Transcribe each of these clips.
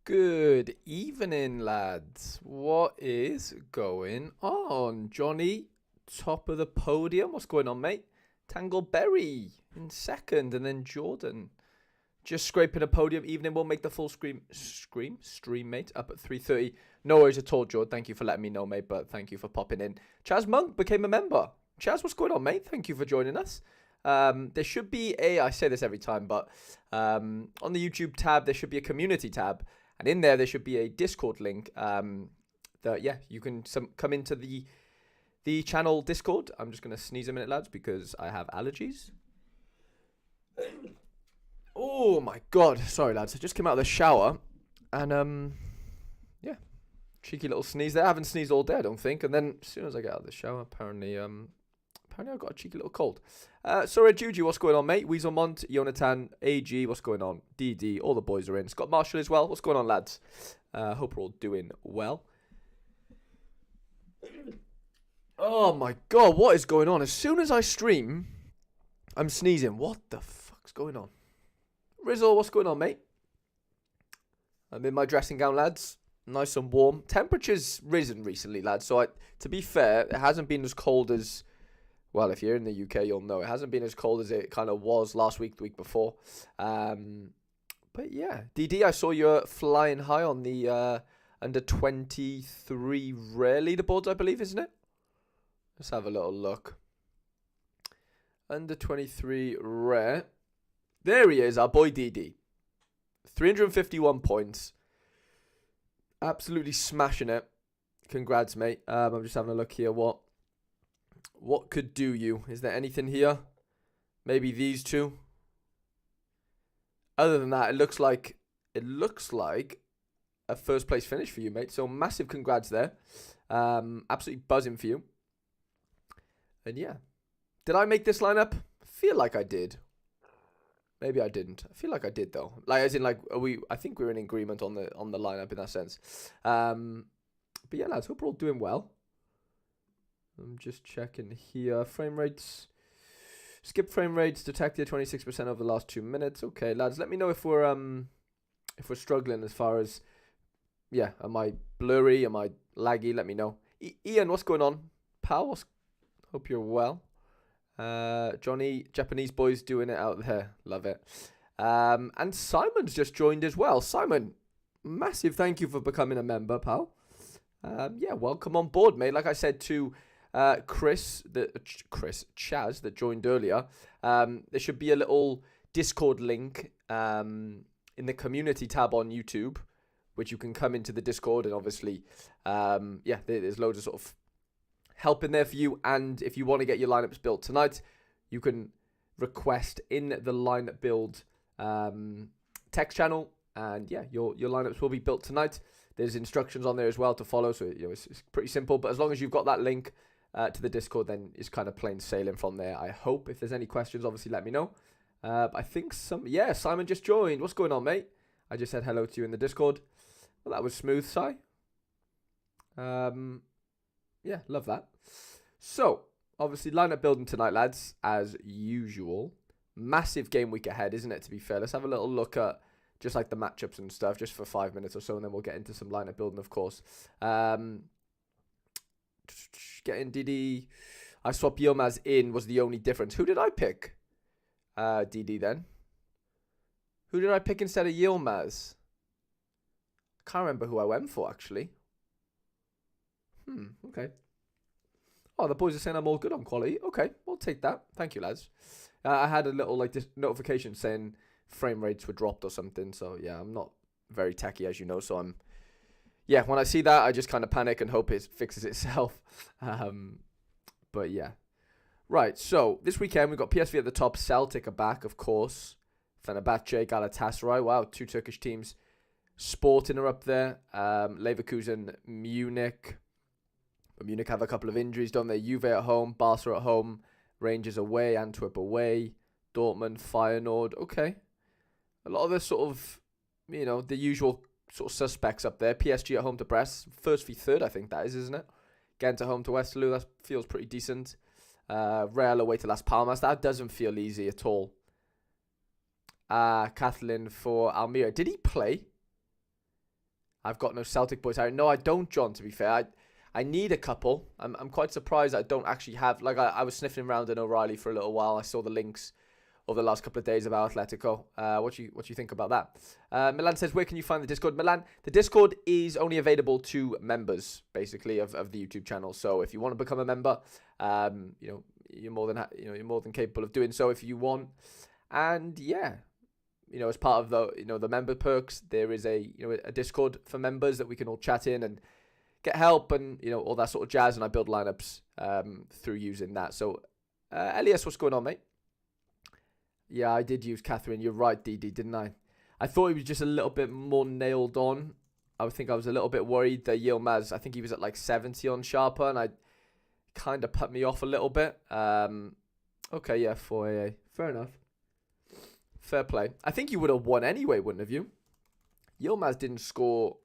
Good evening, lads. What is going on? Johnny, top of the podium. What's going on, mate? Tangled Berry in second, and then Jordan just scraping a podium. Evening won't make the full stream, mate. Up at 3:30. No worries at all, Jordan. Thank you for letting me know, mate. But thank you for popping in. Chaz Monk became a member. Chaz, what's going on, mate? Thank you for joining us. There should be I say this every time, but on the YouTube tab, there should be a community tab. And in there should be a Discord link that, you can come into the channel Discord. I'm just going to sneeze a minute, lads, because I have allergies. Oh, my God. Sorry, lads. I just came out of the shower. And, cheeky little sneeze there. I haven't sneezed all day, I don't think. And then as soon as I get out of the shower, apparently I've got a cheeky little cold. Sora Juju, what's going on, mate? Weaselmont, Yonathan, AG, what's going on? DD, all the boys are in. Scott Marshall as well. What's going on, lads? Hope we're all doing well. Oh, my God. What is going on? As soon as I stream, I'm sneezing. What the fuck's going on? Rizzle, what's going on, mate? I'm in my dressing gown, lads. Nice and warm. Temperature's risen recently, lads. So, to be fair, it hasn't been as cold as... Well, if you're in the UK, you'll know. It hasn't been as cold as it kind of was last week, the week before. But yeah. DD, I saw you're flying high on the under 23 rare leaderboards, I believe, isn't it? Let's have a little look. Under 23 rare. There he is, our boy DD. 351 points. Absolutely smashing it. Congrats, mate. I'm just having a look here. What could do you? Is there anything here? Maybe these two. Other than that, it looks like a first place finish for you, mate. So massive congrats there. Absolutely buzzing for you. And yeah. Did I make this lineup? I feel like I did. Maybe I didn't. I feel like I did though. Like as in like I think we're in agreement on the lineup in that sense. But yeah, lads, hope we're all doing well. I'm just checking here. Frame rates. Skip frame rates detected 26% over the last 2 minutes. Okay, lads, let me know if we're struggling as far as am I blurry? Am I laggy? Let me know. Ian, what's going on? Pal, hope you're well. Johnny, Japanese boys doing it out there. Love it. And Simon's just joined as well. Simon, massive thank you for becoming a member, pal. Welcome on board, mate. Like I said to Chaz that joined earlier. There should be a little Discord link in the community tab on YouTube, which you can come into the Discord and obviously, there's loads of sort of help in there for you. And if you want to get your lineups built tonight, you can request in the lineup build text channel, and your lineups will be built tonight. There's instructions on there as well to follow, so it's pretty simple. But as long as you've got that link to the Discord, then it's kind of plain sailing from there. I hope. If there's any questions, obviously let me know. I think Simon just joined. What's going on, mate? I just said hello to you in the Discord. Well, that was smooth, Si. Love that. So, obviously, lineup building tonight, lads, as usual. Massive game week ahead, isn't it, to be fair? Let's have a little look at just like the matchups and stuff, just for 5 minutes or so, and then we'll get into some lineup building, of course. Getting DD. I swapped Yomaz in was the only difference. Who did I pick? DD then. Who did I pick instead of Yilmaz? I can't remember who I went for, actually. Okay. Oh, the boys are saying I'm all good on quality. Okay, we'll take that. Thank you, lads. I had a little this notification saying frame rates were dropped or something. So, yeah, I'm not very techy, as you know. So, when I see that, I just kind of panic and hope it fixes itself. But, yeah. Right, so this weekend we've got PSV at the top. Celtic are back, of course. Fenerbahce, Galatasaray. Wow, 2 Turkish teams. Sporting are up there. Leverkusen, Munich. Munich have a couple of injuries, don't they? Juve at home, Barca at home, Rangers away, Antwerp away, Dortmund, Feyenoord. Okay. A lot of the sort of, the usual sort of suspects up there. PSG at home to Brest. First v third, I think that is, isn't it? Ghent at home to Westerlo. That feels pretty decent. Real away to Las Palmas. That doesn't feel easy at all. Kathleen for Almeria. Did he play? I've got no Celtic boys. No, I don't, John, to be fair. I need a couple. I'm quite surprised I don't actually have... Like, I was sniffing around in O'Reilly for a little while. I saw the links over the last couple of days about Atletico. What you think about that? Milan says, where can you find the Discord? Milan, the Discord is only available to members, basically, of the YouTube channel. So if you want to become a member, you're more than capable of doing so if you want. And yeah, as part of the member perks, there is a Discord for members that we can all chat in and get help and all that sort of jazz. And I build lineups through using that. So Elias, what's going on, mate? Yeah, I did use Catherine. You're right, DD, didn't I? I thought he was just a little bit more nailed on. I think I was a little bit worried that Yilmaz, I think he was at like 70 on Sharper, and I kind of put me off a little bit. Okay, yeah, 4AA. Fair enough. Fair play. I think you would have won anyway, wouldn't have you? Yilmaz didn't score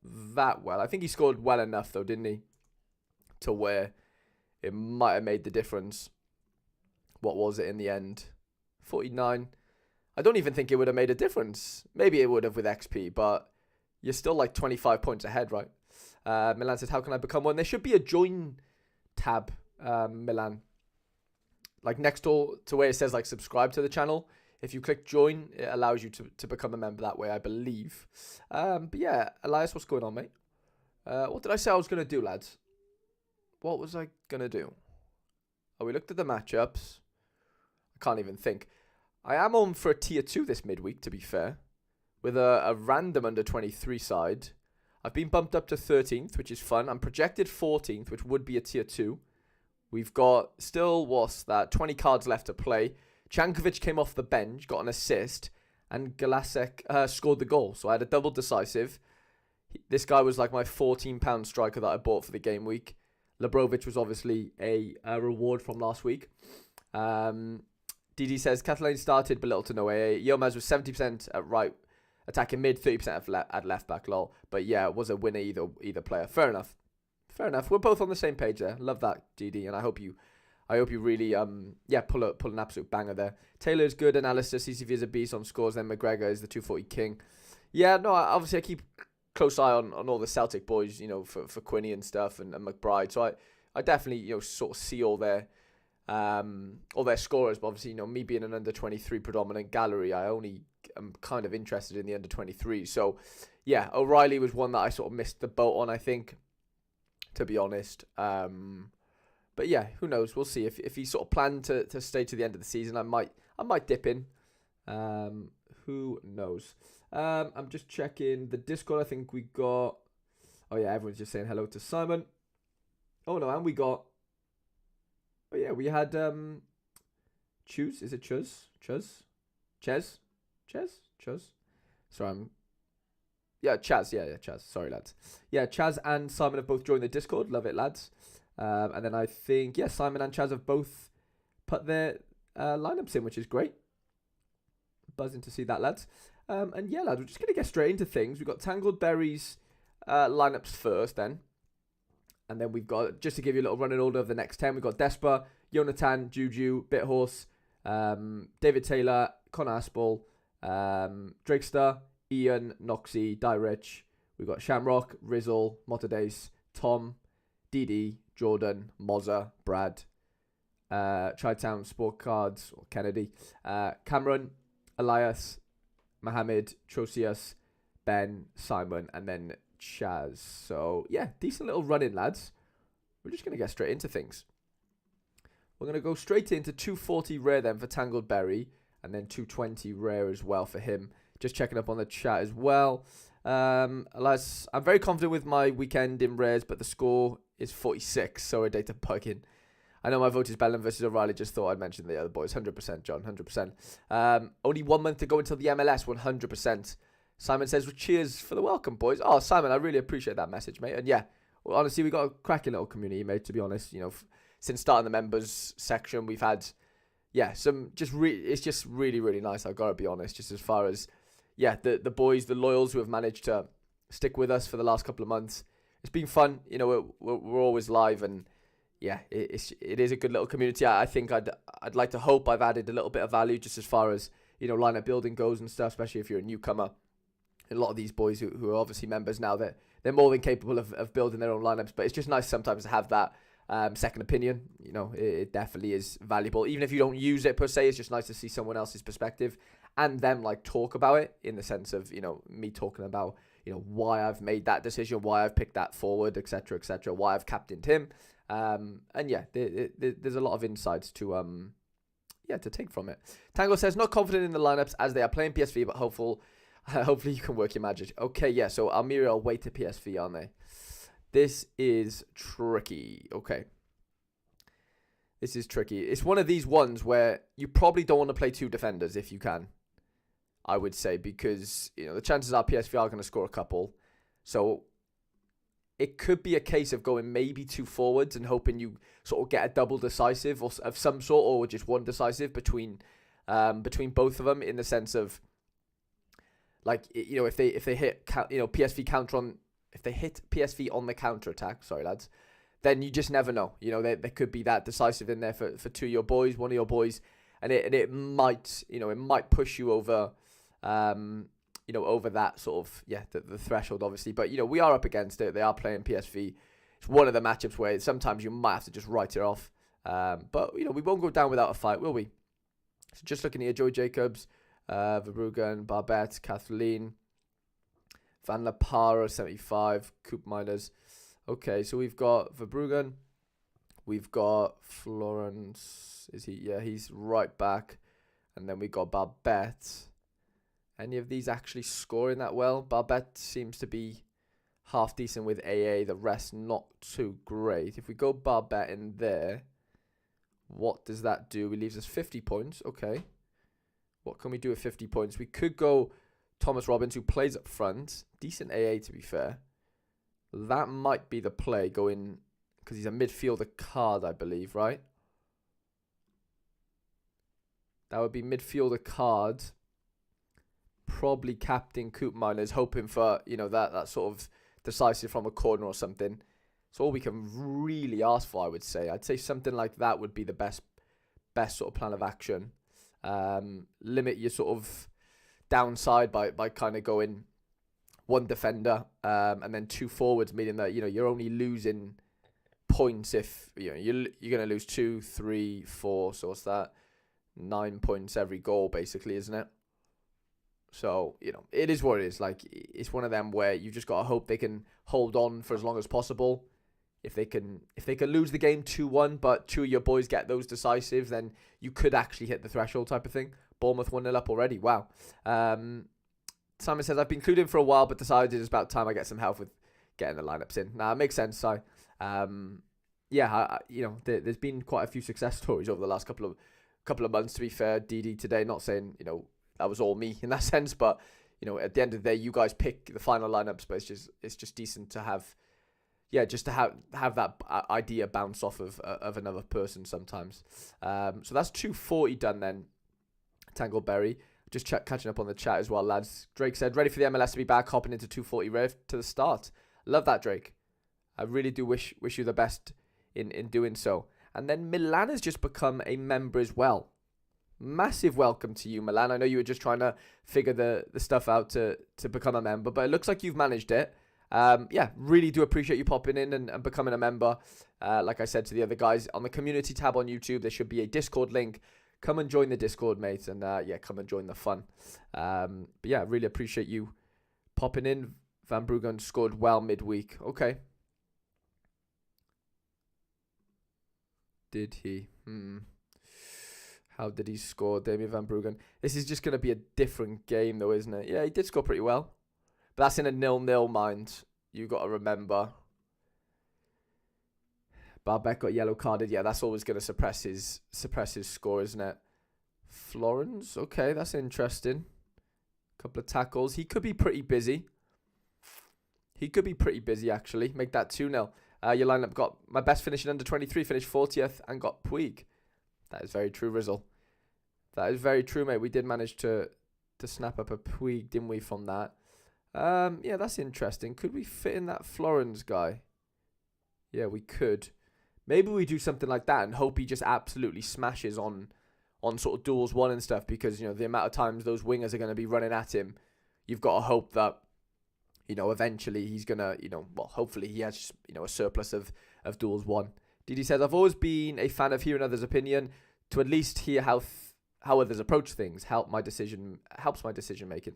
that well. I think he scored well enough, though, didn't he? To where it might have made the difference. What was it in the end? 49. I don't even think it would have made a difference. Maybe it would have with XP, but you're still like 25 points ahead, right? Milan says, how can I become one? There should be a join tab, Milan. Like next door to where it says like subscribe to the channel. If you click join, it allows you to become a member that way, I believe. But yeah, Elias, what's going on, mate? What did I say I was going to do, lads? What was I going to do? Oh, we looked at the matchups. I can't even think. I am on for a tier 2 this midweek, to be fair, with a random under 23 side. I've been bumped up to 13th, which is fun. I'm projected 14th, which would be a tier 2. We've got still, 20 cards left to play. Jankovic came off the bench, got an assist, and Galasek scored the goal. So I had a double decisive. This guy was like my £14 striker that I bought for the game week. Labrovic was obviously a reward from last week. DD says, Catalan started but little to no AA. Yilmaz was 70% at right, attacking mid, 30% at left back, lol. But yeah, it was a winner either player. Fair enough. Fair enough. We're both on the same page there. Love that, DD, and I hope you really pull an absolute banger there. Taylor's good, and Alistair CCV is a beast on scores, then McGregor is the 240 king. Yeah, no, obviously I keep close eye on all the Celtic boys, for Quinny and stuff and McBride. So I definitely, sort of see all their scorers, but obviously, me being an under 23 predominant gallery, I only am kind of interested in the under 23. So yeah, O'Reilly was one that I sort of missed the boat on, I think, to be honest. But yeah, who knows? We'll see. If he sort of planned to stay to the end of the season, I might dip in. Who knows? I'm just checking the Discord. I think we got... Oh yeah, everyone's just saying hello to Simon. Oh no, and we got... Oh yeah, we had... Choose? Is it Chuz? Chuz? Ches? Sorry, Yeah, Chaz. Yeah, Chaz. Sorry, lads. Yeah, Chaz and Simon have both joined the Discord. Love it, lads. And then I think, Simon and Chaz have both put their lineups in, which is great. Buzzing to see that, lads. And yeah, lads, we're just going to get straight into things. We've got Tangled Berry's lineups first, then. And then we've got, just to give you a little running order of the next 10, we've got Desper, Yonathan, Juju, Bithorse, David Taylor, Connor Aspel, Drster, Ian, Noxy, Dyrich. We've got Shamrock, Rizzle, Madas, Tom, DD, Jordan, Mozza, Brad, Tri-Town Sport Cards, or Kennedy, Cameron, Elias, Mohammed, Trosius, Ben, Simon, and then Chaz. So, yeah, decent little run-in, lads. We're just going to get straight into things. We're going to go straight into 240 rare then for Tangled Berry, and then 220 rare as well for him. Just checking up on the chat as well. Elias, I'm very confident with my weekend in rares, but the score is 46. Sorry, data bugging. I know my vote is Bellin versus O'Reilly. Just thought I'd mention the other boys. 100%, John. 100%. Only 1 month to go until the MLS. 100%. Simon says, well, cheers for the welcome, boys. Oh, Simon, I really appreciate that message, mate. And yeah, well, honestly, we've got a cracking little community, mate, to be honest. Since starting the members section, we've had, some just it's just really, really nice. I've got to be honest, just as far as, the boys, the loyals who have managed to stick with us for the last couple of months. It's been fun. We're always live, and it is a good little community. I think I'd like to hope I've added a little bit of value just as far as, lineup building goes and stuff, especially if you're a newcomer a lot of these boys who are obviously members now, they're more than capable of building their own lineups. But it's just nice sometimes to have that second opinion. You know, it definitely is valuable. Even if you don't use it per se, it's just nice to see someone else's perspective and them like talk about it in the sense of, you know, me talking about, you know, why I've made that decision, why I've picked that forward, etc., why I've captained him. And yeah, there's a lot of insights to to take from it. Tango says, not confident in the lineups as they are playing PSV, but hopefully you can work your magic. Okay, yeah, so Almeria are away to PSV, aren't they? This is tricky. Okay. This is tricky. It's one of these ones where you probably don't want to play two defenders if you can, I would say, because, you know, the chances are PSV are going to score a couple. So it could be a case of going maybe two forwards and hoping you sort of get a double decisive or of some sort, or just one decisive between both of them, in the sense of, like, you know, if they hit, you know, if they hit PSV on the counter attack, sorry lads, then you just never know. You know, there could be that decisive in there for two of your boys, one of your boys, and it might, you know, it might push you over, you know, over that sort of, the threshold, obviously. But, you know, we are up against it. They are playing PSV. It's one of the matchups where sometimes you might have to just write it off. But, you know, we won't go down without a fight, will we? So just looking here, Joey Jacobs, Verbruggen, Barbette, Kathleen, Van La Parra, 75, Coop Miners. Okay, so we've got Verbruggen. We've got Florence. Is he? Yeah, he's right back. And then we got Barbette. Any of these actually scoring that well? Barbette seems to be half decent with AA. The rest not too great. If we go Barbette in there, what does that do? It leaves us 50 points. Okay. What can we do with 50 points? We could go Thomas Robbins, who plays up front. Decent AA, to be fair. That might be the play, going, because he's a midfielder card, I believe, right? That would be midfielder card. Probably captain Coop Miners, hoping for, you know, that sort of decisive from a corner or something. It's all we can really ask for, I would say. I'd say something like that would be the best sort of plan of action. Limit your sort of downside by kind of going one defender and then two forwards, meaning that, you know, you're only losing points if, you know, you're going to lose 2, 3, 4. So what's that? 9 points every goal, basically, isn't it? So, you know, it is what it is. Like, it's one of them where you just got to hope they can hold on for as long as possible. If they can lose the game 2-1, but two of your boys get those decisives, then you could actually hit the threshold type of thing. Bournemouth 1-0 up already. Wow. Simon says, I've been clued in for a while, but decided it's about time I get some help with getting the lineups in. Now, it makes sense, Si. You know, there's been quite a few success stories over the last couple of months, to be fair. DD today, not saying, you know, that was all me in that sense, but, you know, at the end of the day, you guys pick the final lineups, but it's just decent to have, just to have that idea bounce off of another person sometimes. So that's 240 done then. Tangled Berry. Just catching up on the chat as well, lads. Drake said, ready for the MLS to be back, hopping into 240 rev to the start. Love that, Drake. I really do wish you the best in doing so. And then Milan has just become a member as well. Massive welcome to you, Milan. I know you were just trying to figure the stuff out to become a member, but it looks like you've managed it. Really do appreciate you popping in and becoming a member. Like I said to the other guys, on the community tab on YouTube, there should be a Discord link. Come and join the Discord, mates, and come and join the fun. Really appreciate you popping in. Van Bruggen scored well midweek. Okay. Did he? How did he score, Damien Van Bruggen? This is just going to be a different game, though, isn't it? Yeah, he did score pretty well. But that's in a 0-0 mind. You got to remember. Barbette got yellow carded. Yeah, that's always going to suppress his score, isn't it? Florence. Okay, that's interesting. Couple of tackles. He could be pretty busy. Actually. Make that 2-0. Your lineup got my best finish in under 23, finished 40th, and got Puig. That is very true, Rizzle. That is very true, mate. We did manage to snap up a Puig, didn't we, from that? That's interesting. Could we fit in that Florence guy? Yeah, we could. Maybe we do something like that and hope he just absolutely smashes on sort of duels one and stuff, because, you know, the amount of times those wingers are going to be running at him, you've got to hope that, eventually he's going to, hopefully he has, a surplus of duels won. DD says, I've always been a fan of hearing others' opinion to at least hear how others approach things. Helps my decision making,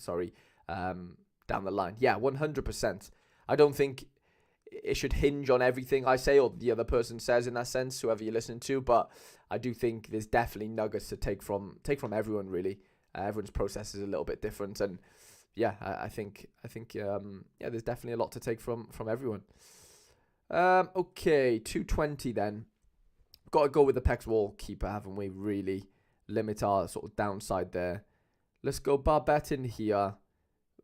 down the line. Yeah, 100%. I don't think it should hinge on everything I say or the other person says in that sense, whoever you're listening to, but I do think there's definitely nuggets to take from everyone, really. Everyone's process is a little bit different, and yeah, I think there's definitely a lot to take from everyone. Okay, 220 then. Got to go with the Pex Wall keeper, haven't we? Really limit our sort of downside there. Let's go Barbet in here.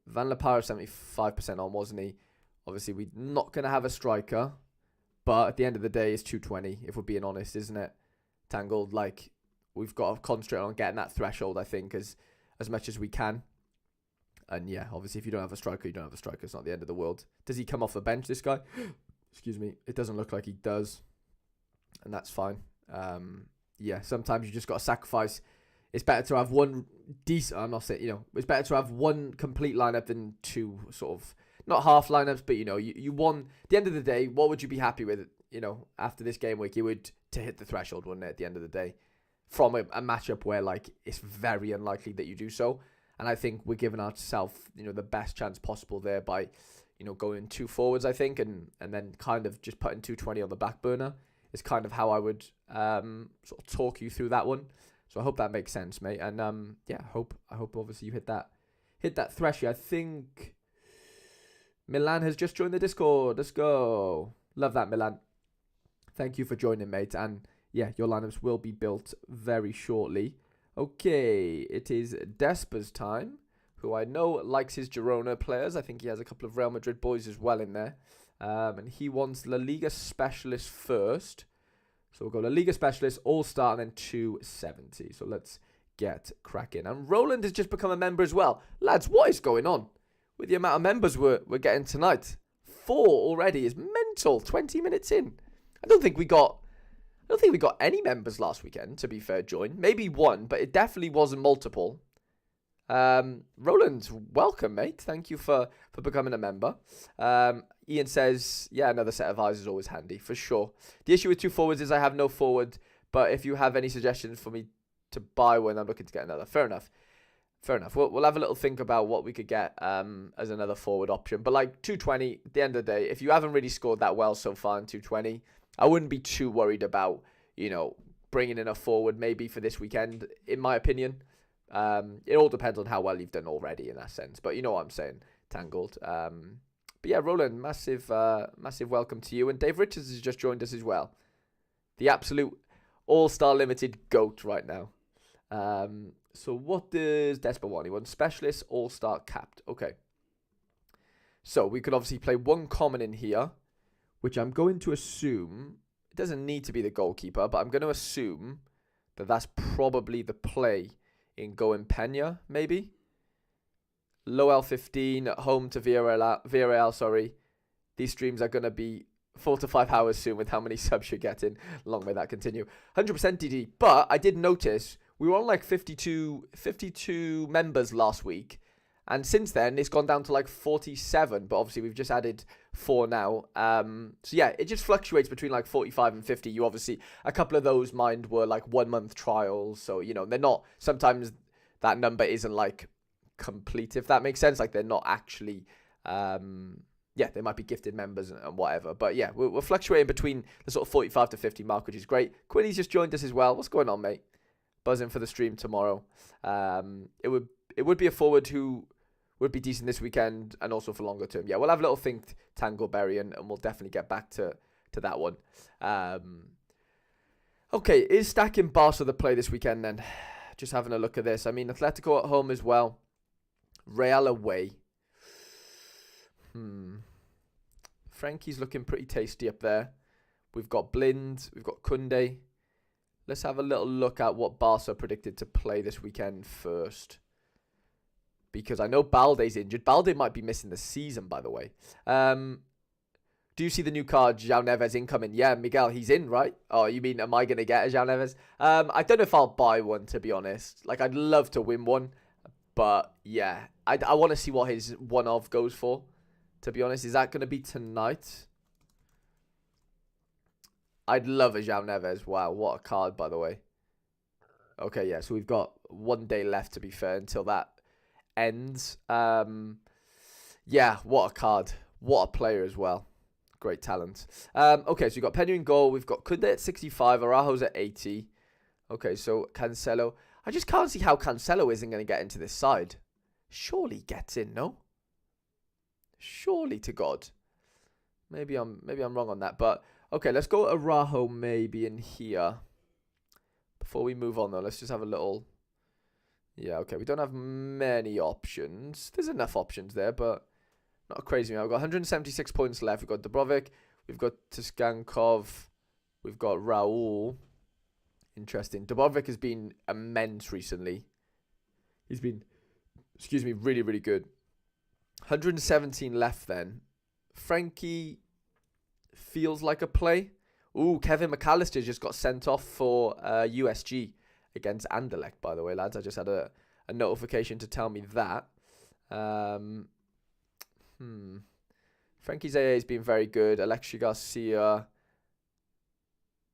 Van Lepara 75% on, wasn't he? Obviously, we're not going to have a striker, but at the end of the day, it's 220, if we're being honest, isn't it? Tangled, we've got to concentrate on getting that threshold, I think, as much as we can. And yeah, obviously, if you don't have a striker, you don't have a striker. It's not the end of the world. Does he come off the bench, this guy? Excuse me. It doesn't look like he does, and that's fine. Yeah, sometimes you just got to sacrifice. It's better to have one decent, I'm not saying, it's better to have one complete lineup than two sort of, not half lineups, but, you won. At the end of the day, what would you be happy with, after this game week? You would to hit the threshold, wouldn't it, at the end of the day? From a matchup where, it's very unlikely that you do so. And I think we're giving ourselves, the best chance possible there by, going two forwards, I think, and then kind of just putting 220 on the back burner is kind of how I would sort of talk you through that one. So I hope that makes sense, mate. And I hope obviously you hit that threshold. I think Milan has just joined the Discord. Let's go. Love that, Milan. Thank you for joining, mate. And yeah, your lineups will be built very shortly. Okay, it is Desper's time, who I know likes his Girona players. I think he has a couple of Real Madrid boys as well in there. And he wants La Liga Specialist first. So we'll go La Liga Specialist, All-Star, and then 270. So let's get cracking. And Roland has just become a member as well. Lads, what is going on with the amount of members we're getting tonight? 4 already is mental. 20 minutes in. I don't think we got any members last weekend, to be fair, join. Maybe one, but it definitely wasn't multiple. Roland, welcome, mate. Thank you for becoming a member. Ian says, yeah, another set of eyes is always handy, for sure. The issue with two forwards is I have no forward, but if you have any suggestions for me to buy one, I'm looking to get another. Fair enough. We'll have a little think about what we could get as another forward option. But 220, at the end of the day, if you haven't really scored that well so far in 220, I wouldn't be too worried about, bringing in a forward maybe for this weekend, in my opinion. It all depends on how well you've done already in that sense. But you know what I'm saying, Tangled. But yeah, Roland, massive welcome to you. And Dave Richards has just joined us as well. The absolute all-star limited GOAT right now. So what does Desper want? He wants Specialist, all-star, capped. Okay. So we could obviously play one common in here, which I'm going to assume, it doesn't need to be the goalkeeper, but I'm going to assume that that's probably the play in going Pena, maybe. Low L15 at home to Villarreal, sorry. These streams are going to be 4 to 5 hours soon with how many subs you're getting. Long may that continue. 100% DD. But I did notice we were on 52 members last week. And since then, it's gone down to 47. But obviously, we've just added 4 now. So yeah, it just fluctuates between 45 and 50. You obviously, a couple of those mind were 1 month trials. So, they're not, sometimes that number isn't complete, if that makes sense. They're not actually, they might be gifted members and whatever. But yeah, we're fluctuating between the sort of 45 to 50 mark, which is great. Quinny's just joined us as well. What's going on, mate? Buzzing for the stream tomorrow. It would be a forward who would be decent this weekend and also for longer term. Yeah, we'll have a little think, Tangled Berry, and we'll definitely get back to that one. Okay, is stacking Barca the play this weekend then? Just having a look at this. I mean, Atletico at home as well. Real away. Frankie's looking pretty tasty up there. We've got Blind. We've got Kunde. Let's have a little look at what Barca predicted to play this weekend first. Because I know Balde's injured. Balde might be missing the season, by the way. Do you see the new card, João Neves, incoming? Yeah, Miguel, he's in, right? Oh, you mean, am I going to get a João Neves? I don't know if I'll buy one, to be honest. I'd love to win one. But yeah, I want to see what his one of goes for. To be honest, is that going to be tonight? I'd love a João Neves. Wow, what a card, by the way. Okay, yeah, so we've got 1 day left, to be fair, until that ends. Yeah, what a card. What a player as well. Great talent. Okay, so we've got Pedro in goal. We've got Kunde at 65. Araujo's at 80. Okay, so Cancelo. I just can't see how Cancelo isn't going to get into this side. Surely he gets in, no? Surely to God. Maybe I'm wrong on that, but okay, let's go Araujo maybe in here. Before we move on though, let's just have a little. Yeah, okay, we don't have many options. There's enough options there, but not a crazy amount. We've got 176 points left. We've got Dubrovik, we've got Tskankov, we've got Raul. Interesting. Dubrovik has been immense recently. He's been, excuse me, really, really good. 117 left then. Frankie feels like a play. Ooh, Kevin McAllister just got sent off for USG against Anderlecht, by the way, lads. I just had a notification to tell me that. Frankie Zaye has been very good. Alexi Garcia.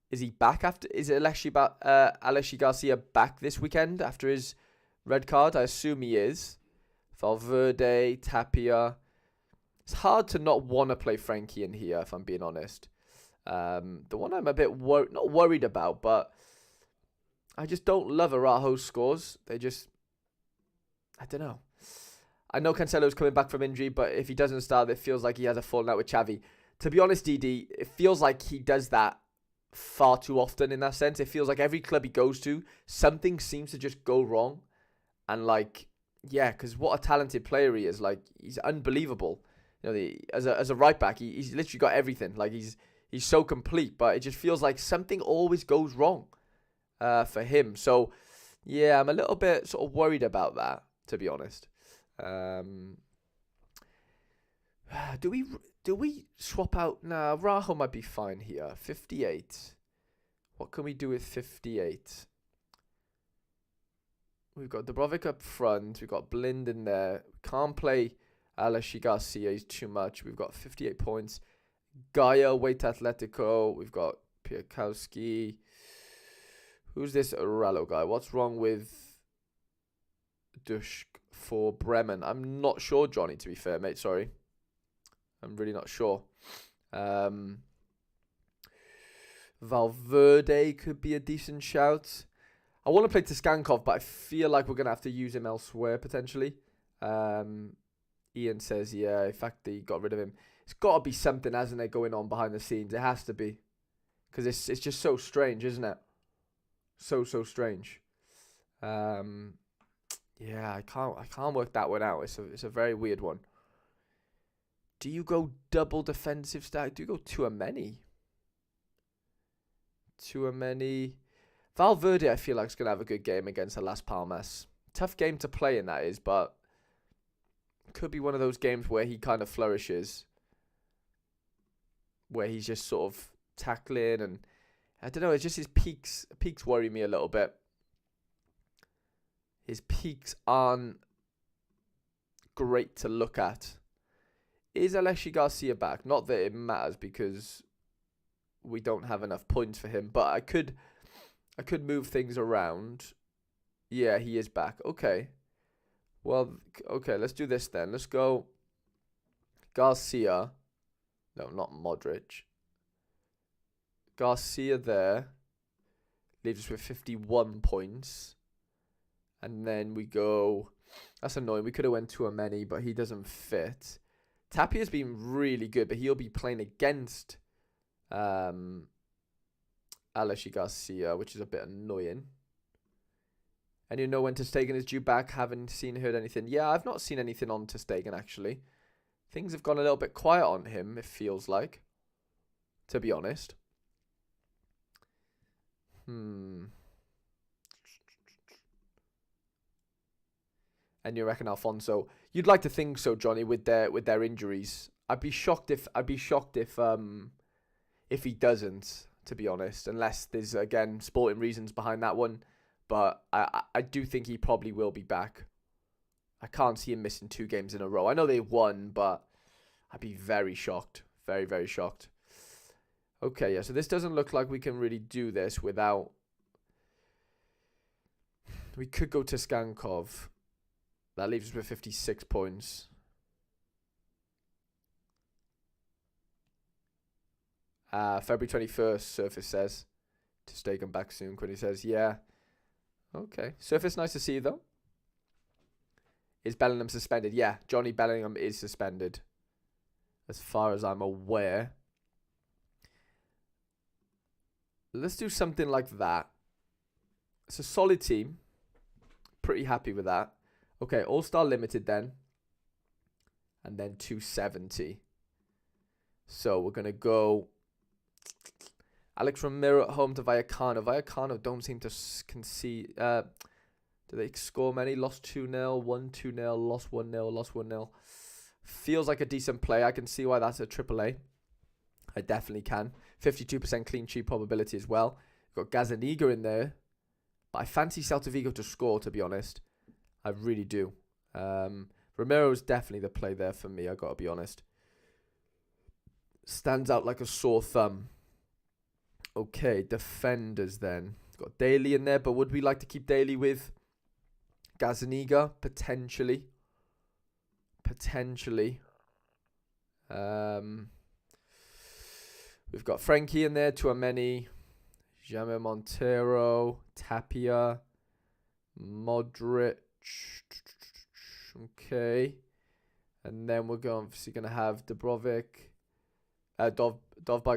Is he back after? Is it Alexi Garcia back this weekend after his red card? I assume he is. Valverde, Tapia. It's hard to not want to play Frankie in here, if I'm being honest. The one I'm a bit not worried about, but I just don't love Araujo's scores. They just, I don't know. I know Cancelo's coming back from injury, but if he doesn't start, it feels like he has a falling out with Xavi. To be honest, DD, it feels like he does that far too often in that sense. It feels like every club he goes to, something seems to just go wrong. And like, yeah, because what a talented player he is. Like, he's unbelievable. You know, as a right back, he's literally got everything. Like, he's so complete, but it just feels like something always goes wrong for him. So, yeah, I'm a little bit sort of worried about that, to be honest. Do we swap out? Nah, Rajo might be fine here. 58. What can we do with 58? We've got Dubrovik up front. We've got Blind in there. Can't play Alexi Garcia. He's too much. We've got 58 points. Gaia, Wait Atletico. We've got Piakowski. Who's this Rallo guy? What's wrong with Dushk for Bremen? I'm not sure, Johnny, to be fair, mate. Sorry. I'm really not sure. Valverde could be a decent shout. I want to play Tskankov, but I feel like we're going to have to use him elsewhere, potentially. Ian says, yeah, in fact, they got rid of him. It's got to be something, hasn't it, going on behind the scenes? It has to be. Because it's just so strange, isn't it? So strange. Yeah, I can't work that one out. It's a very weird one. Do you go double defensive stack? Do you go Tchouaméni? Valverde, I feel like, is going to have a good game against Las Palmas. Tough game to play in, that is, but could be one of those games where he kind of flourishes. Where he's just sort of tackling and, I don't know, it's just his peaks worry me a little bit. His peaks aren't great to look at. Is Alexi Garcia back? Not that it matters because we don't have enough points for him, but I could move things around. Yeah, he is back. Okay. Well, okay, let's do this then. Let's go Garcia. No, not Modric. Garcia there. Leaves us with 51 points. And then we go... That's annoying. We could have went Tchouaméni, but he doesn't fit. Tapia's been really good, but he'll be playing against Alexi Garcia, which is a bit annoying. And you know when Ter Stegen is due back? Haven't heard anything. Yeah, I've not seen anything on Ter Stegen, actually. Things have gone a little bit quiet on him, it feels like. To be honest. And you reckon Alfonso? You'd like to think so, Johnny, with their injuries. I'd be shocked if he doesn't, to be honest, unless there's again sporting reasons behind that one. But I do think he probably will be back. I can't see him missing 2 games in a row. I know they won, but I'd be very shocked. Very, very shocked. Okay, yeah, so this doesn't look like we can really do this without... We could go to Skankov. That leaves us with 56 points. February 21st, Surface says. To stay come back soon. Quinny says, yeah. Okay. Surface, nice to see you, though. Is Bellingham suspended? Yeah, Johnny Bellingham is suspended. As far as I'm aware. Let's do something like that. It's a solid team. Pretty happy with that. Okay, All-Star Limited then. And then 270. So we're going to go... Alex Romero at home to Vallecano. Vallecano don't seem to concede... do they score many? Lost 2-0, won 2-0, lost 1-0, lost 1-0. Feels like a decent play. I can see why that's a AAA. I definitely can. 52% clean sheet probability as well. Got Gazaniga in there. But I fancy Celta Vigo to score, to be honest. I really do. Romero is definitely the play there for me, I got to be honest. Stands out like a sore thumb. Okay, defenders then. Got Daly in there, but would we like to keep Daly with Gazaniga? Potentially. Potentially. We've got Frankie in there, Tuameni, Jaime Montero, Tapia, Modric. Okay. And then we're obviously going to have Dovbik,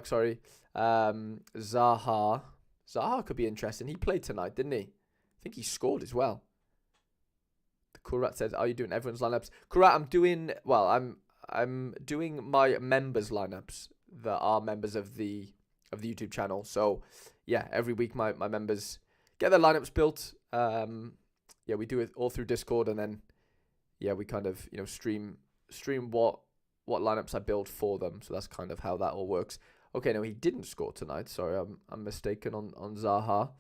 sorry. Zaha. Zaha could be interesting. He played tonight, didn't he? I think he scored as well. The Kurat says, "Are you doing everyone's lineups?" Kurat, I'm doing. Well, I'm doing my members lineups that are members of the YouTube channel. So yeah, every week my members get their lineups built. Yeah, we do it all through Discord, and then yeah, we kind of stream what lineups I build for them. So that's kind of how that all works. Okay, no, he didn't score tonight. Sorry, I'm mistaken on Zaha.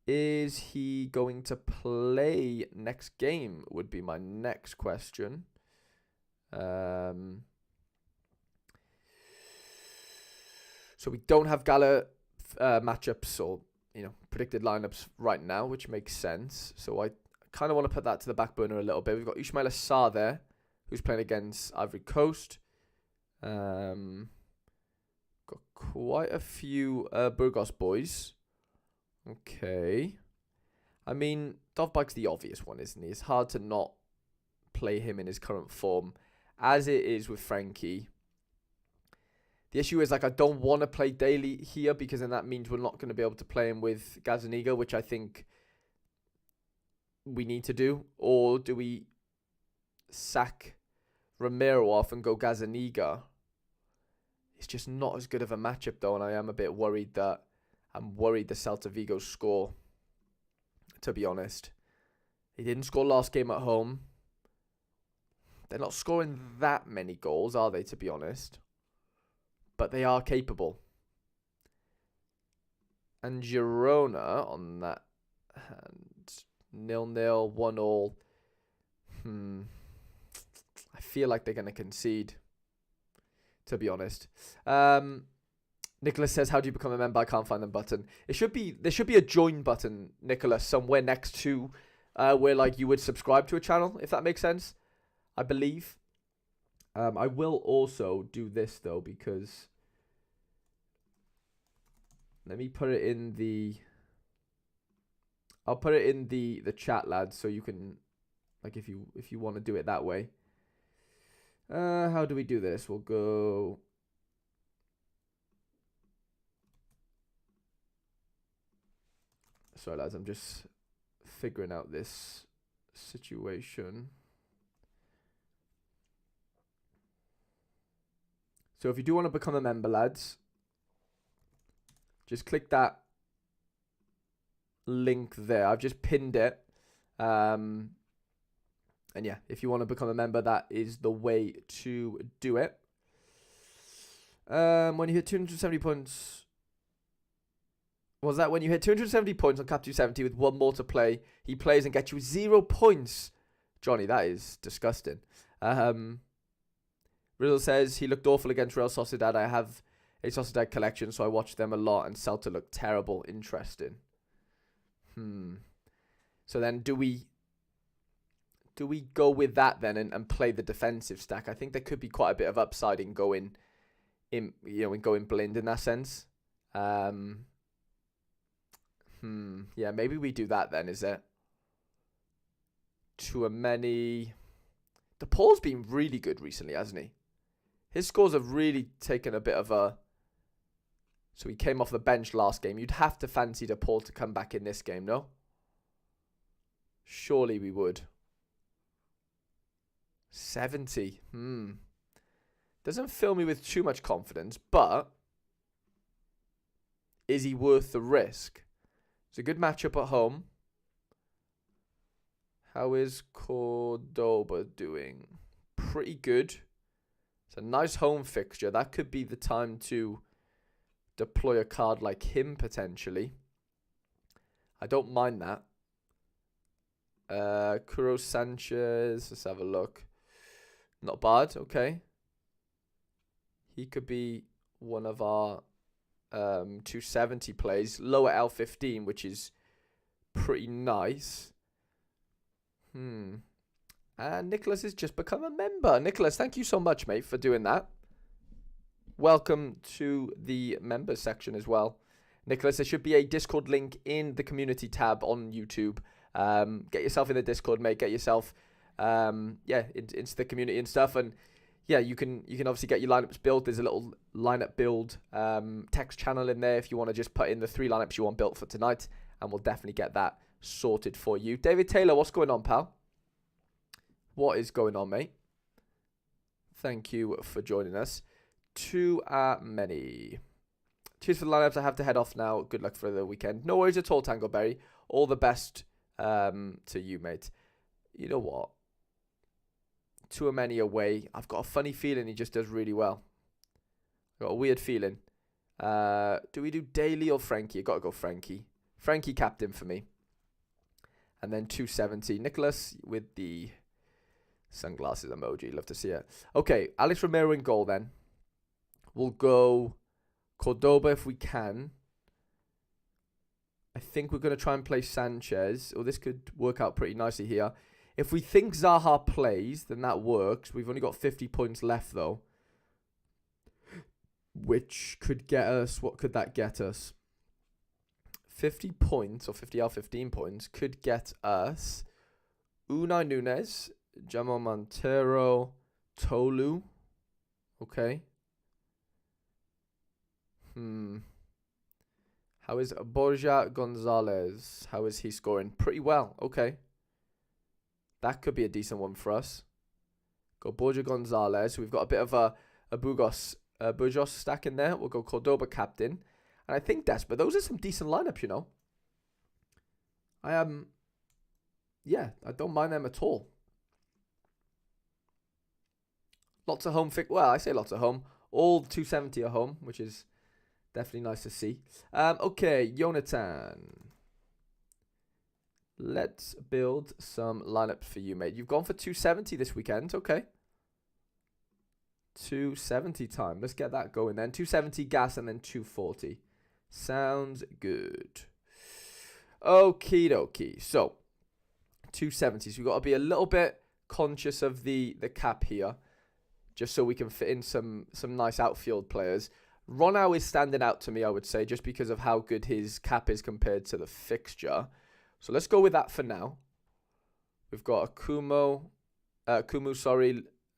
Is he going to play next game? Would be my next question. So we don't have Gala matchups or predicted lineups right now, which makes sense. So I kind of want to put that to the back burner a little bit. We've got Ismail Assar there, who's playing against Ivory Coast. Got quite a few Burgos boys. Okay. I mean, Dovbike's the obvious one, isn't he? It's hard to not play him in his current form, as it is with Frankie. The issue is, I don't want to play Daly here, because then that means we're not going to be able to play him with Gazaniga, which I think we need to do. Or do we sack Romero off and go Gazaniga? It's just not as good of a matchup, though, and I am a bit worried the Celta Vigo score, to be honest. He didn't score last game at home. They're not scoring that many goals, are they, to be honest? But they are capable. And Girona on that hand, 0-0, 1-1. I feel like they're going to concede, to be honest. Nicholas says, "How do you become a member?" I can't find the button. There should be a join button, Nicholas, somewhere next to where you would subscribe to a channel, if that makes sense. I believe. I will also do this though, because let me put it in the. I'll put it in the chat, lads, so you can, if you want to do it that way. How do we do this? We'll go. Sorry, lads, I'm just figuring out this situation. So if you do want to become a member, lads, just click that link there. I've just pinned it. And yeah, if you want to become a member, that is the way to do it. When you hit 270 points... Was that when you hit 270 points on Cap 270 with one more to play, he plays and gets you 0 points Johnny, that is disgusting. Rizzle says he looked awful against Real Sociedad. I have a Sociedad collection, so I watched them a lot, and Celta looked terrible. Interesting. So then do we go with that then and play the defensive stack? I think there could be quite a bit of upside in going blind in that sense. Yeah, maybe we do that then, is it? Tchouameni. DePaul's been really good recently, hasn't he? His scores have really taken a bit of a... So he came off the bench last game. You'd have to fancy DePaul to come back in this game, no? Surely we would. 70. Doesn't fill me with too much confidence, but is he worth the risk? It's a good matchup at home. How is Cordoba doing? Pretty good. It's a nice home fixture. That could be the time to deploy a card like him, potentially. I don't mind that. Kuro Sanchez. Let's have a look. Not bad. Okay. He could be one of our 270 plays. Lower L15, which is pretty nice. And Nicholas has just become a member. Nicholas, thank you so much, mate, for doing that. Welcome to the members section as well. Nicholas, there should be a Discord link in the community tab on YouTube. Get yourself in the Discord, mate. Get yourself into the community and stuff. And yeah, you can obviously get your lineups built. There's a little lineup build text channel in there if you want to just put in the 3 lineups you want built for tonight, and we'll definitely get that sorted for you. David Taylor, what's going on, pal? What is going on, mate? Thank you for joining us. Too many. Cheers for the lineups. I have to head off now. Good luck for the weekend. No worries at all, Tangled Berry. All the best to you, mate. You know what? Too many away. I've got a funny feeling he just does really well. I've got a weird feeling. Do we do Daly or Frankie? I've got to go Frankie. Frankie captain for me. And then 270. Nicholas with the sunglasses emoji. Love to see it. Okay, Alex Romero in goal then. We'll go Cordoba if we can. I think we're going to try and play Sanchez. Oh, this could work out pretty nicely here. If we think Zaha plays, then that works. We've only got 50 points left, though. Which could get us... What could that get us? 50 points, or 50 out 15 points, could get us Unai Nunes, Jamal Montero, Tolu. Okay. How is Borja Gonzalez? How is he scoring? Pretty well. Okay. That could be a decent one for us. Go Borja Gonzalez. We've got a bit of a Burgos stack in there. We'll go Cordoba captain. And I think Desper. Those are some decent lineups, you know. Yeah, I don't mind them at all. Lots of home Well, I say lots of home. All 270 are home, which is definitely nice to see. Okay, Yonathan. Let's build some lineups for you, mate. You've gone for 270 this weekend. Okay. 270 time. Let's get that going then. 270 gas and then 240. Sounds good. Okie dokie. So, 270. So we've got to be a little bit conscious of the cap here, just so we can fit in some nice outfield players. Ronau is standing out to me, I would say, just because of how good his cap is compared to the fixture. So let's go with that for now. We've got Kumu,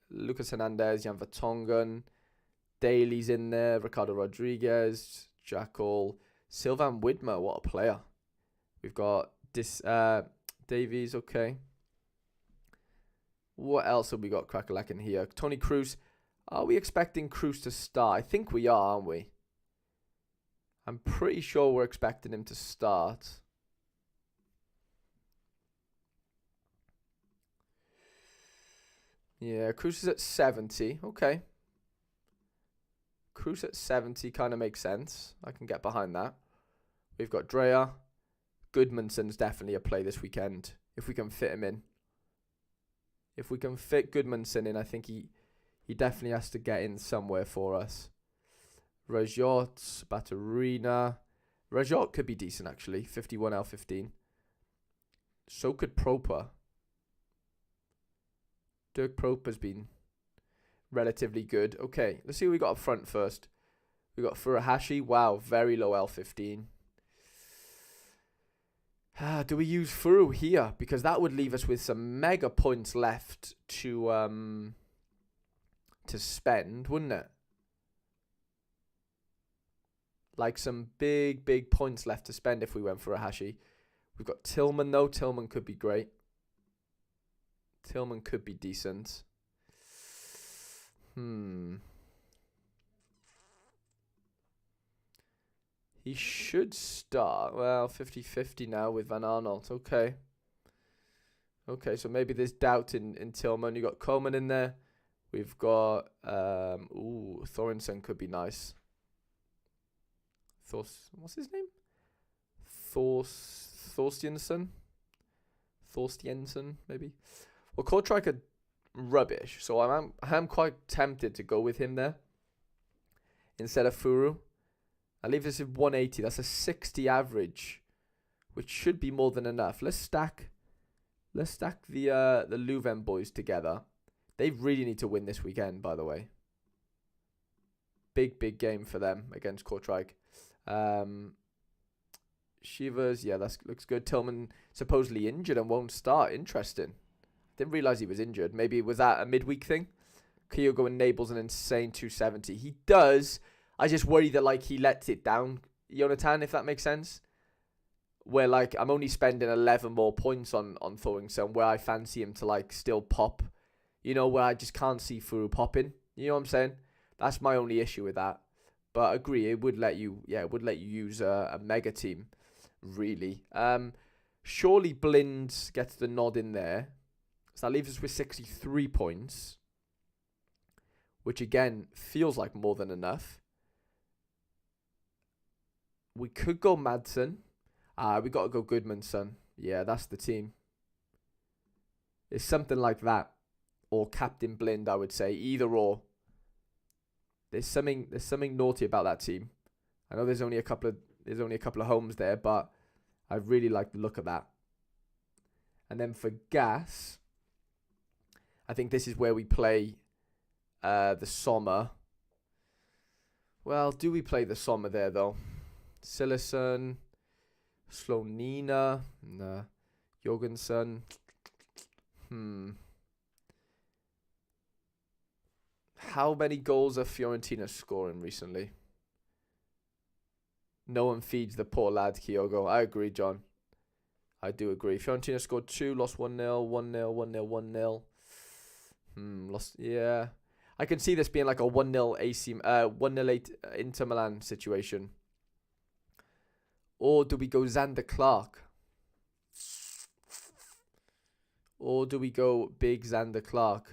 Lucas Hernandez, Jan Vertonghen, Daly's in there, Ricardo Rodriguez, Jackal, Sylvan Widmer, what a player. We've got Davies, okay. What else have we got crack-a-lack in here? Tony Cruz. Are we expecting Cruz to start? I think we are, aren't we? I'm pretty sure we're expecting him to start. Yeah, Cruz is at 70. Okay. Cruz at 70 kind of makes sense. I can get behind that. We've got Drea. Goodmanson's definitely a play this weekend, if we can fit him in. If we can fit Goodmanson in, I think he definitely has to get in somewhere for us. Rajot, Batarina. Rajot could be decent, actually. 51 out of 15. So could Proper. Dirk Proper's been relatively good. Okay, let's see what we got up front first. We got Furuhashi. Wow, very low L15. Do we use Furu here? Because that would leave us with some mega points left to spend, wouldn't it? Like some big points left to spend if we went for a Hashi. We've got Tillman though. Tillman could be great. Tillman could be decent. He should start. Well, 50-50 now with Van Arnold. Okay. Okay, so maybe there's doubt in Tillman. You got Coleman in there. We've got Thorensen could be nice. What's his name? Thorstjensen, maybe. Well, Kortrijk are rubbish, so I'm quite tempted to go with him there instead of Furu. I leave this at 180. That's a 60 average, which should be more than enough. Let's stack the Leuven boys together. They really need to win this weekend, by the way. Big game for them against Kortrijk. Shivers, yeah, that looks good. Tillman supposedly injured and won't start. Interesting. Didn't realize he was injured. Maybe was that a midweek thing? Kyogo enables an insane 270. He does. I just worry that like he lets it down, Yonathan, if that makes sense. Where like I'm only spending 11 more points on Thorington, where I fancy him to like still pop. You know, where I just can't see Furu popping. You know what I'm saying? That's my only issue with that. But I agree, it would let you use a mega team, really. Surely Blind gets the nod in there. So that leaves us with 63 points. Which again, feels like more than enough. We could go Madsen. We got to go Goodmanson. Yeah, that's the team. It's something like that. Or Captain Blind, I would say. Either or. There's something naughty about that team. I know there's only a couple of homes there, but I really like the look of that. And then for gas, I think this is where we play the Sommer. Well, do we play the Sommer there though? Sillison, Slonina, nah, Jorgensen. How many goals are Fiorentina scoring recently? No one feeds the poor lad, Kyogo. I agree, John. I do agree. Fiorentina scored 2, lost 1-0, 1-0, 1-0, 1-0. Lost. Yeah. I can see this being like a 1-0 AC, 1-0 Inter Milan situation. Or do we go Xander Clark? Or do we go big Xander Clark?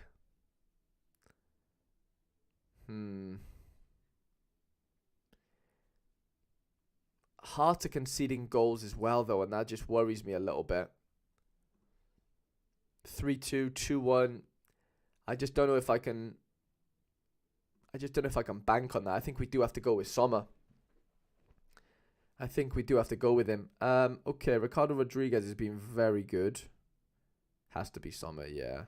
Hard to conceding goals as well, though, and that just worries me a little bit. 3-2, 2-1. I just don't know if I can bank on that. I think we do have to go with Sommer. I think we do have to go with him. Okay, Ricardo Rodriguez has been very good. Has to be Sommer, yeah.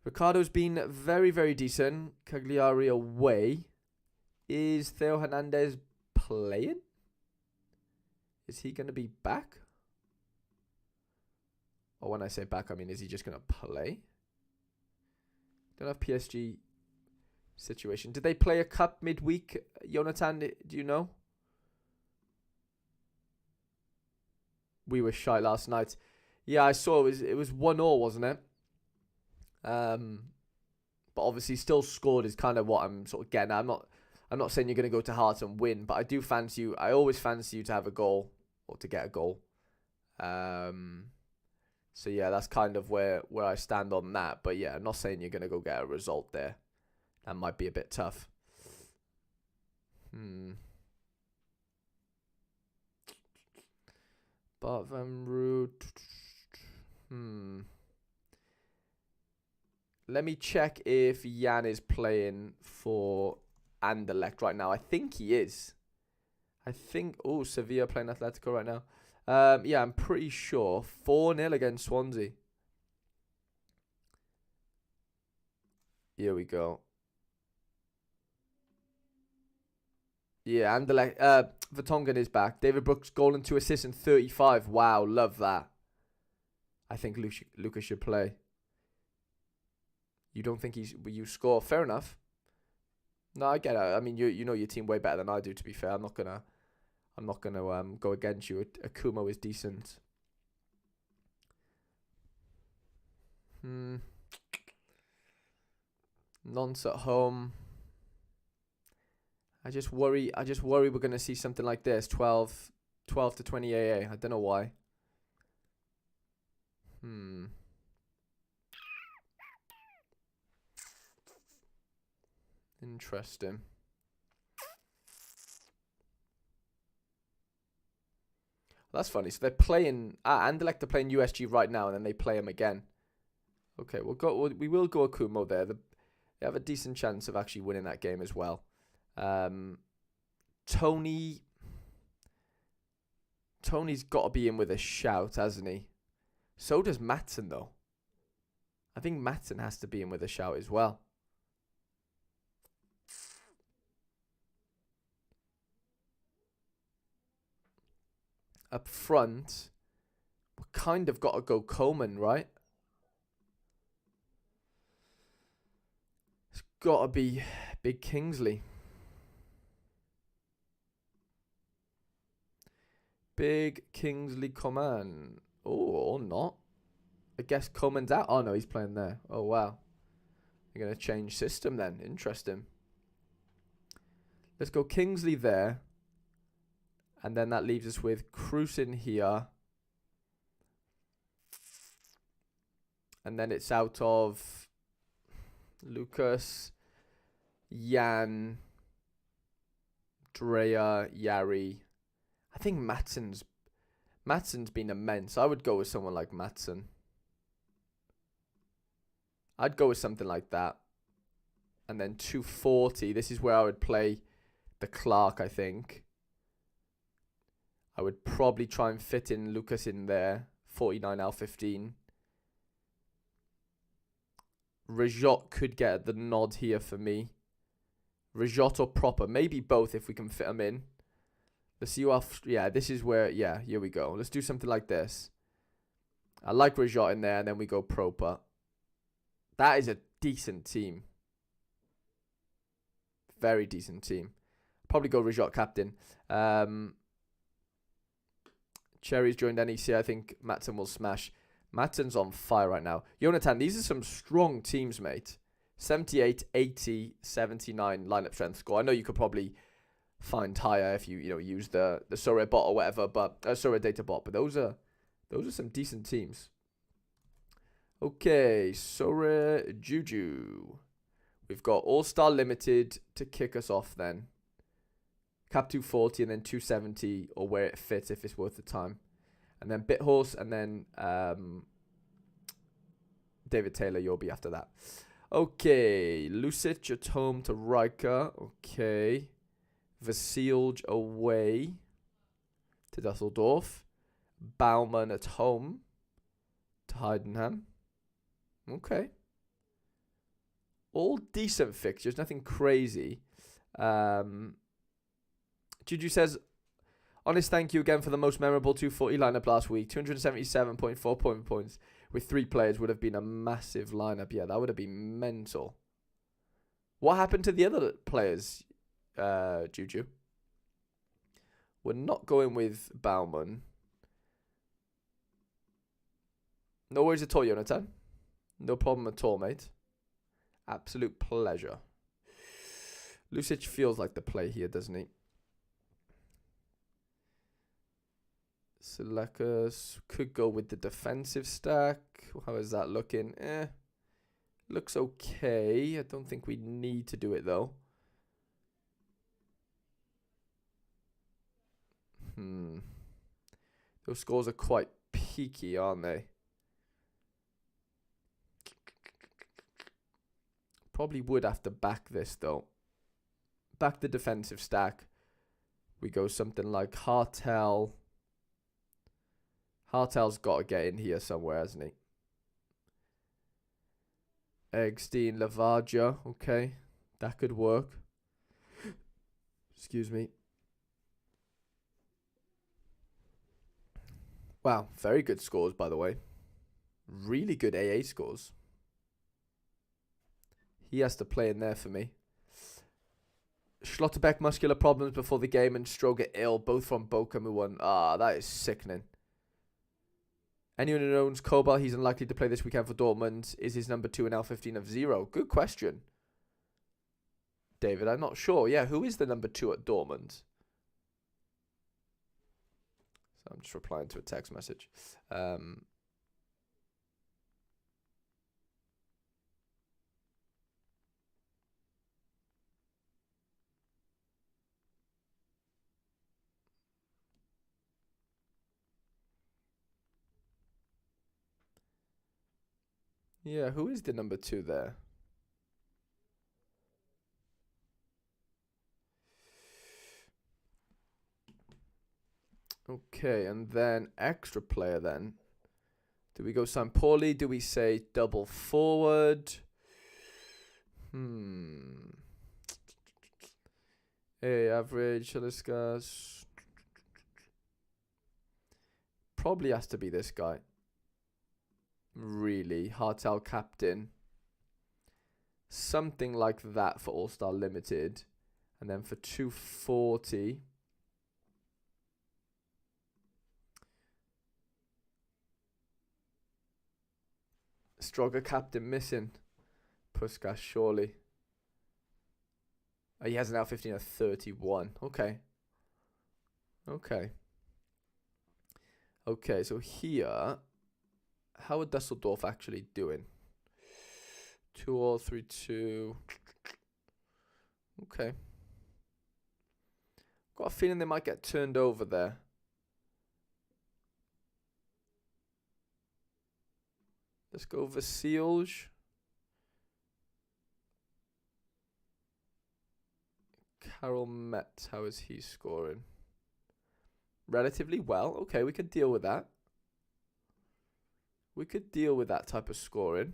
Ricardo's been very, very decent. Cagliari away. Is Theo Hernandez playing? Is he going to be back? Or when I say back, I mean, is he just going to play? Don't have PSG situation. Did they play a cup midweek? Yonathan, do you know? We were shy last night. Yeah, I saw it was 1-1, wasn't it? But obviously still scored is kind of what I'm sort of getting at. I'm not saying you're going to go to Hearts and win, but I always fancy you to have a goal or to get a goal. So yeah, that's kind of where I stand on that. But yeah, I'm not saying you're going to go get a result there. That might be a bit tough. Bart Van Root. Let me check if Jan is playing for Anderlecht right now. I think he is. I think... Oh, Sevilla playing Atletico right now. Yeah, I'm pretty sure. 4-0 against Swansea. Here we go. Yeah, Anderlecht. Vertonghen is back. David Brooks, goal and 2 assists and 35. Wow, love that. I think Lucas should play. You don't think you score? Fair enough. No, I get it. I mean, you know your team way better than I do. To be fair, I'm not gonna go against you. Akumo is decent. Nonce at home. I just worry we're gonna see something like this. 12 to 20 AA. I don't know why. Interesting. Well, that's funny. So they're playing Anderlecht are playing USG right now, and then they play him again. Okay, we will go Akumo there. They have a decent chance of actually winning that game as well. Tony's got to be in with a shout, hasn't he? So does Matson, though. I think Matson has to be in with a shout as well. Up front, we kind of got to go Coleman, right? It's got to be Big Kingsley. Big Kingsley Coman. Oh, or not. I guess Coleman's out. Oh, no, he's playing there. Oh, wow. They're going to change system then. Interesting. Let's go Kingsley there. And then that leaves us with Cruz in here. And then it's out of Lucas, Jan, Drea, Yari. I think Matson's been immense. I would go with someone like Matson. I'd go with something like that. And then 240. This is where I would play the Clark, I think. I would probably try and fit in Lucas in there. 49 out of 15. Rajot could get the nod here for me. Rajot or Proper. Maybe both if we can fit them in. Let's see how... Yeah, this is where... Yeah, here we go. Let's do something like this. I like Rajot in there, and then we go Proper. That is a decent team. Very decent team. Probably go Rajot captain. Cherry's joined NEC. I think Matson will smash. Matson's on fire right now. Yonathan, these are some strong teams, mate. 78, 80, 79 lineup strength score. I know you could probably find higher if you use the Sorare bot or whatever, but Sorare data bot. But those are some decent teams. Okay, Sora Juju. We've got All-Star Limited to kick us off then. Cap 240 and then 270 or where it fits if it's worth the time. And then Bithorse and then David Taylor, you'll be after that. Okay, Lucic at home to Riker. Okay. Vasilj away to Dusseldorf. Baumann at home to Heidenheim. Okay. All decent fixtures, nothing crazy. Juju says, honest thank you again for the most memorable 240 lineup last week. 277.4 points with 3 players would have been a massive lineup. Yeah, that would have been mental. What happened to the other players, Juju? We're not going with Baumann. No worries at all, Yonathan. No problem at all, mate. Absolute pleasure. Lucic feels like the play here, doesn't he? Selekas could go with the defensive stack. How is that looking? Looks okay. I don't think we need to do it, though. Those scores are quite peaky, aren't they? Probably would have to back this, though. Back the defensive stack. We go something like Hartel. Hartel's got to get in here somewhere, hasn't he? Eggstein, Lavagia. Okay. That could work. Excuse me. Wow. Very good scores, by the way. Really good AA scores. He has to play in there for me. Schlotterbeck, muscular problems before the game, and Stroger ill, both from Boca Muan. Ah, that is sickening. Anyone who owns Kobal, he's unlikely to play this weekend for Dortmund. Is his number 2 in L15 of 0? Good question, David. I'm not sure. Yeah, who is the number 2 at Dortmund? So I'm just replying to a text message. Yeah, who is the number 2 there? Okay, and then extra player then. Do we go San Pauli? Do we say double forward? Hey, average, Chaliskas. Probably has to be this guy. Really, Hartel captain. Something like that for All-Star Limited. And then for 240. Stroger captain missing. Puskas surely. He has an L15 of 31. Okay. Okay. Okay, so here, how are Dusseldorf actually doing? 2-all, 3-2. Okay. Got a feeling they might get turned over there. Let's go Vasilj. Karel Metz, how is he scoring? Relatively well. Okay, we could deal with that. We could deal with that type of scoring.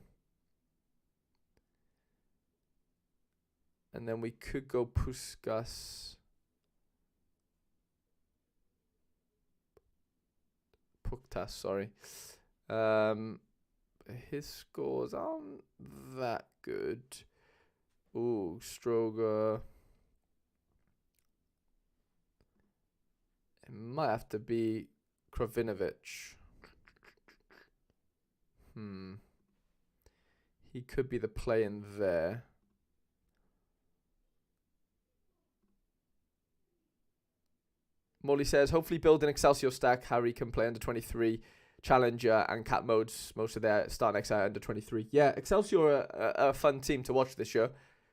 And then we could go Puskas. Puktas, sorry. His scores aren't that good. Ooh, Stroger. It might have to be Krovinovic. He could be the play in there. Molly says, hopefully build an Excelsior stack. Harry can play under 23, Challenger, and Cat modes. Most of their start next year under 23. Yeah, Excelsior are a fun team to watch this year.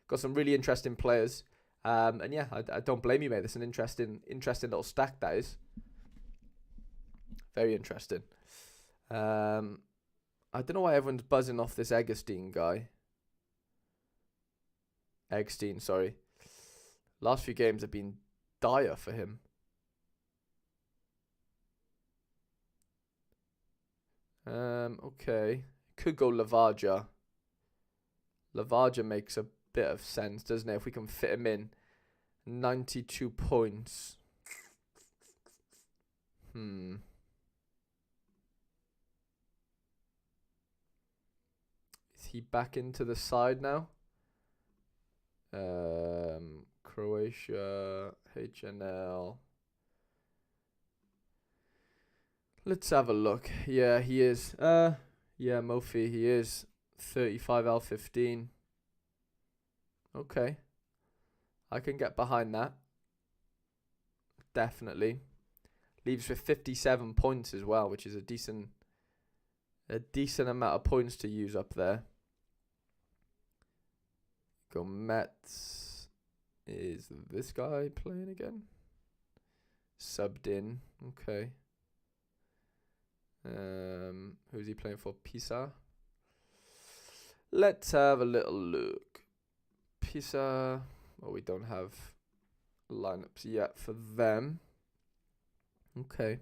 Got some really interesting players. And yeah, I don't blame you, mate. It's an interesting little stack, that is. Very interesting. I don't know why everyone's buzzing off this Eggstein guy. Eggstein, sorry. Last few games have been dire for him. Okay. Could go Lavagia. Lavagia makes a bit of sense, doesn't it? If we can fit him in. 92 points. Is he back into the side now? Croatia, HNL. Let's have a look. Yeah, he is. Yeah, Mofi, he is. 35 L15. Okay. I can get behind that. Definitely. Leaves with 57 points as well, which is a decent amount of points to use up there. Go Mets. Is this guy playing again? Subbed in. Okay. Who's he playing for? Pisa. Let's have a little look. he's well, we don't have lineups yet for them. Okay.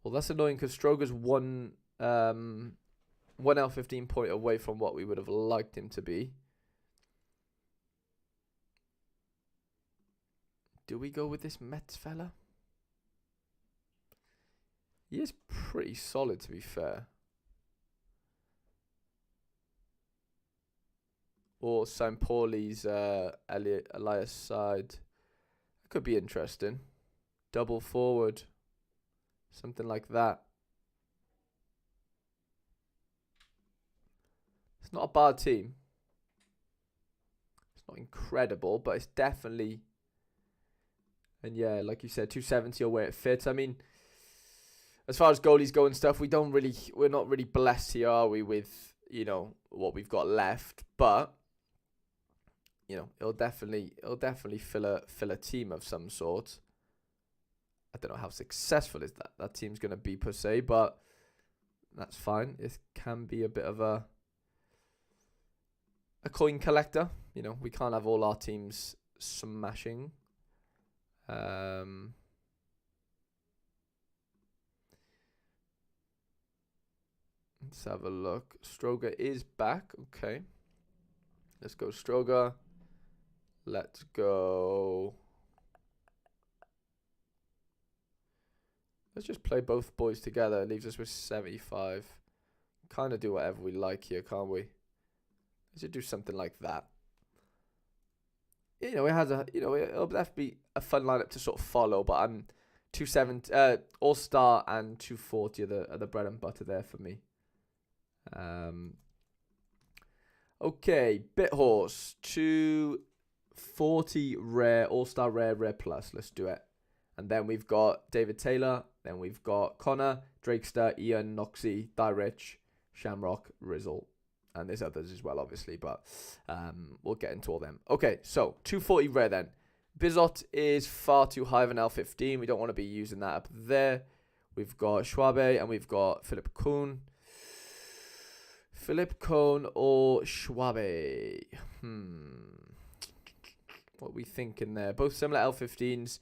Well, that's annoying because Stroger's one L15 point away from what we would have liked him to be. Do we go with this Mets fella? He is pretty solid, to be fair. Or St. Pauli's Elias side. That could be interesting. Double forward. Something like that. It's not a bad team. It's not incredible, but it's definitely... And yeah, like you said, 270 or where it fits. I mean, as far as goalies go and stuff, we're not really blessed here, are we, with, you know, what we've got left. But, you know, it'll definitely fill a team of some sort. I don't know how successful is that team's going to be per se, but that's fine. It can be a bit of a coin collector. You know, we can't have all our teams smashing. Let's have a look. Stroger is back. Okay. Let's go Stroger. Let's go. Let's just play both boys together. It leaves us with 75. Kind of do whatever we like here, can't we? Let's just do something like that. You know, it has it'll have to be a fun lineup to sort of follow, but I'm 270, All-Star and 240 are the bread and butter there for me. Okay, Bit Horse 240 rare, All-Star rare plus. Let's do it. And then we've got David Taylor. Then we've got Connor, Drster, Ian, Noxy, Rich, Shamrock, Rizzle. And there's others as well, obviously, but we'll get into all them. Okay, so 240 rare then. Bizot is far too high of an L15. We don't want to be using that up there. We've got Schwabe and we've got Philip Kuhn. Philip Kuhn or Schwabe? What are we thinking there? Both similar L15s.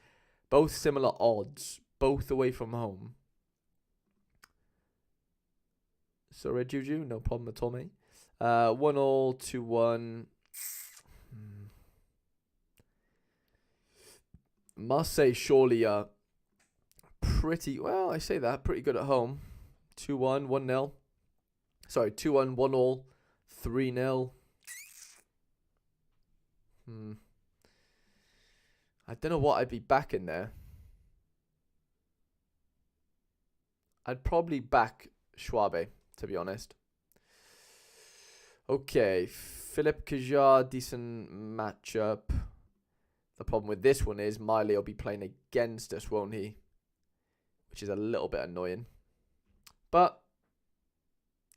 Both similar odds. Both away from home. Sora Juju, no problem at all, mate. 1-1, 2-1. Marseille surely are pretty, well, I say that, pretty good at home. 2-1, 1-0. Sorry, 2-1, 1-1, 3-0. I don't know what I'd be backing there. I'd probably back Schwabe, to be honest. Okay, Philip Kajar, decent matchup. The problem with this one is Miley will be playing against us, won't he? Which is a little bit annoying. But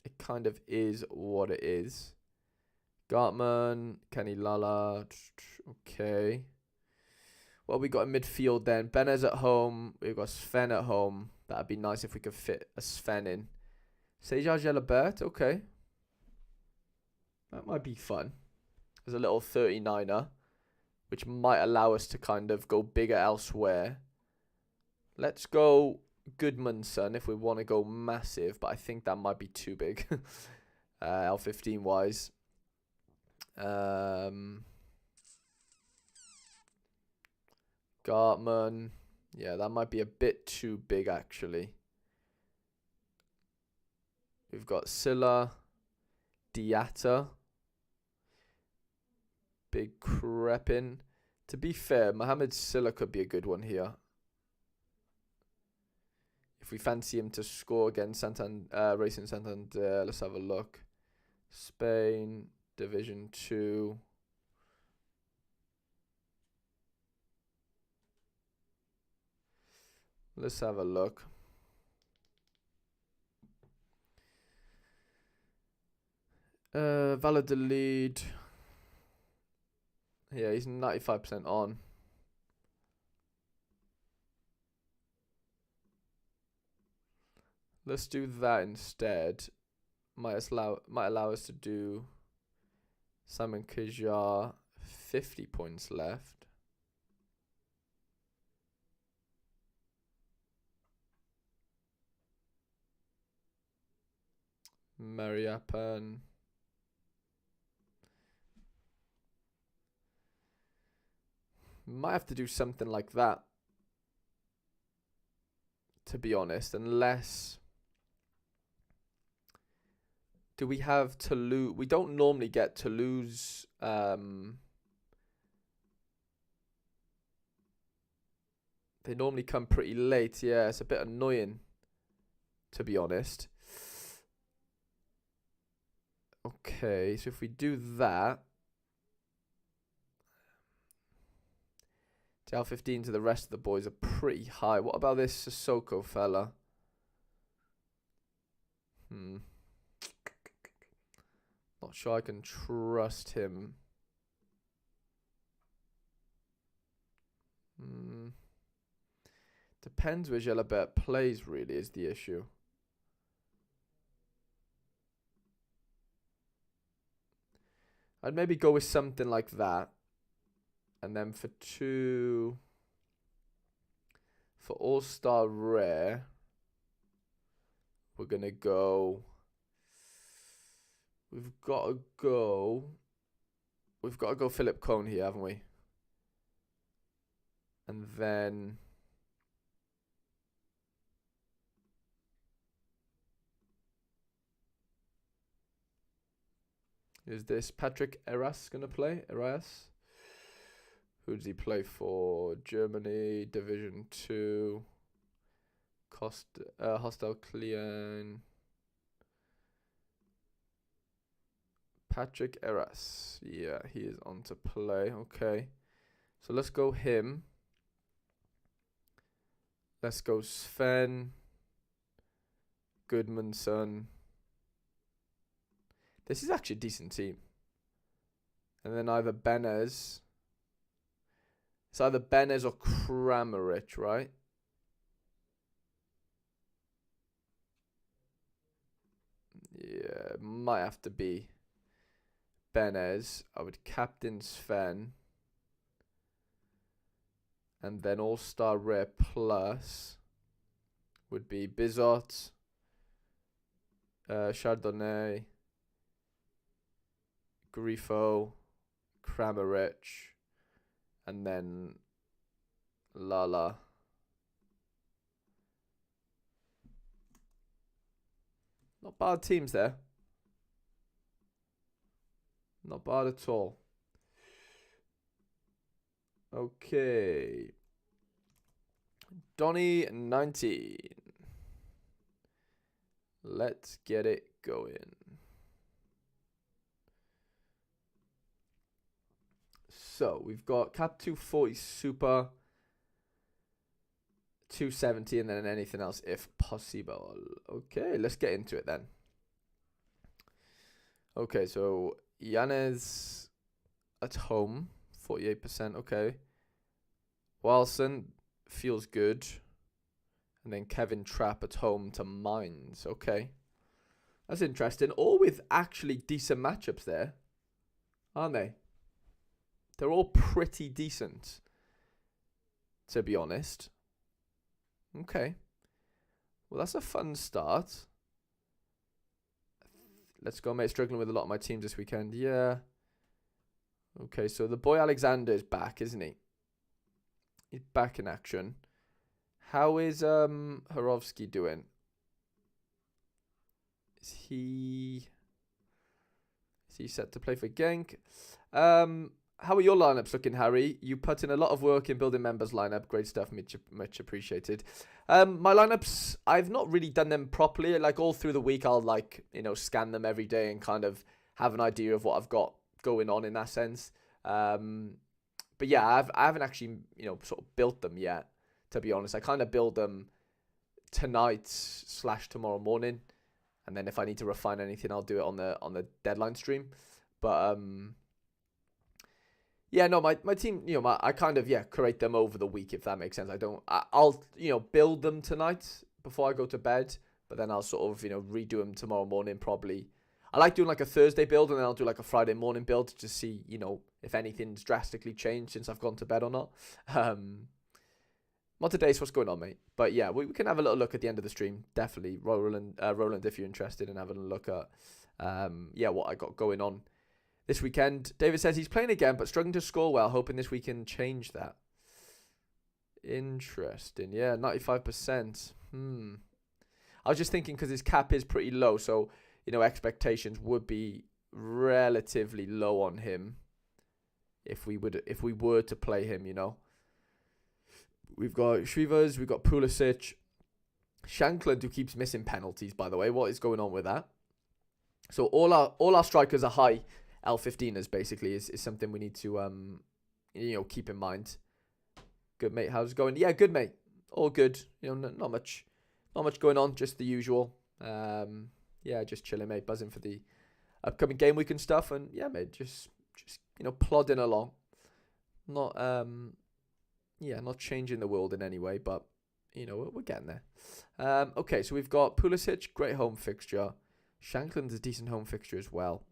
it kind of is what it is. Gartman, Kenny Lala. Okay. What have we got in midfield then? Benez at home. We've got Sven at home. That'd be nice if we could fit a Sven in. Seja Gelabert, okay. That might be fun. There's a little 39er, which might allow us to kind of go bigger elsewhere. Let's go Goodmanson if we want to go massive, but I think that might be too big. L15 wise. Gartman. Yeah, that might be a bit too big actually. We've got Silla, Diatta, Big Crepin. To be fair, Mohamed Silla could be a good one here. If we fancy him to score against Racing Santander, let's have a look. Spain, Division 2. Let's have a look. Valladolid. Yeah, he's 95% on. Let's do that instead. Might allow us to do Simon Kajar, 50 points left. Mariappan. Might have to do something like that, to be honest, unless... Do we have Toulouse? We don't normally get Toulouse. They normally come pretty late. Yeah, it's a bit annoying, to be honest. Okay, so if we do that, TL15 to the rest of the boys are pretty high. What about this Sissoko fella? Not sure I can trust him. Depends where Jalabert plays, really, is the issue. I'd maybe go with something like that. And then for All-Star Rare, we're going to go... We've got to go Philip Cohn here, haven't we? And then... Is this Patrick Eras going to play? Eras? Who does he play for? Germany, Division 2. Hostel Klein. Patrick Eras. Yeah, he is on to play. Okay. So let's go him. Let's go Sven. Goodmanson. This is actually a decent team. And then either Benez. It's either Benez or Kramaric, right? Yeah, might have to be Benez. I would captain Sven. And then All-Star Rare Plus would be Bizot, Chardonnay, Grifo, Kramaric, and then Lala. Not bad teams there. Not bad at all. Okay. Donnie 19. Let's get it going. So we've got cap 240 super, 270, and then anything else if possible. Okay, let's get into it then. Okay, so Yanez at home, 48%. Okay. Wilson feels good. And then Kevin Trapp at home to Mines. Okay. That's interesting. All with actually decent matchups there, aren't they? They're all pretty decent, to be honest. Okay. Well, that's a fun start. Let's go, mate. Struggling with a lot of my teams this weekend. Yeah. Okay, so the boy Alexander is back, isn't he? He's back in action. How is Horovsky doing? Is he set to play for Genk? How are your lineups looking, Harry? You put in a lot of work in building members lineup. Great stuff, much appreciated. My lineups, I've not really done them properly. Like all through the week, I'll scan them every day and kind of have an idea of what I've got going on in that sense. But yeah, I haven't actually sort of built them yet. To be honest, I kind of build them tonight/tomorrow morning, and then if I need to refine anything, I'll do it on the deadline stream. But yeah, no, my team, I kind of create them over the week, if that makes sense. I'll build them tonight before I go to bed, but then I'll sort of redo them tomorrow morning probably. I like doing like a Thursday build, and then I'll do like a Friday morning build to see, if anything's drastically changed since I've gone to bed or not. Not today, so what's going on, mate? But yeah, we can have a little look at the end of the stream. Definitely, Roland, if you're interested in having a look at, what I got going on this weekend. David says he's playing again, but struggling to score well, hoping this week can change that. Interesting. Yeah, 95%. I was just thinking because his cap is pretty low, so, expectations would be relatively low on him if we were to play him, We've got Shrivers, we've got Pulisic, Shankland, who keeps missing penalties, by the way. What is going on with that? So all our strikers are high L15ers, basically, is something we need to keep in mind. Good, mate. How's it going? Yeah, good, mate. All good. Not much going on, just the usual. Just chilling, mate, buzzing for the upcoming game week and stuff, and yeah, mate, just plodding along. Not changing the world in any way, but, we're getting there. Okay, so we've got Pulisic, great home fixture. Shankland's a decent home fixture as well.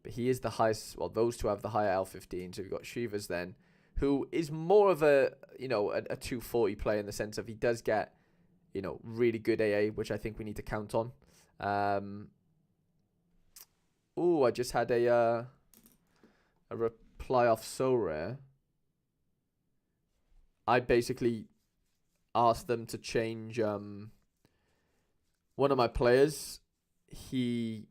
But he is the highest, well, those two have the higher L15. So we've got Shivers then, who is more of a 240 player in the sense of he does get, really good AA, which I think we need to count on. I just had a reply off Sorare. I basically asked them to change one of my players. He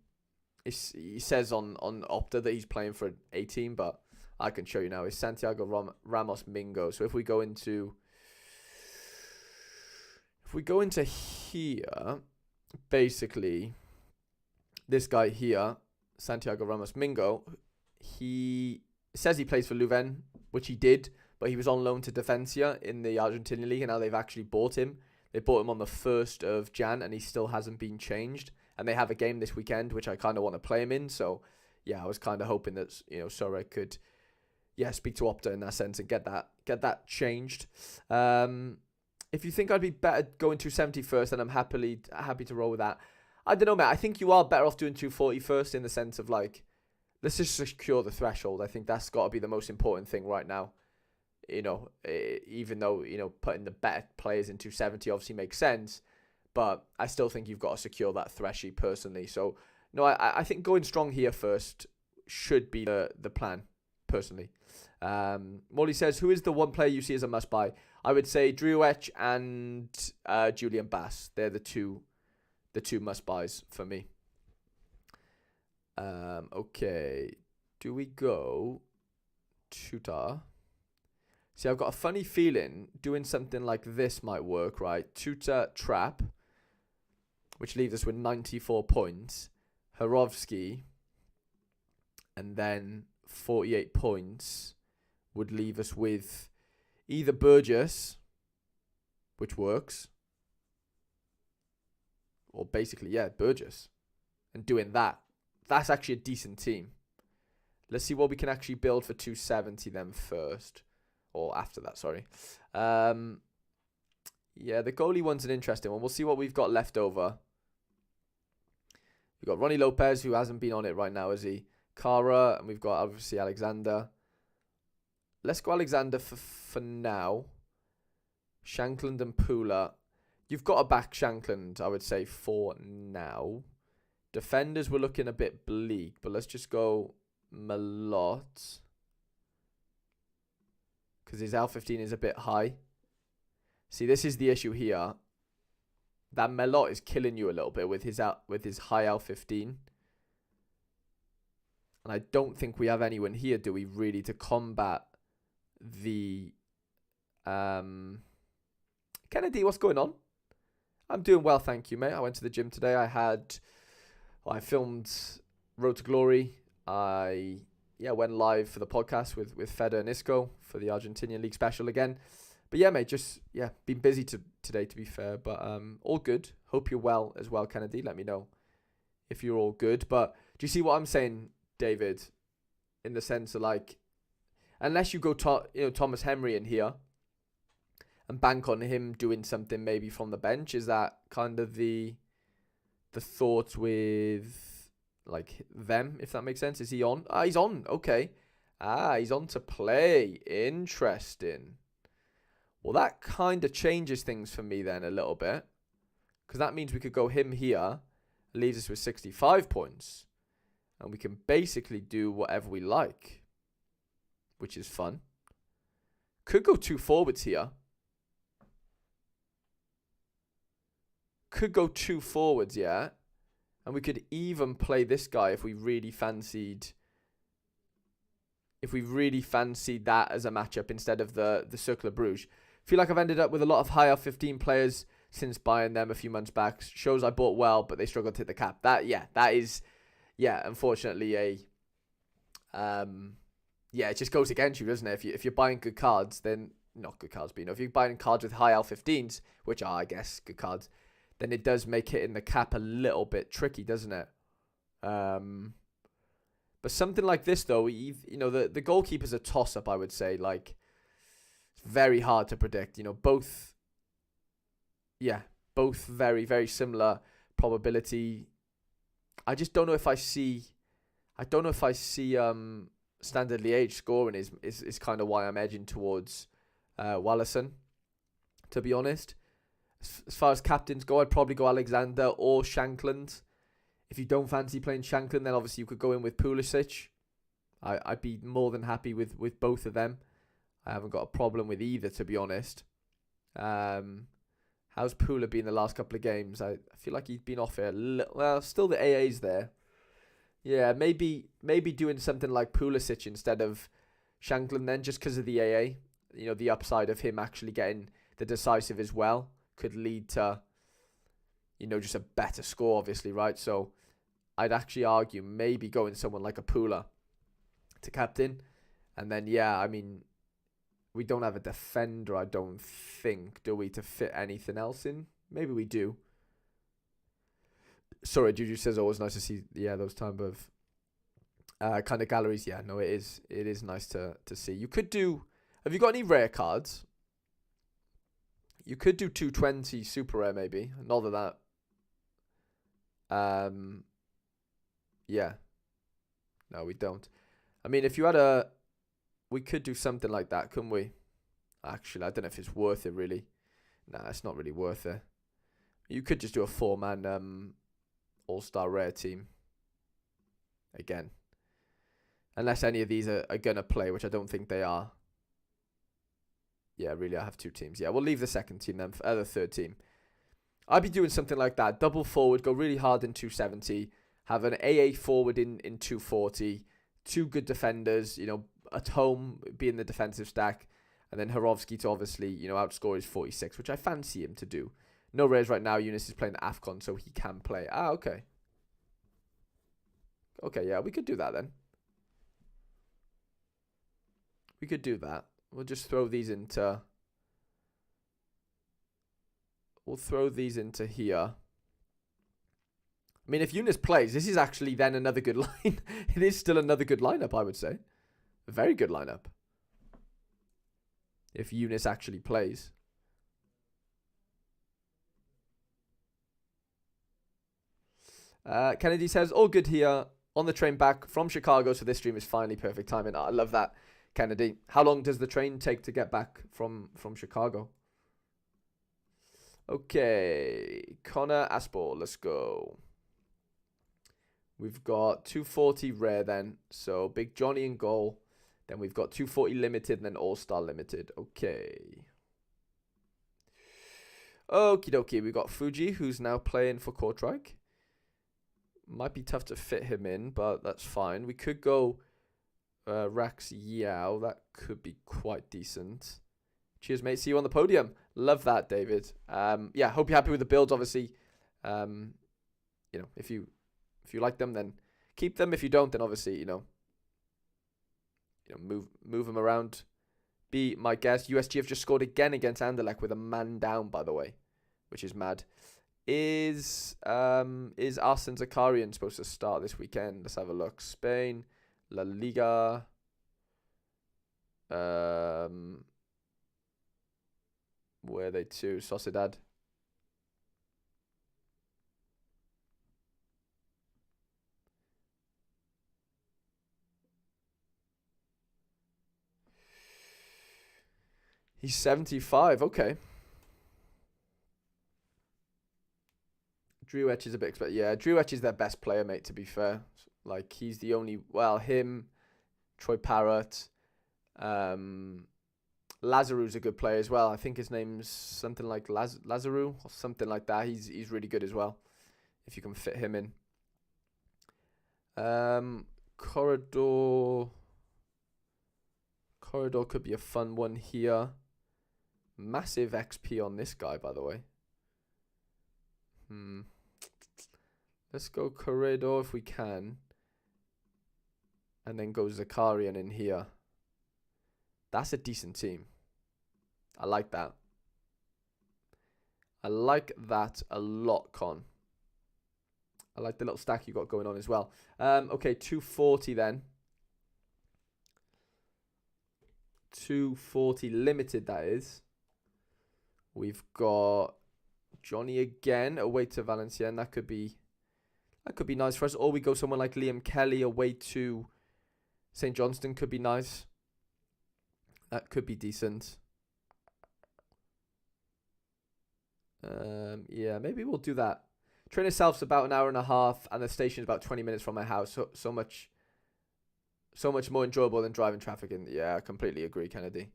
says on Opta that he's playing for a team, but I can show you now. It's Santiago Ramos Mingo. So if we go into here, basically this guy here, Santiago Ramos Mingo, he says he plays for Leuven, which he did. But he was on loan to Defensa in the Argentinian League, and now they've actually bought him. They bought him on the 1st of Jan, and he still hasn't been changed. And they have a game this weekend, which I kind of want to play him in. So, yeah, I was kind of hoping that, Sora could, speak to Opta in that sense and get that changed. If you think I'd be better going 270 first, then I'm happy to roll with that. I don't know, mate. I think you are better off doing 240 first in the sense of, like, let's just secure the threshold. I think that's got to be the most important thing right now. Even though, putting the better players in 270 obviously makes sense, but I still think you've got to secure that threshy personally. So, no, I think going strong here first should be the plan, personally. Molly says, who is the one player you see as a must-buy? I would say Driouech and Julian Bass. They're the two must-buys for me. Okay. Do we go Tutor? See, I've got a funny feeling doing something like this might work, right? Tutor Trap, which leaves us with 94 points. Harovsky, and then 48 points would leave us with either Burgess, which works, or basically, Burgess. And doing that, that's actually a decent team. Let's see what we can actually build for 270 then first. Or after that, sorry. The goalie one's an interesting one. We'll see what we've got left over. We've got Ronnie Lopez, who hasn't been on it right now, is he? Kara, and we've got obviously Alexander. Let's go Alexander for now. Shankland and Pula. You've got to back Shankland, I would say, for now. Defenders were looking a bit bleak, but let's just go Malott. Because his L15 is a bit high. See, this is the issue here. That Melot is killing you a little bit with his high L15. And I don't think we have anyone here, do we, really, to combat the... Kennedy, what's going on? I'm doing well, thank you, mate. I went to the gym today. I filmed Road to Glory. I went live for the podcast with Feder and Isco for the Argentinian League special again. But yeah, mate, been busy today, to be fair. But all good. Hope you're well as well, Kennedy. Let me know if you're all good. But do you see what I'm saying, David? In the sense of, like, unless you go Thomas Henry in here and bank on him doing something maybe from the bench, is that kind of the thought with like them, if that makes sense. Is he on? Ah, he's on. Okay. Ah, he's on to play. Interesting. Well, that kind of changes things for me then a little bit. Because that means we could go him here. Leaves us with 65 points. And we can basically do whatever we like. Which is fun. Could go 2 forwards here. Could go 2 forwards, yeah. And we could even play this guy if we really fancied... If we really fancied that as a matchup instead of the Circle of Bruges. Feel like I've ended up with a lot of high L15 players since buying them a few months back. Shows I bought well, but they struggled to hit the cap. That is, unfortunately a... it just goes against you, doesn't it? If you're buying good cards, then... Not good cards, but if you're buying cards with high L15s, which are, I guess, good cards, then it does make hitting the cap a little bit tricky, doesn't it? But something like this, though, the goalkeeper's a toss-up, I would say. Like, it's very hard to predict. Both very, very similar probability. I just don't know if I see... Standard Liège scoring is kind of why I'm edging towards Wallison, to be honest. As far as captains go, I'd probably go Alexander or Shankland. If you don't fancy playing Shankland, then obviously you could go in with Pulisic. I'd be more than happy with both of them. I haven't got a problem with either, to be honest. How's Pula been the last couple of games? I feel like he's been off it a little. Well, still the AA's there. Yeah, maybe doing something like Pulisic instead of Shankland then, just because of the AA. The upside of him actually getting the decisive as well could lead to, just a better score, obviously, right? So I'd actually argue maybe going someone like a Pula to captain. And then, we don't have a defender, I don't think, do we, to fit anything else in? Maybe we do. Sora Juju says always nice to see, those type of kind of galleries. Yeah, no, it is nice to see. You could do, have you got any rare cards? You could do 220 super rare maybe. Not that. Yeah. No, we don't. I mean, if you had we could do something like that, couldn't we? Actually, I don't know if it's worth it really. Nah, it's not really worth it. You could just do a 4-man all-star rare team. Again. Unless any of these are going to play, which I don't think they are. Yeah, really, I have 2 teams. Yeah, we'll leave the second team then, the third team. I'd be doing something like that. Double forward, go really hard in 270. Have an AA forward in 240. 2 good defenders, at home, being the defensive stack. And then Horovsky to obviously, outscore his 46, which I fancy him to do. No rares right now. Eunice is playing the AFCON, so he can play. Ah, okay. Okay, yeah, we could do that then. We could do that. We'll just throw these into... We'll throw these into here. I mean, if Eunice plays, this is actually then another good line. It is still another good lineup, I would say. A very good lineup. If Eunice actually plays. Kennedy says, all good here. On the train back from Chicago, so this stream is finally perfect timing. I love that, Kennedy. How long does the train take to get back from Chicago? Okay. Connor Aspor, let's go. We've got 240 rare then. So Big Johnny in goal. Then we've got 240 limited and then All-Star limited. Okay. Okie dokie. We've got Fuji, who's now playing for Kortrijk. Might be tough to fit him in, but that's fine. We could go Rax Yao. That could be quite decent. Cheers, mate. See you on the podium. Love that, David. Yeah, hope you're happy with the builds, obviously. If you like them, then keep them. If you don't, then obviously, move them around. Be my guest. USG have just scored again against Anderlecht with a man down, by the way, which is mad. Is Arsene Zakarian supposed to start this weekend? Let's have a look. Spain, La Liga. Where are they to? Sociedad. He's 75. Okay. Drew Etch is a bit expensive. Yeah, Drew Etch is their best player, mate, to be fair. Like, he's the only... Well, him, Troy Parrott, Lazaru's a good player as well. I think his name's something like Lazaru or something like that. He's really good as well, if you can fit him in. Corridor could be a fun one here. Massive XP on this guy, by the way. Let's go Corridor if we can. And then go Zakarian in here. That's a decent team. I like that. I like that a lot, Con. I like the little stack you got going on as well. Okay, 240 then. 240 limited, that is. We've got Johnny again away to Valenciennes. That could be nice for us. Or we go someone like Liam Kelly away to St. Johnston. Could be nice. That could be decent. Yeah, maybe we'll do that. Train itself's about an hour and a half, and the station's about 20 minutes from my house. So much more enjoyable than driving traffic in. Yeah, I completely agree, Kennedy.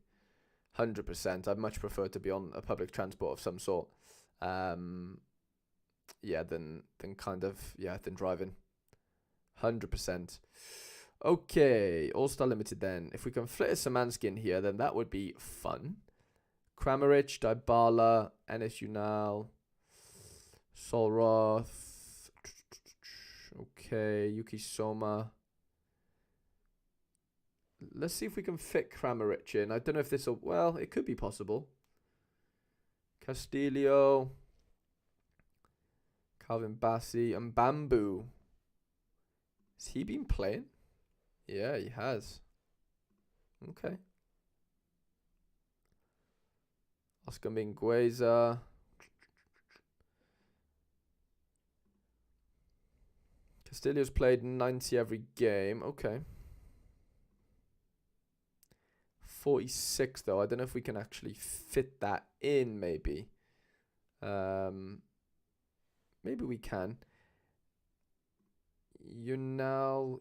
100%. I'd much prefer to be on a public transport of some sort. Yeah, than driving. 100%. Okay, All-Star Limited then. If we can flit a Szymanski in here, then that would be fun. Kramaric, Dybala, NS Unal, Solroth. Okay, Yuki Soma. Let's see if we can fit Kramaric in. I don't know if this will... Well, it could be possible. Castillo. Calvin Bassey and Bamboo. Has he been playing? Yeah, he has. Okay. Oscar Mingueza. Castillo's played 90 every game. Okay. 46 though. I don't know if we can actually fit that in, maybe. Maybe we can.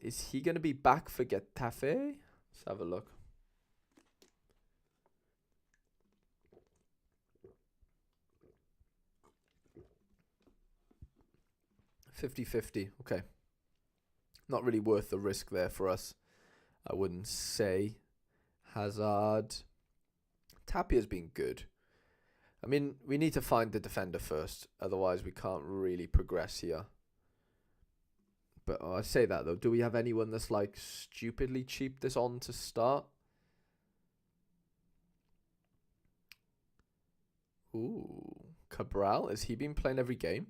Is he going to be back for Getafe? Let's have a look. $50-50. Okay. Not really worth the risk there for us, I wouldn't say. Hazard. Tapia's been good. I mean, we need to find the defender first. Otherwise, we can't really progress here. But I say that, though. Do we have anyone that's, like, stupidly cheap this on to start? Ooh. Cabral? Has he been playing every game?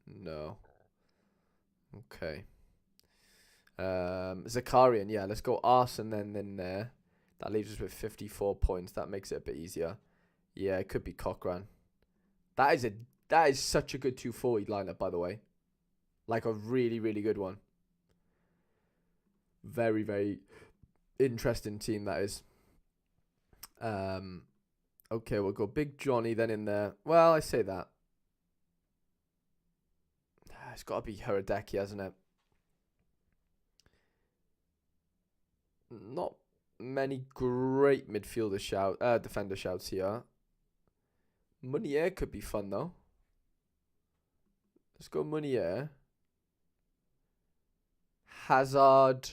No. Okay. Zakarian. Yeah, let's go Arson then in there. That leaves us with 54 points. That makes it a bit easier. Yeah, it could be Cochran. That is such a good 240 lineup, by the way. Like a really, really good one. Very, very interesting team, that is. Okay, we'll go Big Johnny then in there. Well, I say that. It's got to be Hradecki, hasn't it? Not many great midfielder defender shouts here. Munier could be fun, though. Let's go Munier. Hazard.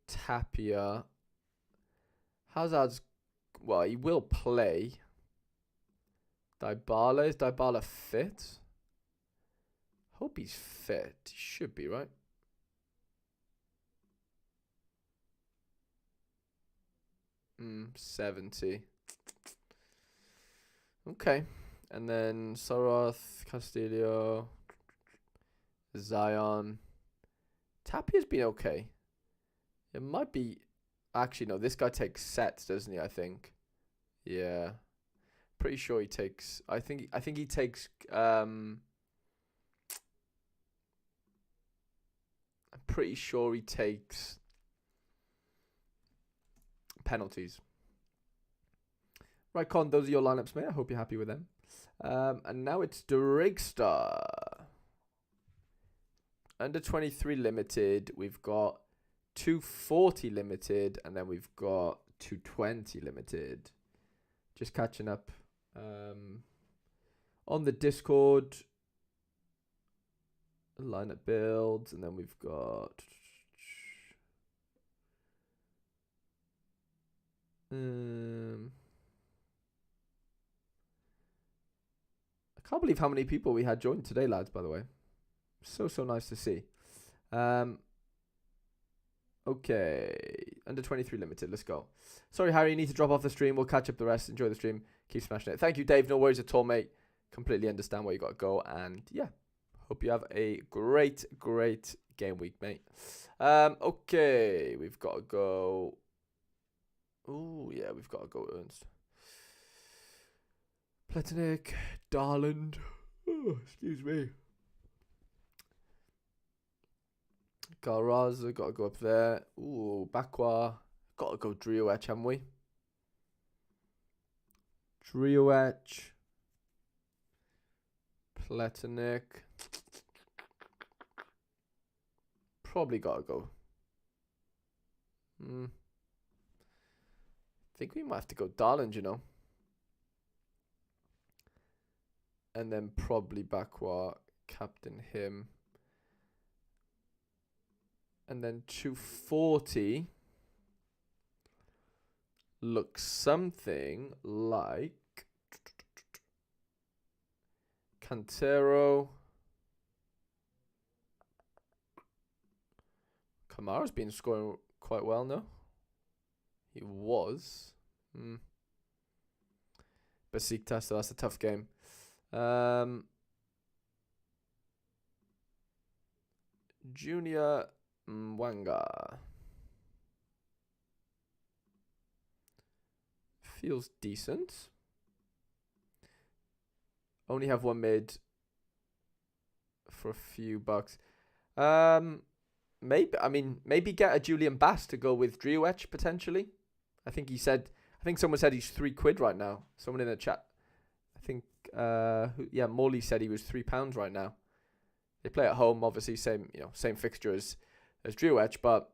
Tapia. Hazard's... Well, he will play. Dybala. Is Dybala fit? Hope he's fit. He should be, right? Mm, 70. Okay. And then Soroth, Castillo, Zion. Tapia's been okay. It might be... Actually, no. This guy takes sets, doesn't he, I think? Yeah. Pretty sure he takes... I think he takes... I'm pretty sure he takes... penalties. Right, Con, those are your lineups, mate. I hope you're happy with them. And now it's Drster. Under 23 limited. We've got 240 limited. And then we've got 220 limited. Just catching up on the Discord. Lineup builds. And then we've got... I can't believe how many people we had join today, lads, by the way. So nice to see. Okay. Under 23 limited. Let's go. Sorry, Harry. You need to drop off the stream. We'll catch up the rest. Enjoy the stream. Keep smashing it. Thank you, Dave. No worries at all, mate. Completely understand where you got to go. And, yeah. Hope you have a great game week, mate. Okay. We've got to go... Oh, yeah. We've got to go Ernst. Platonic, Darland. Oh, excuse me. Galraza, got to go up there. Ooh, Bakwa. Got to go Drioech, haven't we? Drioech. Platonic. Probably got to go. I think we might have to go Darland, you know. And then probably Bakwa, captain him. And then 240 looks something like Cantero. Kamara's been scoring quite well now. He was. Besiktas, so that's a tough game. Junior Mwanga feels decent. Only have one mid for a few bucks. Maybe get a Julian Bass to go with Drioech potentially. I think someone said he's £3 right now. Someone in the chat. I think Morley said he was £3 right now. They play at home, obviously same fixture as Drioech, but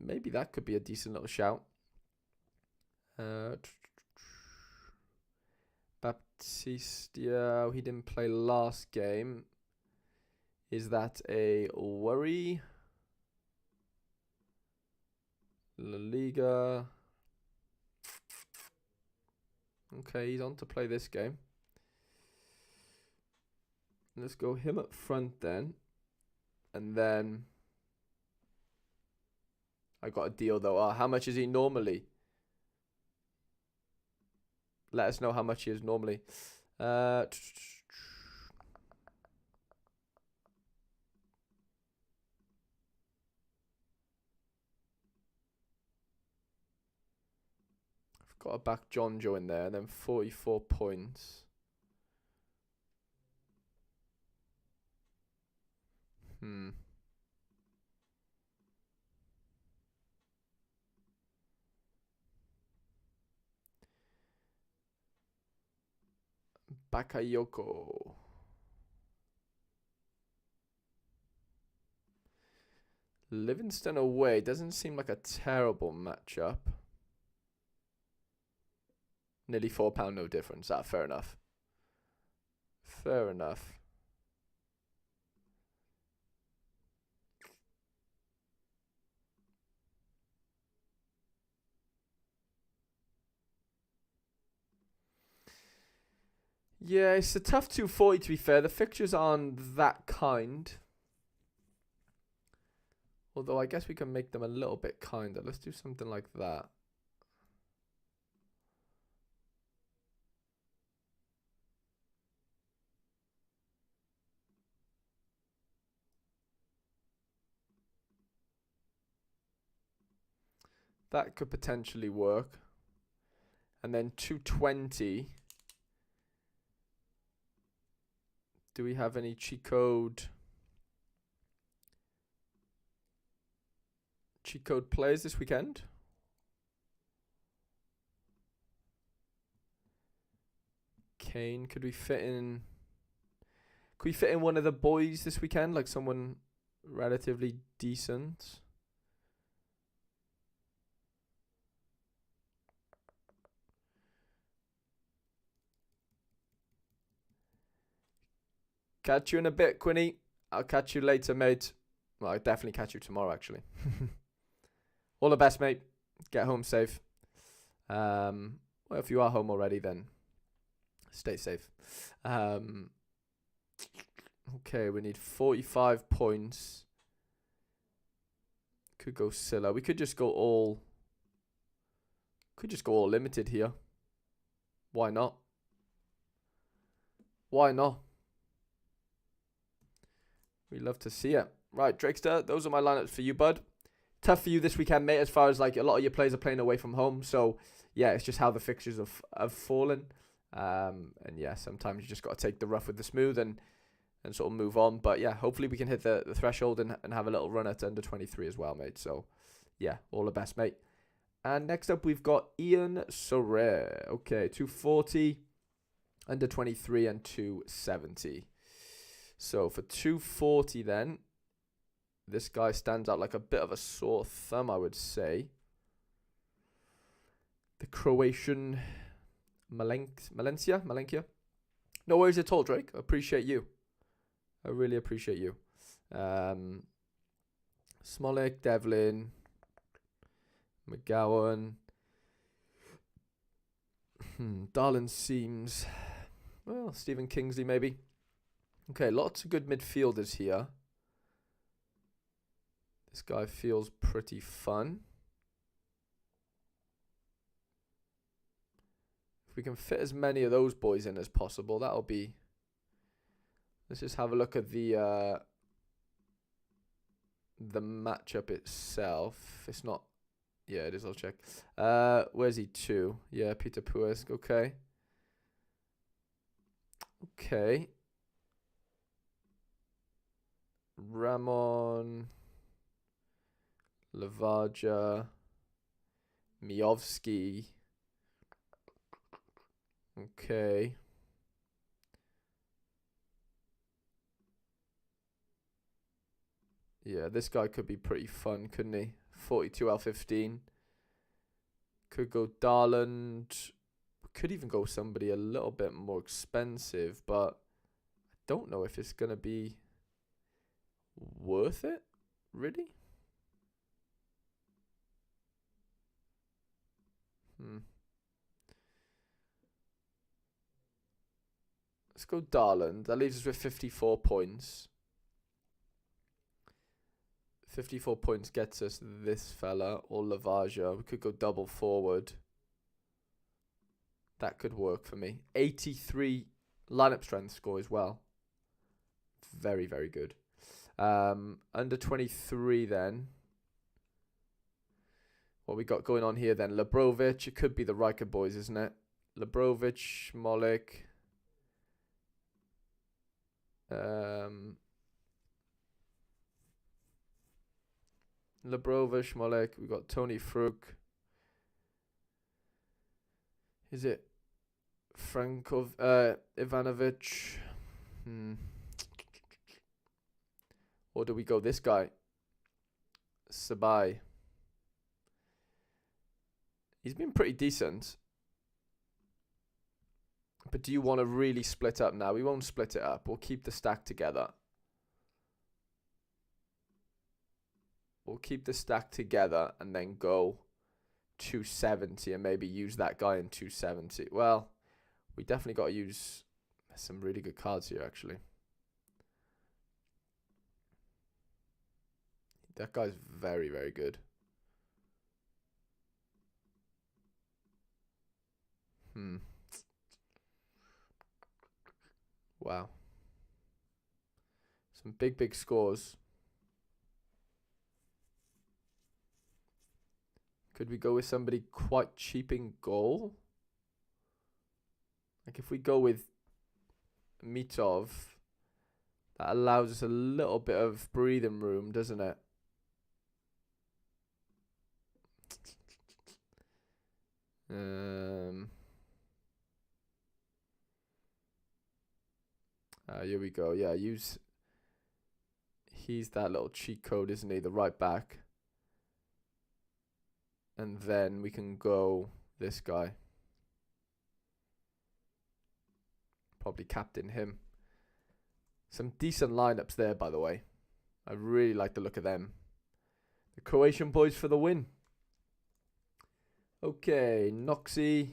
maybe that could be a decent little shout. Baptista, he didn't play last game. Is that a worry? La Liga. Okay, he's on to play this game. Let's go him up front then. And then I got a deal though. How much is he normally? Let us know how much he is normally. I've got to back John Joe in there and then 44 points. Bakayoko. Livingston away doesn't seem like a terrible matchup. Nearly £4, no difference. Fair enough. Fair enough. Yeah, it's a tough 240 to be fair. The fixtures aren't that kind. Although I guess we can make them a little bit kinder. Let's do something like that. That could potentially work. And then 220. Do we have any cheat code players this weekend? Kane. Could we fit in? Could we fit in one of the boys this weekend? Like someone relatively decent? Catch you in a bit, Quinny. I'll catch you later, mate. Well, I'll definitely catch you tomorrow, actually. All the best, mate. Get home safe. Well, if you are home already, then stay safe. Okay, we need 45 points. Could go Scylla. We could just go all... Could just go all limited here. Why not? Why not? We love to see it. Right, Drster, those are my lineups for you, bud. Tough for you this weekend, mate, as far as like a lot of your players are playing away from home. So, yeah, it's just how the fixtures have fallen. And yeah, sometimes you just got to take the rough with the smooth and sort of move on. But yeah, hopefully we can hit the threshold and have a little run at under 23 as well, mate. So, yeah, all the best, mate. And next up, we've got Ian Sorare. Okay, 240, under 23, and 270. So for 240 then, this guy stands out like a bit of a sore thumb, I would say. The Croatian Malenkia. No worries at all, Drake. I appreciate you. I really appreciate you. Smolik, Devlin, McGowan. Darlin seems... Well, Stephen Kingsley maybe. Okay, lots of good midfielders here. This guy feels pretty fun. If we can fit as many of those boys in as possible, that'll be... Let's just have a look at the matchup itself. It's not... Yeah, it is. I'll check. Where's he to? Yeah, Peter Puesk. Okay. Okay. Ramon, Lavaja, Miovski. Okay. Yeah, this guy could be pretty fun, couldn't he? 42 L15. Could go Darland. Could even go somebody a little bit more expensive, but I don't know if it's going to be worth it, really. Let's go Darland. That leaves us with 54 points. 54 points gets us this fella or Lavaja. We could go double forward. That could work for me. 83 lineup strength score as well. Very, very good. Under 23 then. What we got going on here then? Labrovic. It could be the Riker boys, isn't it? Labrovic, Molik. Labrovic, Molik. We got Tony Fruk. Is it Frankov, Ivanovic? Or do we go this guy? Sabai. He's been pretty decent. But do you want to really split up now? We won't split it up. We'll keep the stack together. We'll keep the stack together and then go 270 and maybe use that guy in 270. Well, we definitely got to use some really good cards here, actually. That guy's very, very good. Wow. Some big, big scores. Could we go with somebody quite cheap in goal? Like if we go with Mitov, that allows us a little bit of breathing room, doesn't it? Here we go. Yeah, use... He's that little cheat code, isn't he? The right back. And then we can go this guy. Probably captain him. Some decent lineups there, by the way. I really like the look of them. The Croatian boys for the win. Okay, Noxy.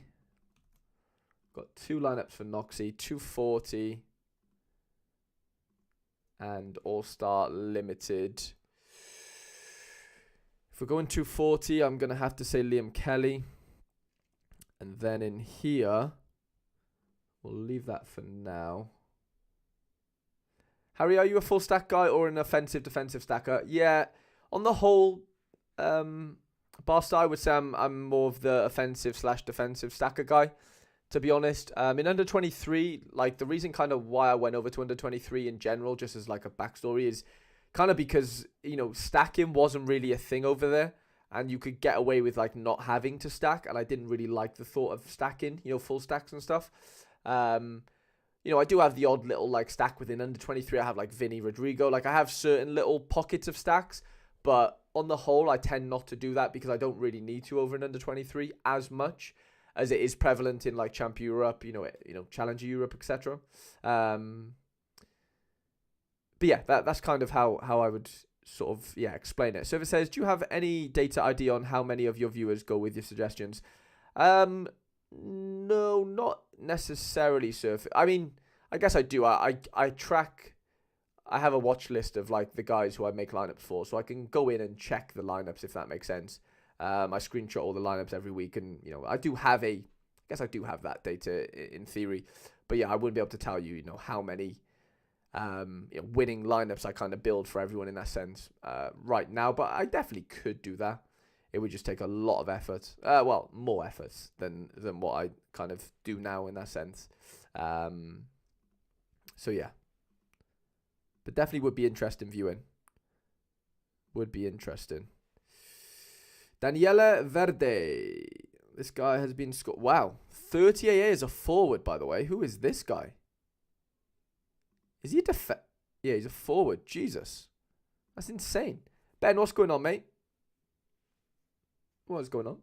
Got 2 lineups for Noxy. 240. And All-Star Limited. If we're going 240, I'm going to have to say Liam Kelly. And then in here, we'll leave that for now. Harry, are you a full stack guy or an offensive defensive stacker? Yeah, on the whole, Barca, I would say I'm more of the offensive / defensive stacker guy, to be honest. In under 23, like the reason kind of why I went over to under 23 in general, just as like a backstory, is kind of because, you know, stacking wasn't really a thing over there. And you could get away with like not having to stack. And I didn't really like the thought of stacking, you know, full stacks and stuff. You know, I do have the odd little like stack within under 23. I have like Vinny, Rodrigo. Like I have certain little pockets of stacks. But on the whole, I tend not to do that because I don't really need to over and under 23 as much as it is prevalent in like Champ Europe, you know, Challenger Europe, etc. But yeah, that's kind of how I would sort of, explain it. So if it says, do you have any data ID on how many of your viewers go with your suggestions? No, not necessarily, sir. I mean, I guess I do. I track, I have a watch list of like the guys who I make lineups for, so I can go in and check the lineups if that makes sense. I screenshot all the lineups every week, and you know, I do have that data in theory, but yeah, I wouldn't be able to tell you, you know, how many winning lineups I kind of build for everyone in that sense right now, but I definitely could do that. It would just take a lot of effort. Well, more efforts than what I kind of do now in that sense. So yeah, but definitely would be interesting viewing. Would be interesting. Daniele Verde. This guy has been scored. Wow, 30 AA as a forward, by the way. Who is this guy? Is he a Yeah, he's a forward. Jesus, that's insane. Ben, what's going on, mate? What's going on?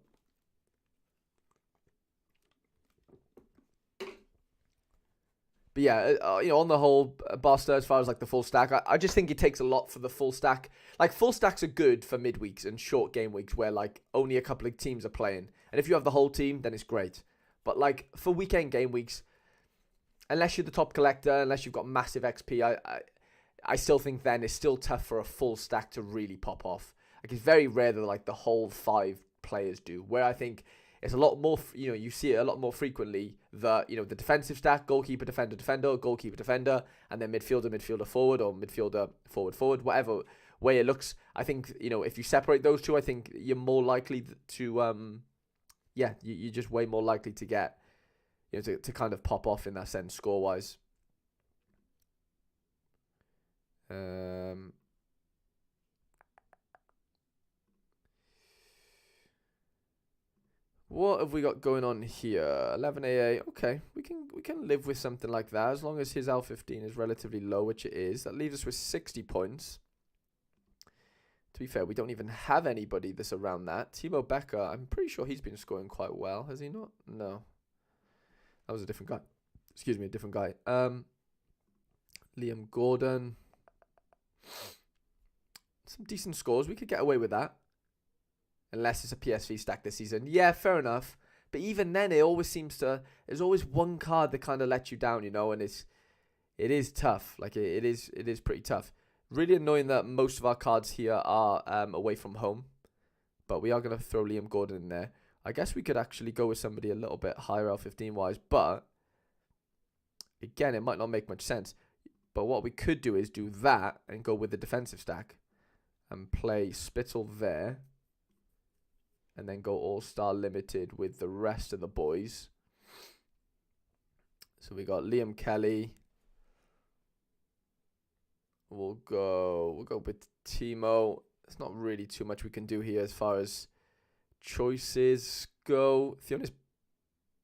But yeah, you know, on the whole, Barca, as far as like the full stack, I just think it takes a lot for the full stack. Like full stacks are good for midweeks and short game weeks where like only a couple of teams are playing. And if you have the whole team, then it's great. But like for weekend game weeks, unless you're the top collector, unless you've got massive XP, I still think then it's still tough for a full stack to really pop off. Like it's very rare that like the whole 5 players do, where I think it's a lot more, you know, you see it a lot more frequently that, you know, the defensive stack, goalkeeper, defender, goalkeeper, defender, and then midfielder, forward, or midfielder, forward, whatever way it looks. I think, you know, if you separate those two, I think you're more likely to, you're just way more likely to get, you know, to kind of pop off in that sense, score-wise. What have we got going on here? 11 AA. Okay, we can live with something like that as long as his L15 is relatively low, which it is. That leaves us with 60 points. To be fair, we don't even have anybody that's around that. Timo Becker, I'm pretty sure he's been scoring quite well. Has he not? No. That was a different guy. Excuse me, a different guy. Liam Gordon. Some decent scores. We could get away with that. Unless it's a PSV stack this season. Yeah, fair enough. But even then, it always seems to... There's always one card that kind of lets you down, you know, and it is tough. Like, it is pretty tough. Really annoying that most of our cards here are away from home. But we are going to throw Liam Gordon in there. I guess we could actually go with somebody a little bit higher L15-wise. But, again, it might not make much sense. But what we could do is do that and go with the defensive stack. And play Spittle there. And then go All-Star Limited with the rest of the boys. So we got Liam Kelly. We'll go with Timo. There's not really too much we can do here as far as choices go. Theonis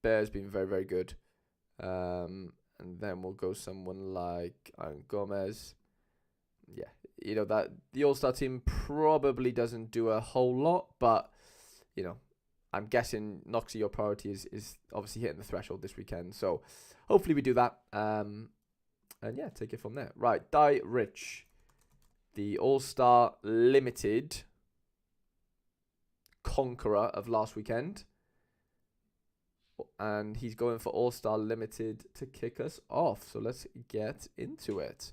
Bear's been very, very good. And And then we'll go someone like Aaron Gomez. Yeah, you know, that the All-Star team probably doesn't do a whole lot, but, you know, I'm guessing Noxy, your priority is obviously hitting the threshold this weekend. So hopefully we do that. And yeah, take it from there. Right, Die Rich, the All-Star Limited conqueror of last weekend. And he's going for All-Star Limited to kick us off. So let's get into it.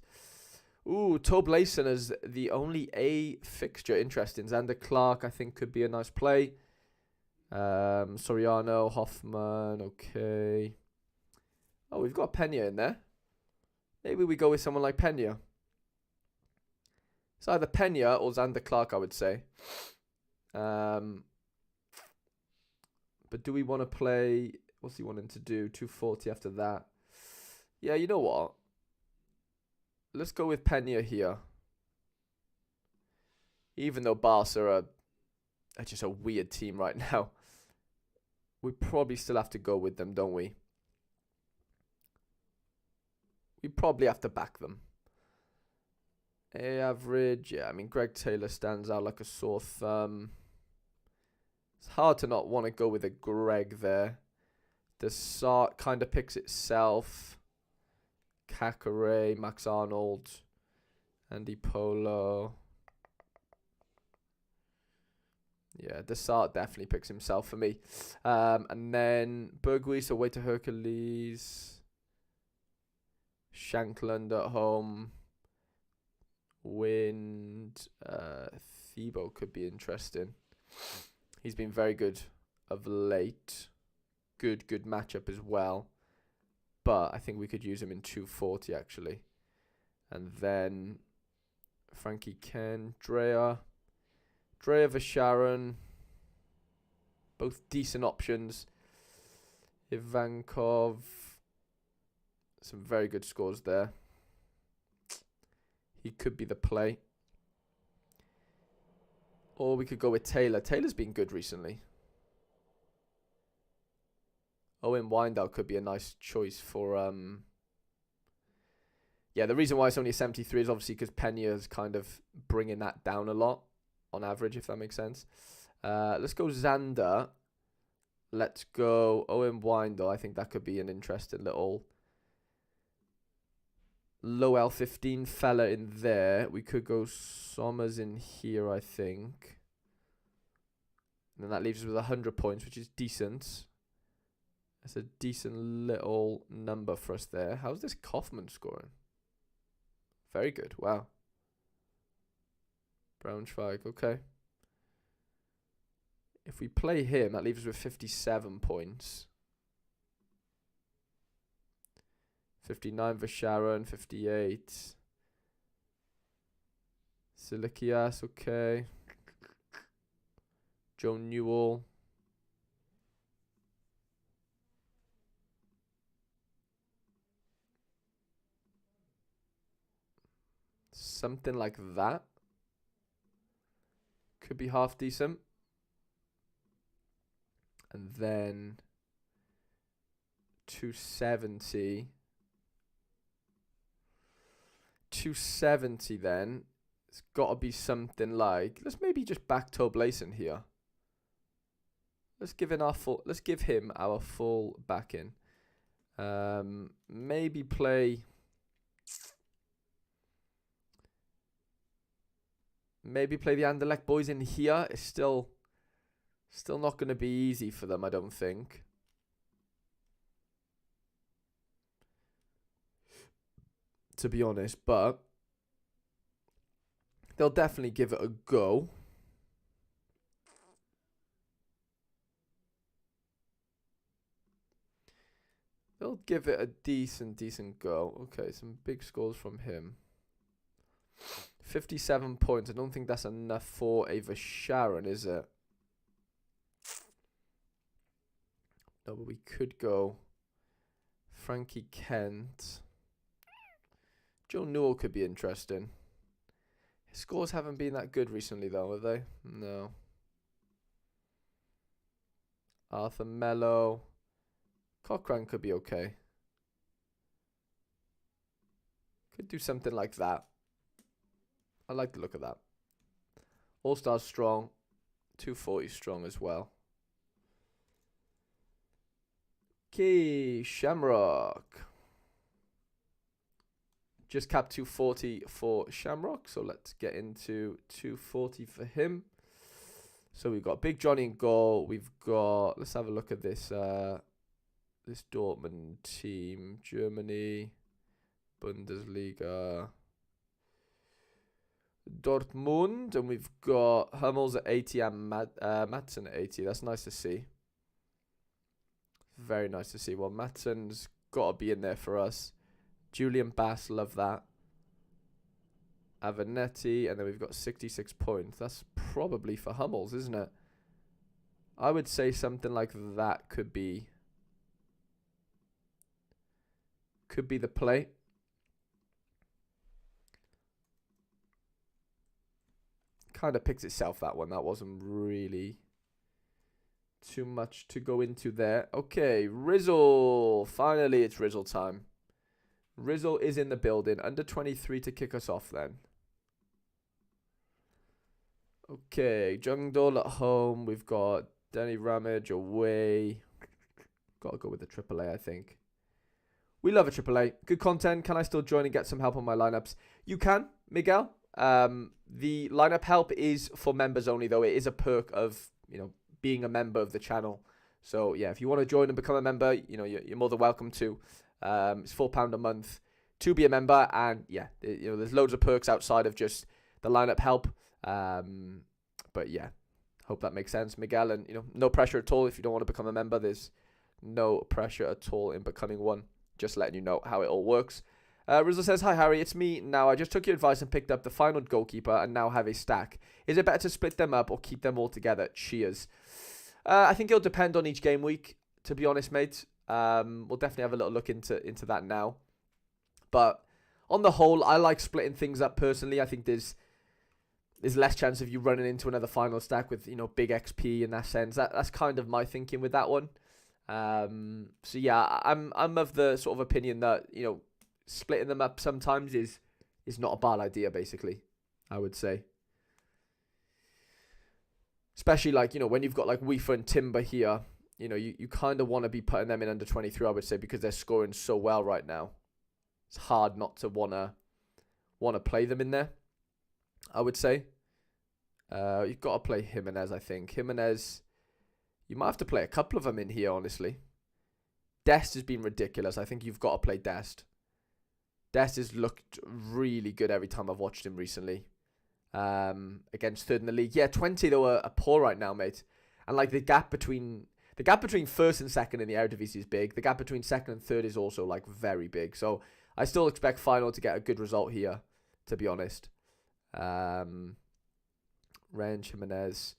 Ooh, Toblason is the only A fixture. Interesting. Xander Clark, I think, could be a nice play. Soriano, Hoffman, okay. Oh, we've got Pena in there. Maybe we go with someone like Pena. It's either Pena or Xander Clark, I would say. But do we want to play... What's he wanting to do? 240 after that. Yeah, you know what? Let's go with Pena here. Even though Borse are just a weird team right now. We probably still have to go with them, don't we? We probably have to back them. A average, yeah. I mean, Greg Taylor stands out like a sore thumb. It's hard to not want to go with a Greg there. The Sart kind of picks itself. Kakare, Max Arnold, Andy Polo. Yeah, Desart definitely picks himself for me. And then Berghuis away to Hercules. Shankland at home. Wind. Thebo could be interesting. He's been very good of late. Good matchup as well. But I think we could use him in 240 actually. And then Frankie Ken, Drea Vasharon. Both decent options. Ivankov. Some very good scores there. He could be the play. Or we could go with Taylor. Taylor's been good recently. Owen Windell could be a nice choice for... Yeah, the reason why it's only a 73 is obviously because Pena's kind of bringing that down a lot on average, if that makes sense. Let's go Xander. Let's go Owen Windell. I think that could be an interesting little low L15 fella in there. We could go Sommers in here, I think. And then that leaves us with 100 points, which is decent. That's a decent little number for us there. How's this Kaufman scoring? Very good. Wow. Braunschweig. Okay. If we play him, that leaves us with 57 points. 59 for Sharon. 58. Silikias. Okay. Joe Newell. Something like that. Could be half decent. And then 270. 270 then. It's got to be something like... Let's maybe just back Toblason here. Let's give him our full backing. Maybe play... Maybe play the Anderlecht boys in here. It's still not going to be easy for them, I don't think. To be honest, but they'll definitely give it a go. They'll give it a decent go. Okay, some big scores from him. 57 points. I don't think that's enough for Ava Sharon, is it? No, but we could go Frankie Kent. Joe Newell could be interesting. His scores haven't been that good recently, though, have they? No. Arthur Mello. Cochran could be okay. Could do something like that. I like the look of that. All-Stars strong. 240 strong as well. Okay, Shamrock. Just capped 240 for Shamrock. So let's get into 240 for him. So we've got Big Johnny in goal. We've got, let's have a look at this this Dortmund team. Germany, Bundesliga, Dortmund. And we've got Hummels at 80 and Madsen at 80. That's nice to see. Very nice to see. Well, Madsen's got to be in there for us. Julian Bass, love that. Avanetti, and then we've got 66 points. That's probably for Hummels, isn't it? I would say something like that could be the play. Kind of picks itself, that one. That wasn't really too much to go into there. Okay, Rizzle. Finally, it's Rizzle time. Rizzle is in the building. Under 23 to kick us off then. Okay, Jungdol at home. We've got Danny Ramage away. Got to go with the AAA, I think. We love a AAA. Good content. Can I still join and get some help on my lineups? You can, Miguel. The lineup help is for members only, though. It is a perk of, being a member of the channel. So, yeah, if you want to join and become a member, you're more than welcome to. It's £4 a month to be a member. And, yeah, there's loads of perks outside of just the lineup help. But yeah, hope that makes sense, Miguel. And no pressure at all if you don't want to become a member. There's no pressure at all in becoming one. Just letting you know how it all works. Rizzle says, "Hi Harry, it's me now. I just took your advice and picked up the final goalkeeper and now have a stack. Is it better to split them up or keep them all together? Cheers." I think it'll depend on each game week, to be honest, mate. We'll definitely have a little look into that now. But on the whole, I like splitting things up personally. I think there's less chance of you running into another final stack with, big XP in that sense. That's kind of my thinking with that one. So yeah, I'm of the sort of opinion that, splitting them up sometimes is not a bad idea, basically, I would say. Especially when you've got Weaver and Timber here, you kind of want to be putting them in under 23, I would say, because they're scoring so well right now. It's hard not to want to play them in there, I would say. You've got to play Jimenez, I think. Jimenez, you might have to play a couple of them in here, honestly. Dest has been ridiculous. I think you've got to play Dest. Dest has looked really good every time I've watched him recently. Against third in the league. Yeah, 20 though are poor right now, mate. And the gap between first and second in the Eredivisie is big. The gap between second and third is also very big. So I still expect Final to get a good result here, to be honest. Range, Jimenez.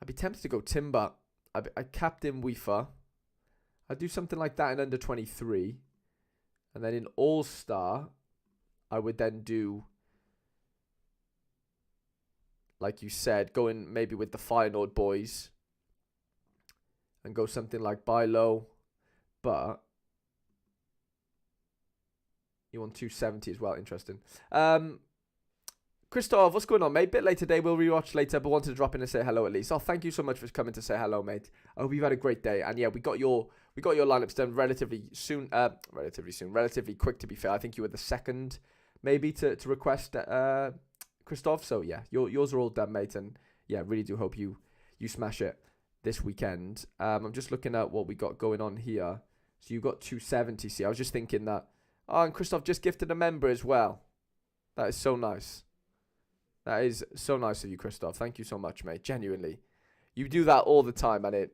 I'd be tempted to go Timber. I capped in Weaver. I'd do something like that in under 23. And then in All-Star, I would then do, like you said, go in maybe with the Feyenoord boys. And go something like buy low. But you want 270 as well. Interesting. Christoph, what's going on, mate? Bit late today. We'll rewatch later, but wanted to drop in and say hello at least. Oh, thank you so much for coming to say hello, mate. I hope you've had a great day. And yeah, we got your lineups done relatively soon. Relatively quick, to be fair. I think you were the second, maybe, to request, Christoph. So yeah, yours are all done, mate. And yeah, really do hope you smash it this weekend. I'm just looking at what we got going on here. So you got 270. See, I was just thinking that. Oh, and Christoph just gifted a member as well. That is so nice. That is so nice of you, Christoph. Thank you so much, mate. Genuinely. You do that all the time, and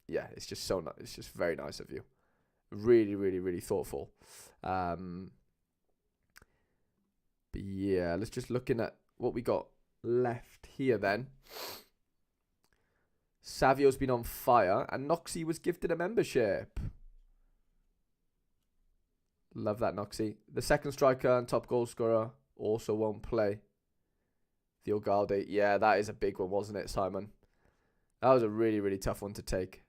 it's just so nice. It's just very nice of you. Really, really, really thoughtful. But yeah, let's just looking at what we got left here then. Savio's been on fire, and Noxy was gifted a membership. Love that, Noxy. The second striker and top goal scorer also won't play. The Ogalde. Yeah, that is a big one, wasn't it, Simon? That was a really, really tough one to take.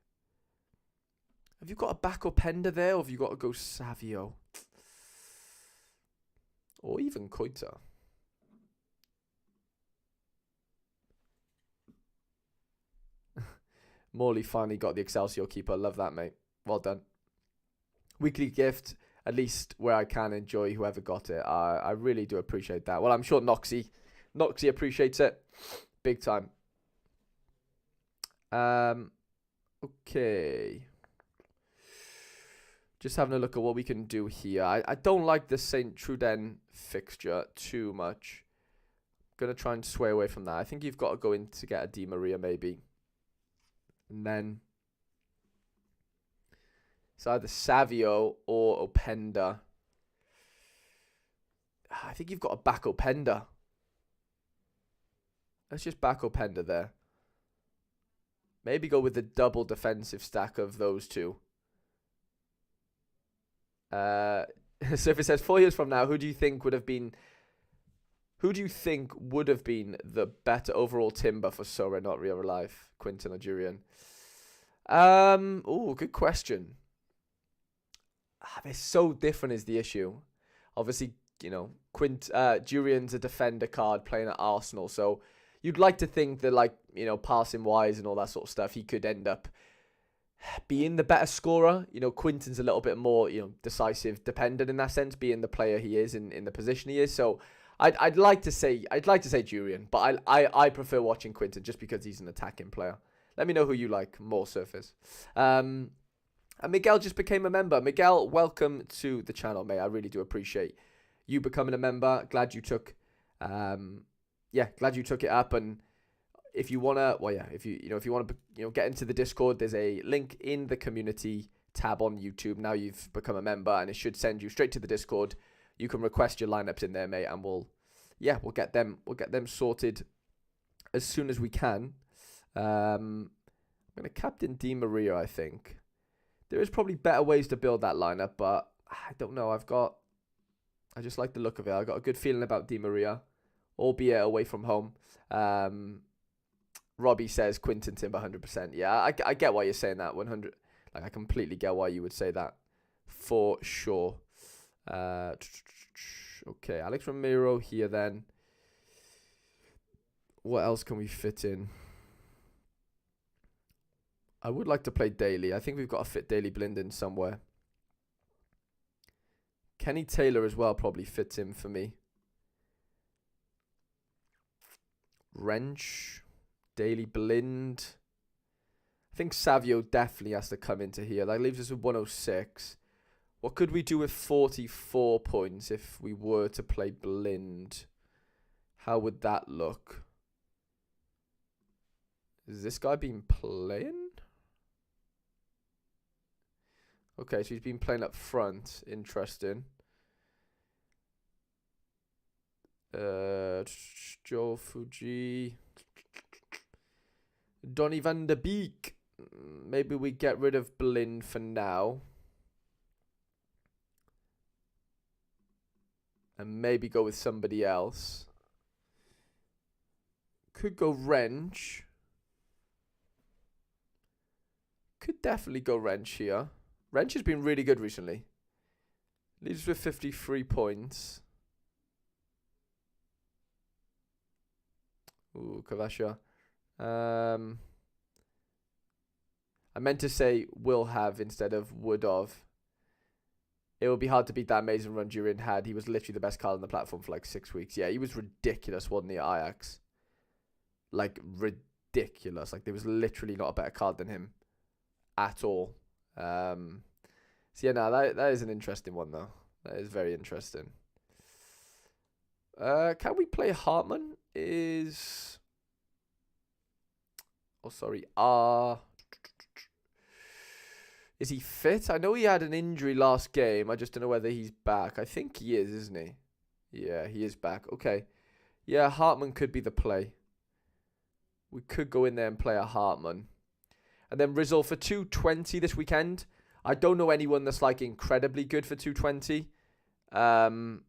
Have you got a backup Pender there, or have you got to go Savio? Or even Koita. Morley finally got the Excelsior keeper. Love that, mate. Well done. Weekly gift, at least where I can enjoy whoever got it. I really do appreciate that. Well, I'm sure Noxy appreciates it. Big time. Okay. Just having a look at what we can do here. I don't like the St. Truden fixture too much. Going to try and sway away from that. I think you've got to go in to get a Di Maria maybe. And then it's either Savio or Openda. I think you've got to back Openda. Let's just back Openda there. Maybe go with the double defensive stack of those two. So if it says 4 years from now, who do you think would have been the better overall timber for Sora, not real life? Quinton or Jurian? Oh, good question. They're so different is the issue. Obviously, you know, Jurian's a defender card playing at Arsenal, so you'd like to think that, like, you know, passing wise and all that sort of stuff, he could end up being the better scorer. You know, Quinton's a little bit more, you know, decisive, dependent in that sense, being the player he is in the position he is. So I'd like to say Jurian, but I prefer watching Quinton just because he's an attacking player. Let me know who you like more, Surface. And Miguel just became a member. Miguel, welcome to the channel, mate. I really do appreciate you becoming a member. Glad you took it up. And if you wanna, if you wanna, get into the Discord, there's a link in the community tab on YouTube. Now you've become a member, and it should send you straight to the Discord. You can request your lineups in there, mate, and we'll get them sorted as soon as we can. I'm gonna captain Di Maria, I think. There is probably better ways to build that lineup, but I don't know. I just like the look of it. I got a good feeling about Di Maria, albeit away from home. Robbie says Quinton Timber 100%. Yeah, I get why you're saying that. 100. Like, I completely get why you would say that, for sure. Okay, Alex Ramiro here then. What else can we fit in? I would like to play Daly. I think we've got to fit Daly Blind in somewhere. Kenny Taylor as well probably fits in for me. Wrench, Daly Blind. I think Savio definitely has to come into here. That leaves us with 106. What could we do with 44 points if we were to play Blind? How would that look? Has this guy been playing? Okay, so he's been playing up front. Interesting. Joe Fuji. Donnie van der Beek. Maybe we get rid of Blind for now. And maybe go with somebody else. Could go Wrench. Could definitely go Wrench here. Wrench has been really good recently. Leaves with 53 points. Ooh, Kavasha. I meant to say will have instead of would have. It would be hard to beat that amazing run Jurian had. He was literally the best card on the platform for like 6 weeks. Yeah, he was ridiculous, wasn't he, at Ajax? Like, ridiculous. Like, there was literally not a better card than him at all. So yeah, no, that is an interesting one though. That is very interesting. Can we play Hartman? Is he fit? I know he had an injury last game. I just don't know whether he's back. I think he is, isn't he? Yeah, he is back. Okay. Yeah, Hartman could be the play. We could go in there and play a Hartman. And then Rizzle for 220 this weekend. I don't know anyone that's like incredibly good for 220. I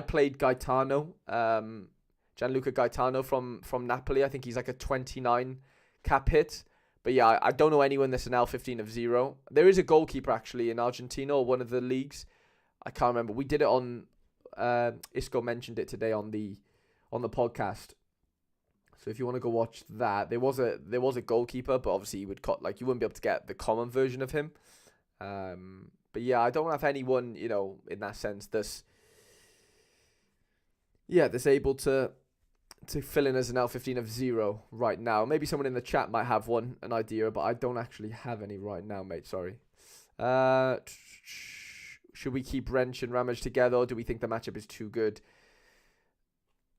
played Gaetano, Gianluca Gaetano from Napoli. I think he's like a 29 cap hit. But yeah, I don't know anyone that's an L15 of 0. There is a goalkeeper actually in Argentina or one of the leagues. I can't remember. We did it on Isco mentioned it today on the podcast. So if you want to go watch that, there was a goalkeeper, but obviously you wouldn't be able to get the common version of him. But yeah, I don't have anyone, in that sense that's able to fill in as an L15 of 0 right now. Maybe someone in the chat might have an idea, but I don't actually have any right now, mate. Sorry. Should we keep Wrench and Ramage together, or do we think the matchup is too good?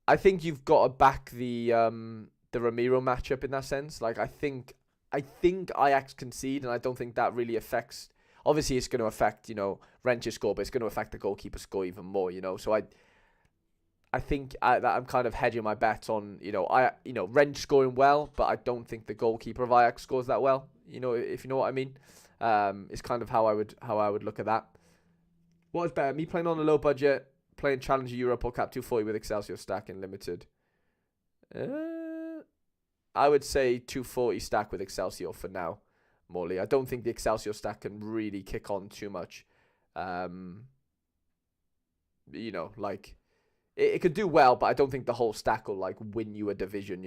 I think you've got to back the Ramiro matchup in that sense. Like I think Ajax concede, and I don't think that really affects. Obviously, it's going to affect Wrench's score, but it's going to affect the goalkeeper score even more. So I think that I'm kind of hedging my bets on Wrench scoring well, but I don't think the goalkeeper of Ajax scores that well. If you know what I mean. It's kind of how I would look at that. What is better, me playing on a low budget, playing Challenger Europe or Cap 240 with Excelsior stack in limited? I would say 240 stack with Excelsior for now, Morley. I don't think the Excelsior stack can really kick on too much. It could do well, but I don't think the whole stack will win you a division,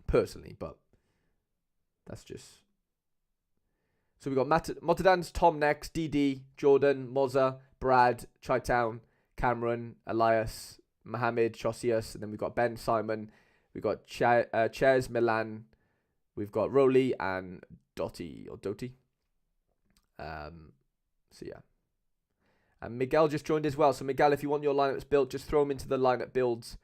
personally. But that's just. So we got Motadans, Tom next, DD, Jordan, Mozza, Brad, Chi-Town, Cameron, Elias, Mohammed, Chausius, and then we've got Ben, Simon, we've got Ches, Milan, we've got Rowley and Doty. So yeah. And Miguel just joined as well. So Miguel, if you want your lineups built, just throw them into the lineup builds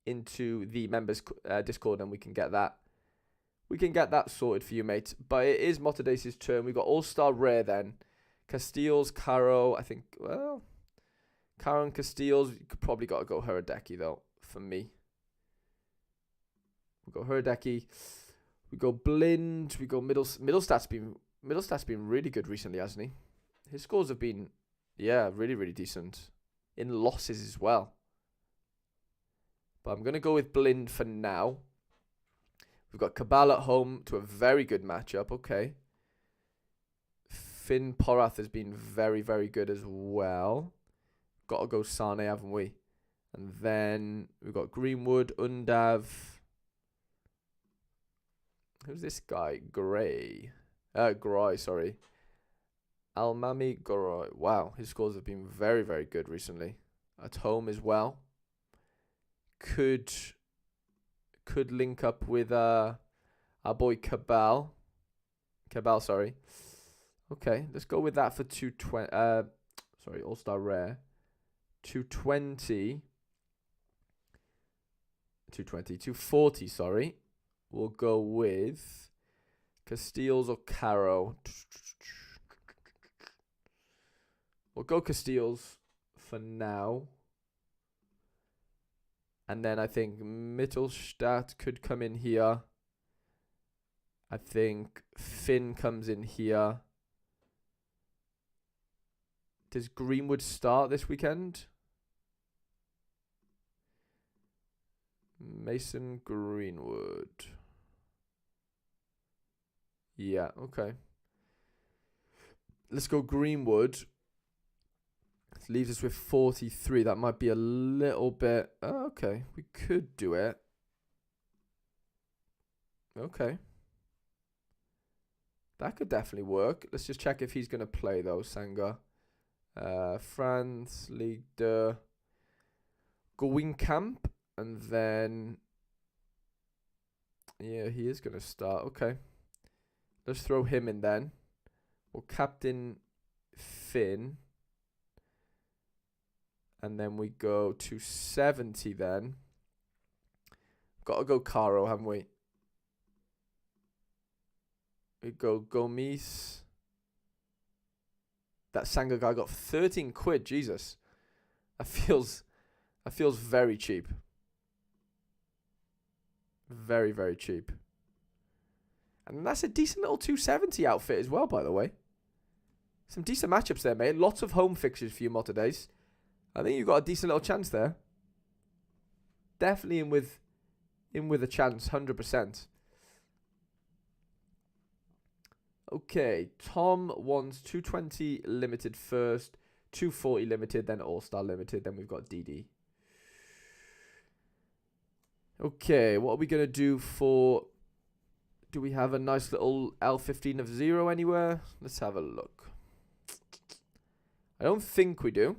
into the members Discord, and we can get that. We can get that sorted for you, mate. But it is Motadades' turn. We've got All-Star Rare then. Castiles, Caro, I think, Caro and Castiles, you could probably got to go Hurriedeki, though, for me. We go Hurriedeki. We go Blind. We go Middlestat's been really good recently, hasn't he? His scores have been, really, really decent. In losses as well. But I'm going to go with Blind for now. We've got Cabal at home to a very good matchup. Okay. Finn Porath has been very, very good as well. Got to go Sane, haven't we? And then we've got Greenwood, Undav. Who's this guy? Gray, sorry. Almami Goroy. Wow, his scores have been very, very good recently. At home as well. Could link up with our boy Cabal. Sorry. Okay, let's go with that for 220. All-Star Rare. 240, sorry. We'll go with Castiles or Caro. We'll go Castiles for now. And then I think Mittelstadt could come in here. I think Finn comes in here. Does Greenwood start this weekend? Mason Greenwood. Yeah, okay. Let's go Greenwood. This leaves us with 43. That might be a little bit. Oh, okay, we could do it. Okay. That could definitely work. Let's just check if he's going to play, though, Sanga. France, Ligue 2. Goingkamp. And then... yeah, he is going to start. Okay. Let's throw him in then. We'll captain Finn. And then we go to 70 then. Got to go Caro, haven't we? We go Gomis. That Sanga guy got 13 quid. Jesus. That feels very cheap. Very, very cheap. And that's a decent little 270 outfit as well, by the way. Some decent matchups there, mate. Lots of home fixtures for you, Motadays. I think you've got a decent little chance there. Definitely in with a chance, 100%. Okay, Tom wants 220 limited first, 240 limited, then All-Star limited, then we've got DD. Okay, what are we going to do for... Do we have a nice little L15 of 0 anywhere? Let's have a look. I don't think we do,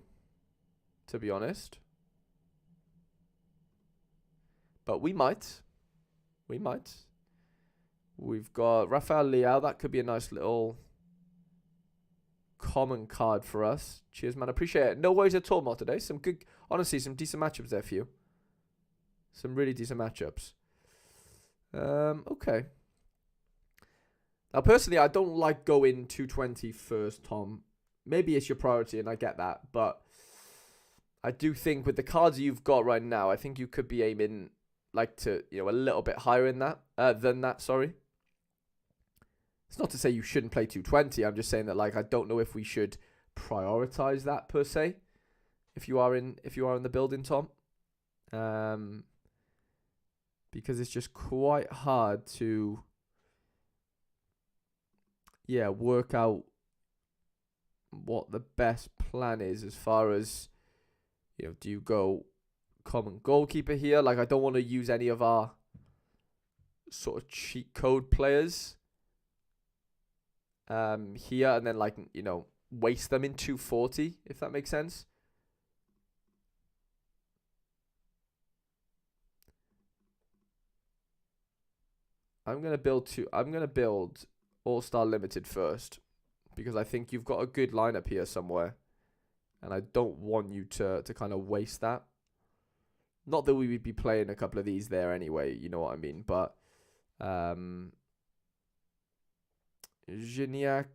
to be honest. But we might. We might. We've got Rafael Leao. That could be a nice little common card for us. Cheers, man. Appreciate it. No worries at all, Mo, today. Some good, honestly, some decent matchups there for you. Some really decent matchups. Okay. Now, personally, I don't like going 220 first, Tom. Maybe it's your priority, and I get that. But I do think with the cards you've got right now, I think you could be aiming like to, a little bit higher in that than that. Sorry. It's not to say you shouldn't play 220. I'm just saying that like I don't know if we should prioritize that per se. If you are in the building, Tom, because it's just quite hard to work out what the best plan is as far as do you go common goalkeeper here? Like I don't want to use any of our sort of cheat code players here and then like waste them in 240 if that makes sense. I'm gonna build All-Star Limited first because I think you've got a good lineup here somewhere, and I don't want you to kind of waste that. Not that we would be playing a couple of these there anyway, you know what I mean, but Gignac.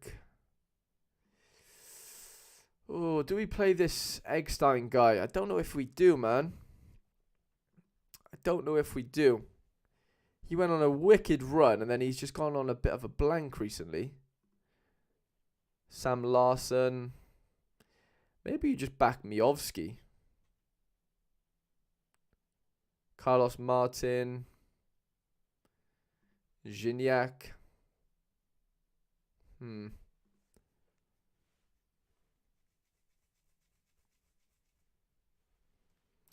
Oh, do we play this Eggstein guy? I don't know if we do, man. I don't know if we do. He went on a wicked run, and then he's just gone on a bit of a blank recently. Sam Larsson. Maybe you just back Miovski. Carlos Martin. Gignac. I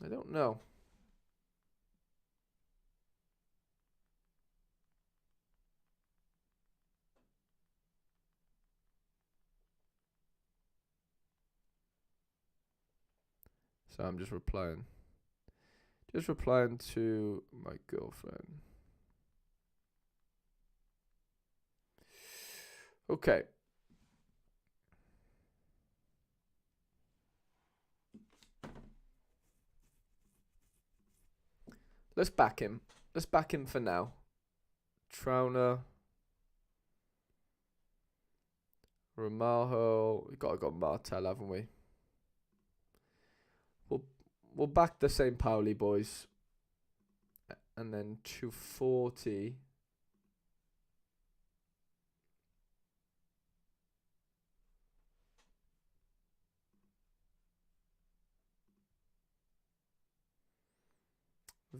don't know. So I'm just replying. Just replying to my girlfriend. Okay. Let's back him. Let's back him for now. Trauner. Ramalho. We've got to go Martel, haven't we? We'll back the St. Pauli boys. And then 240.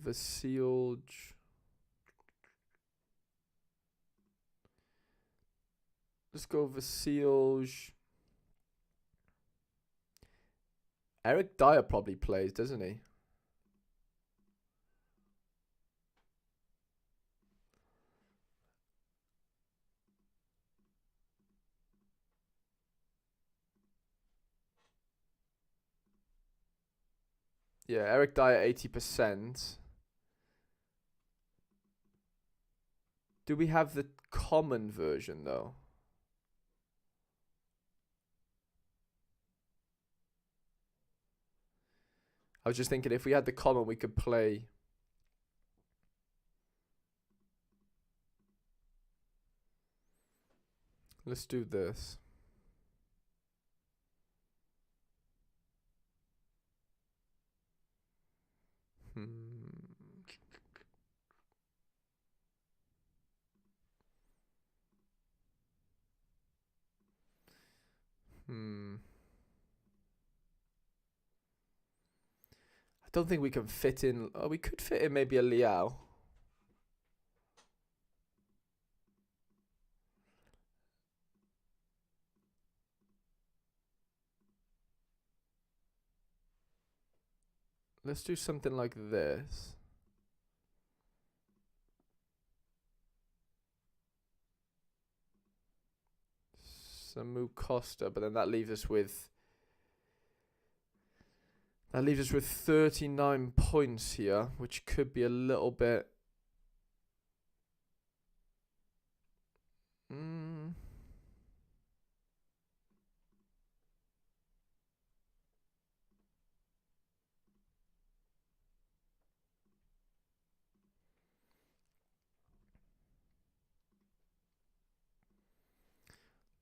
Vasilj. Let's go Vasilj. Eric Dyer probably plays, doesn't he? Yeah, Eric Dyer 80%. Do we have the common version though? I was just thinking if we had the common, we could play. Let's do this. I don't think we can fit in. Oh, we could fit in maybe a Liao. let's do something like this. Samu Costa, but then that leaves us with 39 points here, which could be a little bit.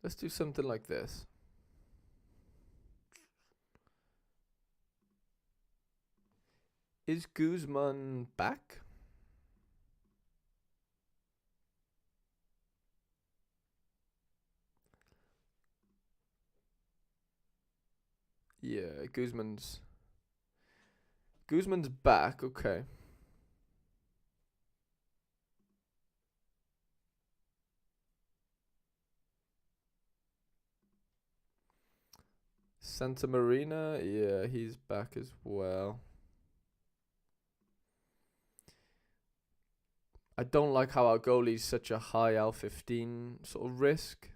Let's do something like this. Is Guzman back? Yeah, Guzman's back. Okay. Santa Marina, yeah, he's back as well. I don't like how our goalie's such a high L15 sort of risk.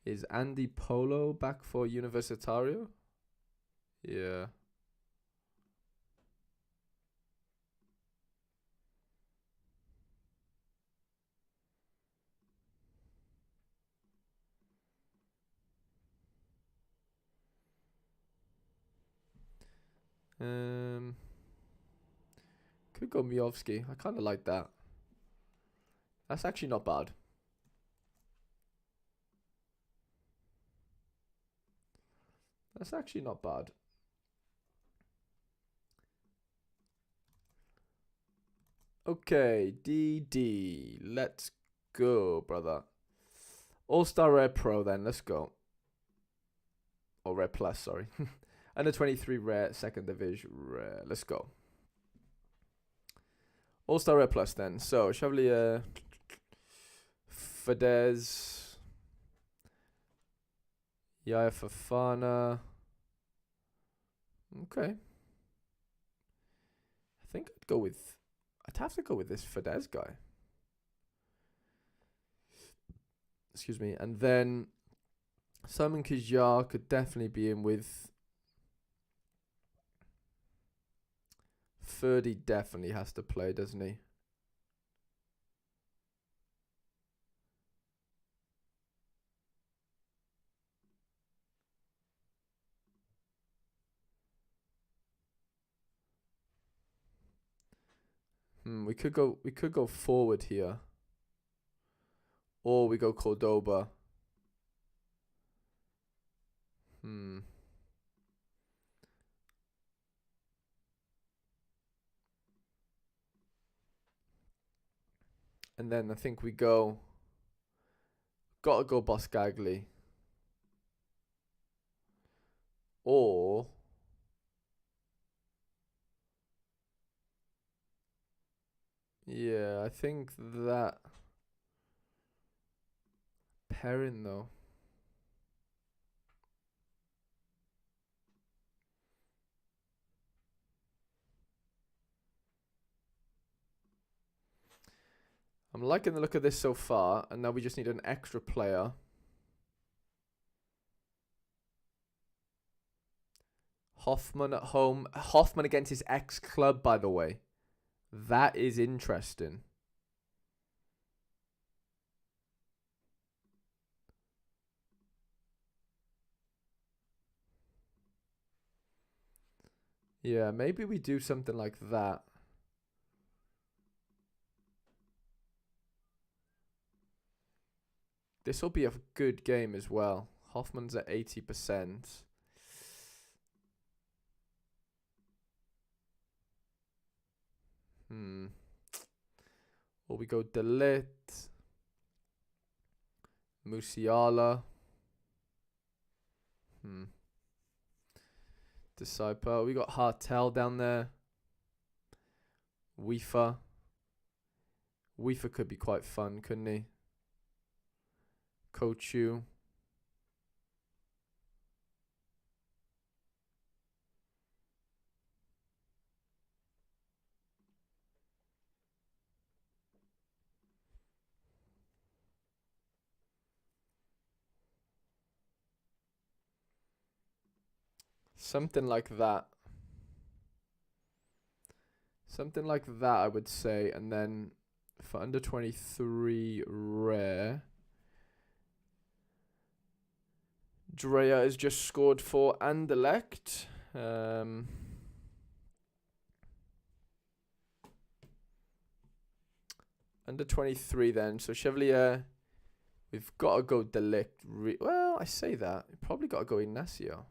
Is Andy Polo back for Universitario? Yeah. Could go Miovski. I kind of like that. That's actually not bad. That's actually not bad. Okay, DD. Let's go, brother. All-Star Rare Pro then. Let's go. Or Rare Plus, sorry. Under 23 Rare, second division Rare. Let's go. All-Star Rare Plus then. So, Chevalier, Fadez, Yaya Fafana. Okay. I think I'd have to go with this Fadez guy. Excuse me. And then Simon Kizjar could definitely be in with. Ferdy definitely has to play, doesn't he? We could go forward here. Or we go Cordoba. And then I think gotta go Boscagli. Or yeah, I think that Perrin though. I'm liking the look of this so far, and now we just need an extra player. Hoffman at home. Hoffman against his ex-club, by the way. That is interesting. Yeah, maybe we do something like that. This will be a good game as well. Hoffman's at 80%. Or we go Delit. Musiala. Disciple. We got Hartel down there. Weefa. Weefa could be quite fun, couldn't he? Kochu. Something like that. Something like that, I would say. And then for under 23 rare, Drea has just scored for Anderlecht. Under 23 then. So Chevalier, we've got to go Delict. Well, I say that. We've probably got to go Ignacio.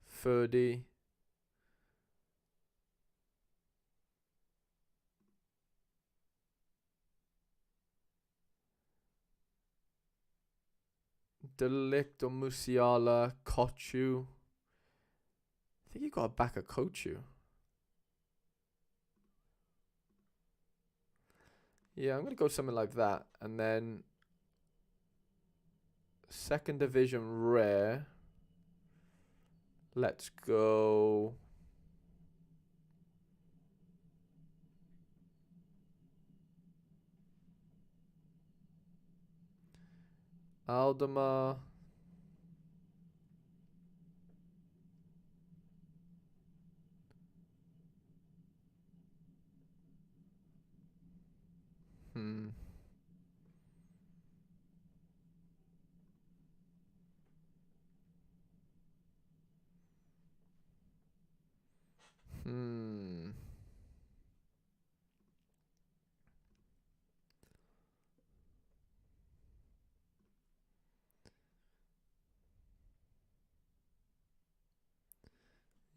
30. Delict or Musiala, Kochu. I think you got to back a Kochu. Yeah, I'm going to go something like that. And then second division rare. Let's go. Aldemar. Hmm.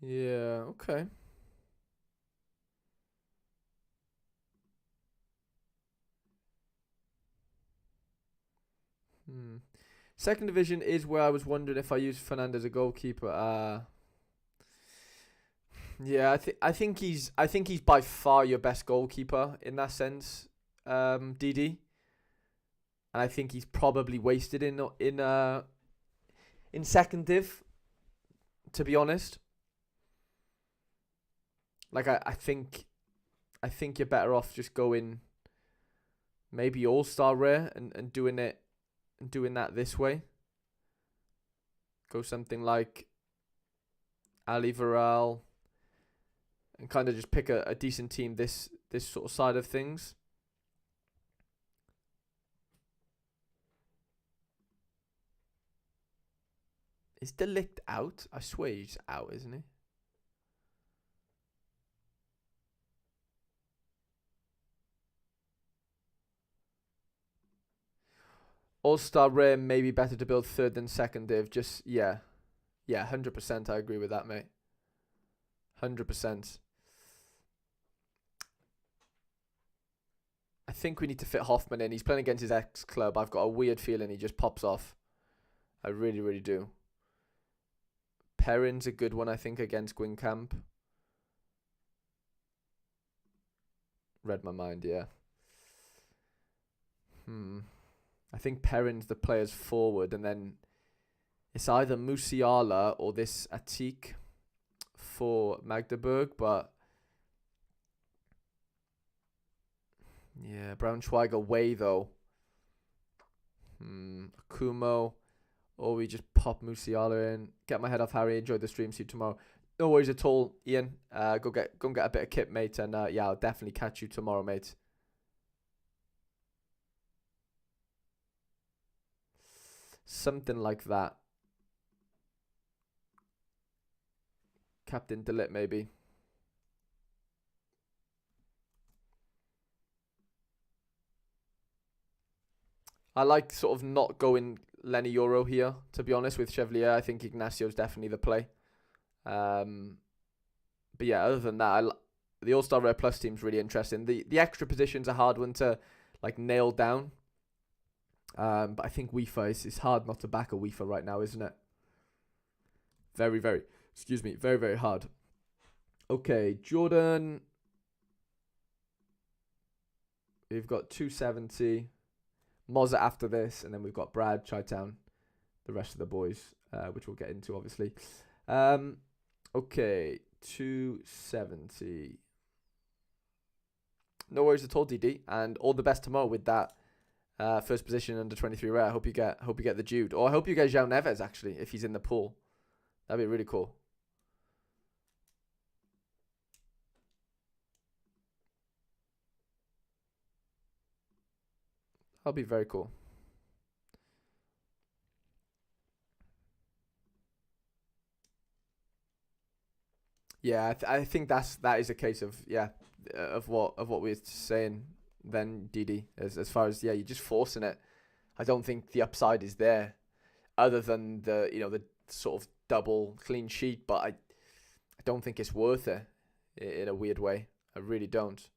Yeah, okay. Second division is where I was wondering if I use Fernando as a goalkeeper. Yeah, I think he's by far your best goalkeeper in that sense, DD. And I think he's probably wasted in second div, to be honest. Like I think you're better off just going maybe all-star rare and doing that this way. Go something like Ali Varel and kind of just pick a decent team this sort of side of things. Is Delict out? I swear he's out, isn't he? All-star rare may be better to build third than second div. Just, yeah, 100%. I agree with that, mate. 100%. I think we need to fit Hoffman in. He's playing against his ex-club. I've got a weird feeling he just pops off. I really, really do. Perrin's a good one, I think, against Gwynkamp. Read my mind, yeah. I think Perrin's the player's forward, and then it's either Musiala or this Atik for Magdeburg, but yeah, Braunschweig away though. Akumo, or we just pop Musiala in. Get my head off, Harry. Enjoy the stream. See you tomorrow. No worries at all, Ian. Go and get a bit of kit, mate, and yeah, I'll definitely catch you tomorrow, mate. Something like that. Captain Delit, maybe. I like sort of not going Lenny Euro here, to be honest, with Chevalier. I think Ignacio's definitely the play. But yeah, other than that, the All-Star Rare Plus team's really interesting. The extra position's a hard one to like nail down. But I think WIFA it's hard not to back a WIFA right now, isn't it? Very, very, very, very hard. Okay, Jordan. We've got 270. Mozza after this, and then we've got Brad, Chi-Town, the rest of the boys, which we'll get into, obviously. Okay, 270. No worries at all, DD, and all the best tomorrow with that First position under 23 rare. Hope you get the Jude, or I hope you get João Neves actually if he's in the pool. That'd be really cool. That'll be very cool. Yeah, I think that is a case of of what we're saying then, DD. As far as you're just forcing it. I don't think the upside is there, other than the sort of double clean sheet. But I don't think it's worth it in a weird way. I really don't.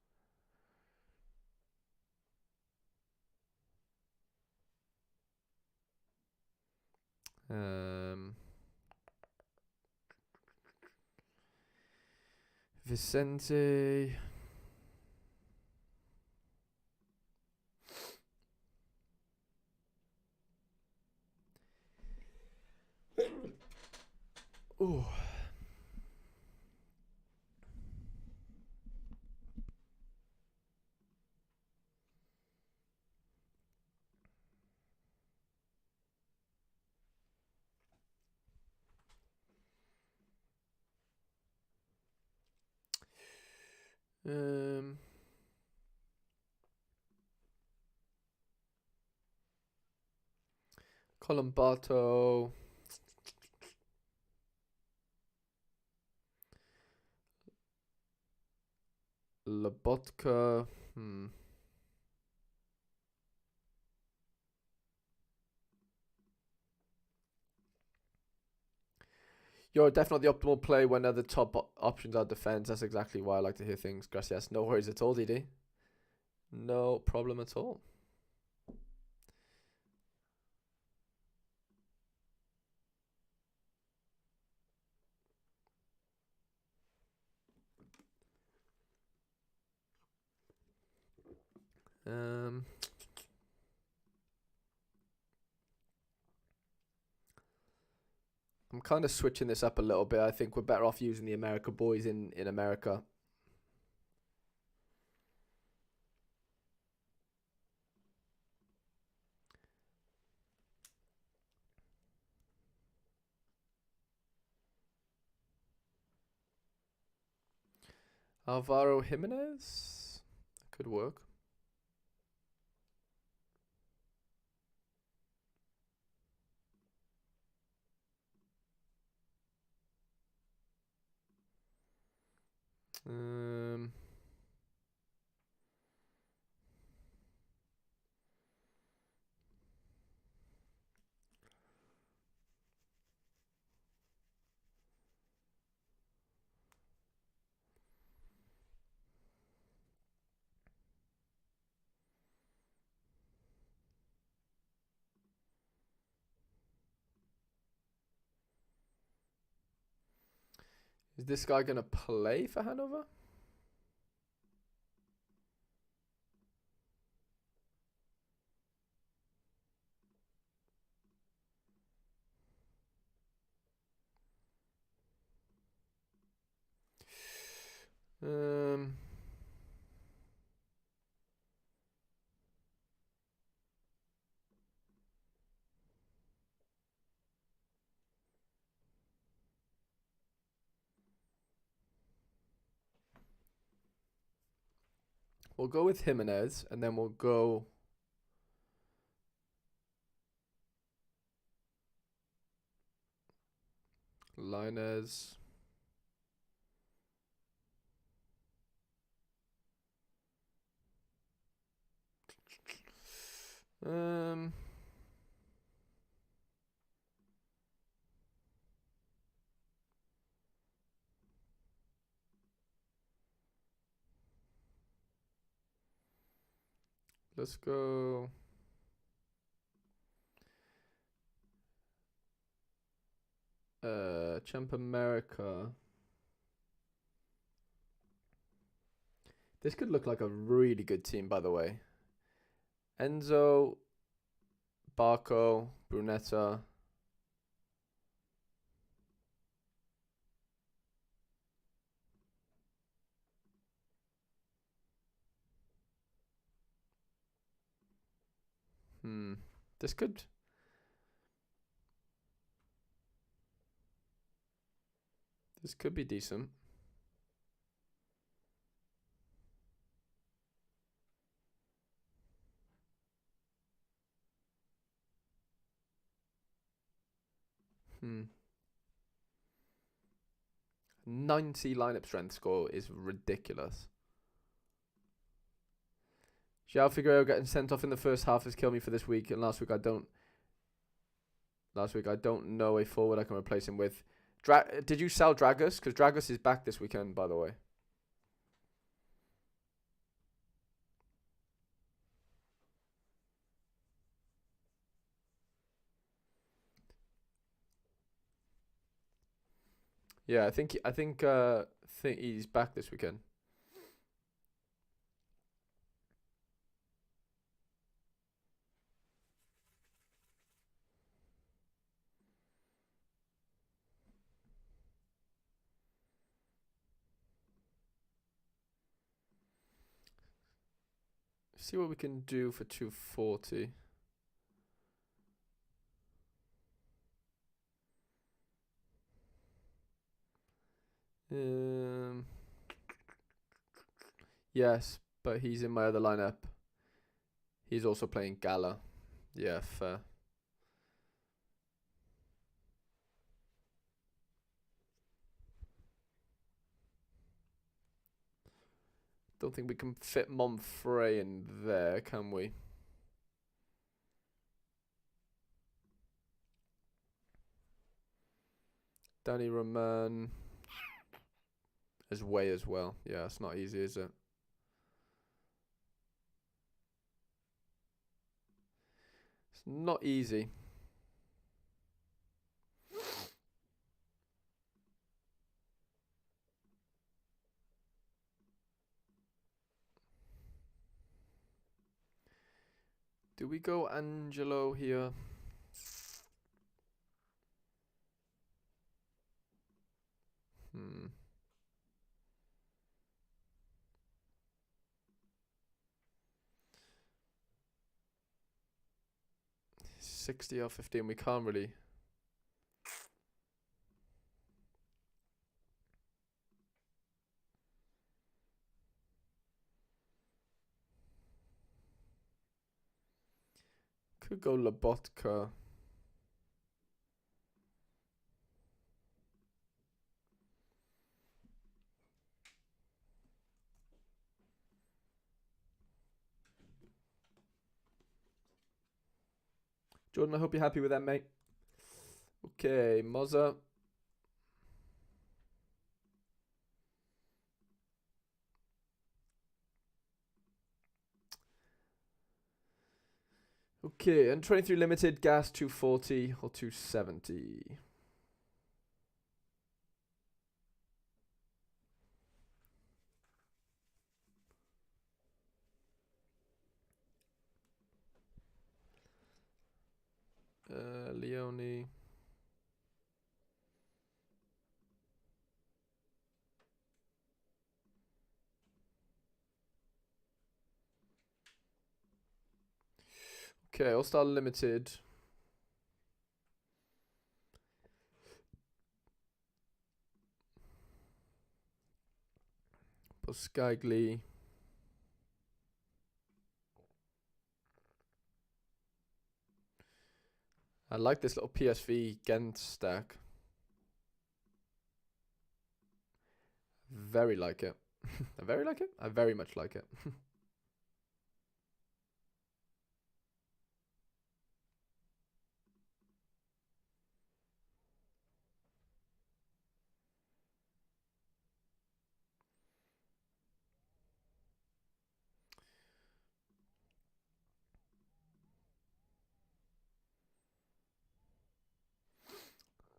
Vicente. Ooh. Colombato. Lobotka. You're definitely the optimal play when other top options are defense. That's exactly why I like to hear things. Gracias. No worries at all, DD. No problem at all. I'm kind of switching this up a little bit. I think we're better off using the America boys in America. Alvaro Jimenez could work. Is this guy going to play for Hanover? We'll go with Jimenez, and then we'll go Linez. Let's go. Champ America. This could look like a really good team, by the way. Enzo, Barco, Brunetta. This could... This could be decent. Hmm. 90 lineup strength score is ridiculous. João Figueiredo getting sent off in the first half has killed me for this week, and last week I don't know a forward I can replace him with. Did you sell Dragus? Because Dragus is back this weekend, by the way. Yeah, I think he's back this weekend. See what we can do for 240. Yes, but he's in my other lineup. He's also playing Gala. Yeah, fair. Don't think we can fit Monfrey in there, can we? Danny Roman is way as well. Yeah, it's not easy, is it? It's not easy. Do we go Angelo here? Hmm. $60 or $15. We can't really. Could go Lobotka. Jordan, I hope you're happy with that, mate. Okay, Mozza. Okay, and 23 limited, gas 240 or 270. Leone. Okay, All-Star Limited. Poscagli. I like this little PSV Gent stack. Very like it. I very like it? I very much like it.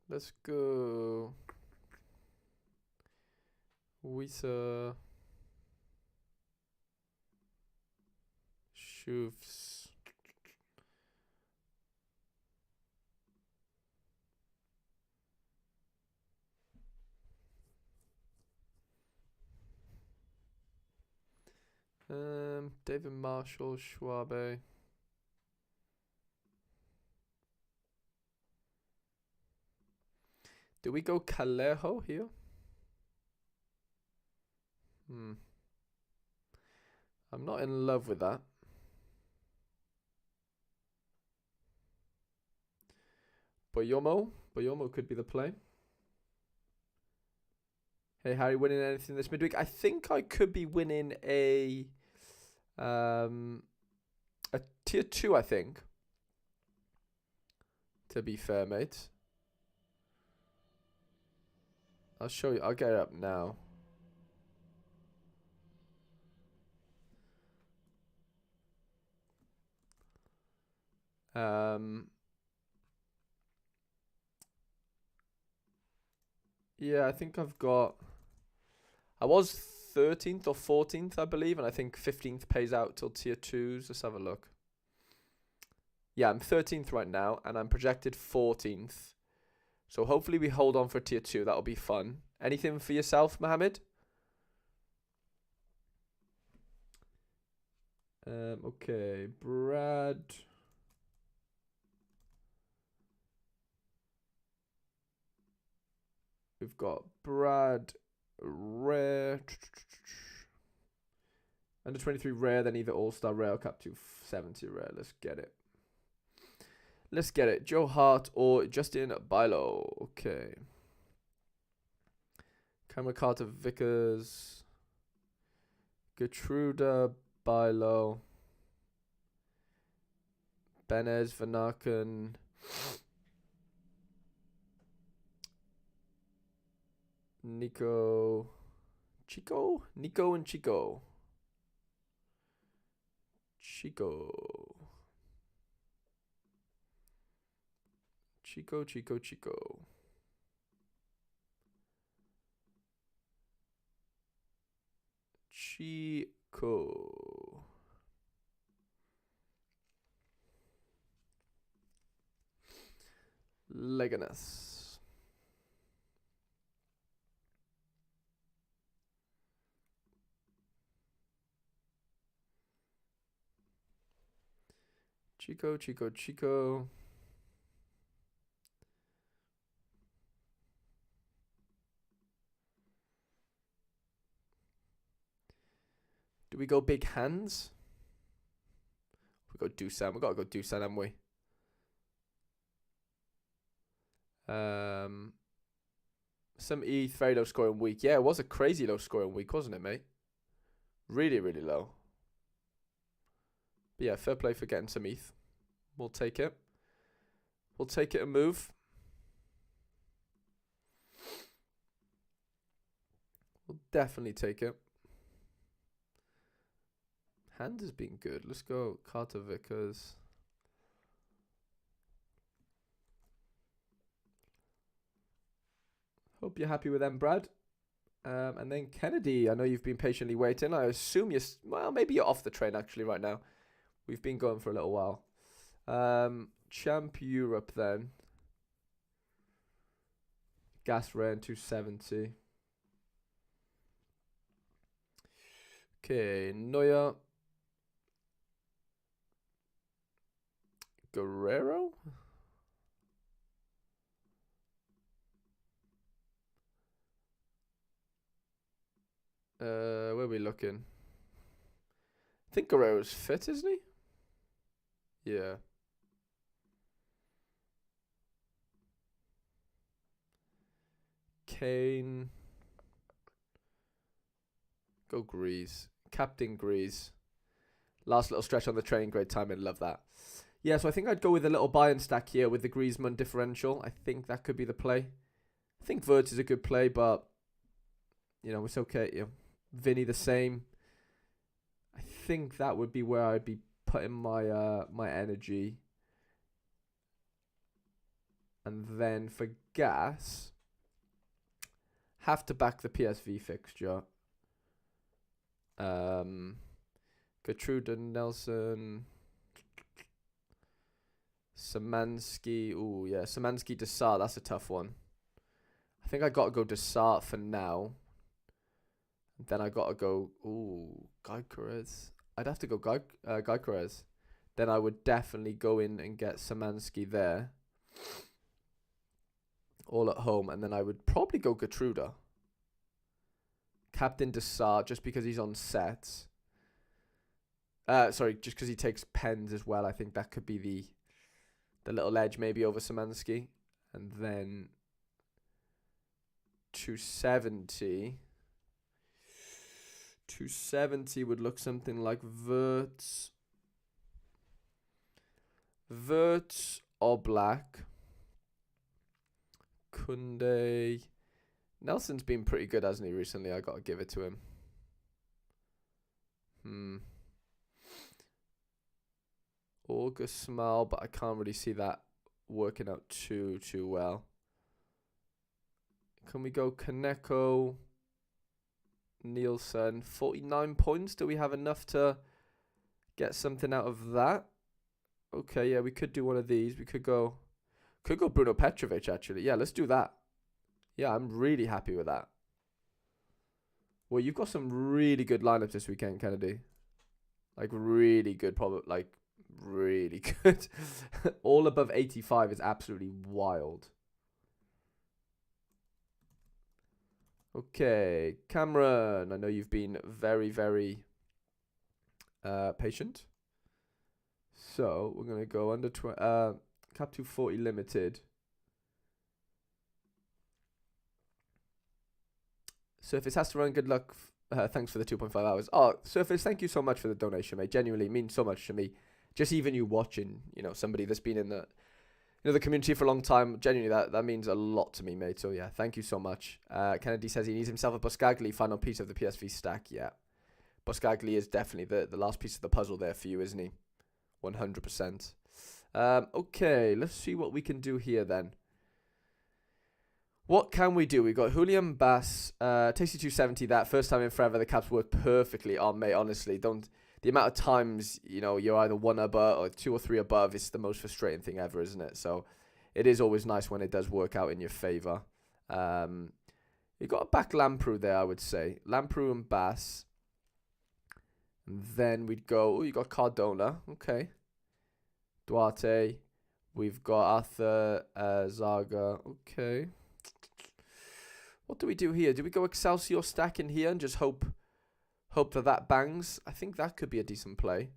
Let's go. Wisa. Shoofs. David Marshall, Schwabe. Do we go Calejo here? I'm not in love with that. Boyomo could be the play. Hey, Harry, winning anything this midweek? I think I could be winning a tier 2, I think. To be fair, mate. I'll show you. I'll get it up now. Yeah, I think I've got... I was 13th or 14th, I believe, and I think 15th pays out till tier 2s. Let's have a look. Yeah, I'm 13th right now, and I'm projected 14th. So hopefully we hold on for tier 2. That'll be fun. Anything for yourself, Mohammed? Okay, Brad. We've got Brad, rare, under 23 rare, then either all-star rare or cap 270 rare. Let's get it. Let's get it. Joe Hart or Justin Bilo. Okay. Cameron Carter Vickers. Gertruda Bilo. Benez Vanaken. Nico and Chico. Leganes. Chico. Do we go big hands? We go Dusan. We gotta go Dusan, haven't we? Some ETH, very low scoring week. Yeah, it was a crazy low scoring week, wasn't it, mate? Really, really low. But yeah, fair play for getting some ETH. We'll take it. We'll take it and move. We'll definitely take it. Hand has been good. Let's go Carter Vickers. Hope you're happy with them, Brad. And then Kennedy, I know you've been patiently waiting. I assume you're... Well, maybe you're off the train actually right now. We've been going for a little while. Champ Europe then. Gas Ran 270. Okay, Neuer. Guerrero? Where are we looking? I think Guerrero's fit, isn't he? Yeah. Kane. Go Grease. Captain Grease. Last little stretch on the training grade time. I love that. Yeah, so I think I'd go with a little buy and stack here with the Griezmann differential. I think that could be the play. I think Wirtz is a good play, but, you know, it's okay. You know, Vinny the same. I think that would be where I'd be putting my my energy. And then for gas, have to back the PSV fixture. Gertruda Nelson. Szymanski. Ooh, yeah. Szymanski Desart. That's a tough one. I think I got to go Desart for now. Then I got to go... Ooh, Gyökeres. I'd have to go Gyökeres. Then I would definitely go in and get Szymanski there. all at home, and then I would probably go Gertruda. Captain Desart, just because he's on sets. Sorry, just because he takes pens as well. I think that could be the little edge maybe over Szymanski. And then 270. 270 would look something like Wirtz, Oblak, Kunde. Nelson's been pretty good, hasn't he, recently? I got to give it to him. August Smile, but I can't really see that working out too well. Can we go Kaneko, Nielsen? 49 points. Do we have enough to get something out of that? Okay, yeah, we could do one of these. We could go Bruno Petrovic, actually. Yeah, let's do that. Yeah, I'm really happy with that. Well, you've got some really good lineups this weekend, Kennedy. Like, really good, probably, like, really good. All above 85 is absolutely wild. Okay, Cameron, I know you've been very, very patient. So, we're going to go under Cap 240 limited. Surface has to run. Good luck. Thanks for the 2.5 hours. Oh, Surface, thank you so much for the donation, mate. Genuinely means so much to me. Just even you watching, somebody that's been in the community for a long time. Genuinely, that means a lot to me, mate. So yeah, thank you so much. Kennedy says he needs himself a Boscagli final piece of the PSV stack. Yeah, Boscagli is definitely the last piece of the puzzle there for you, isn't he? 100%. Okay, let's see what we can do here then. What can we do? We've got Julian Bass, Tasty 270. That first time in forever, the caps work perfectly on, mate. Honestly, the amount of times you're either one above or two or three above is the most frustrating thing ever, isn't it? So it is always nice when it does work out in your favor. You got a back Lamprou there, I would say. Lamprou and Bass. And then we'd go. Oh, you got Cardona. Okay. Duarte. We've got Arthur Zaga. Okay. What do we do here? Do we go Excelsior stack in here and just hope that bangs? I think that could be a decent play.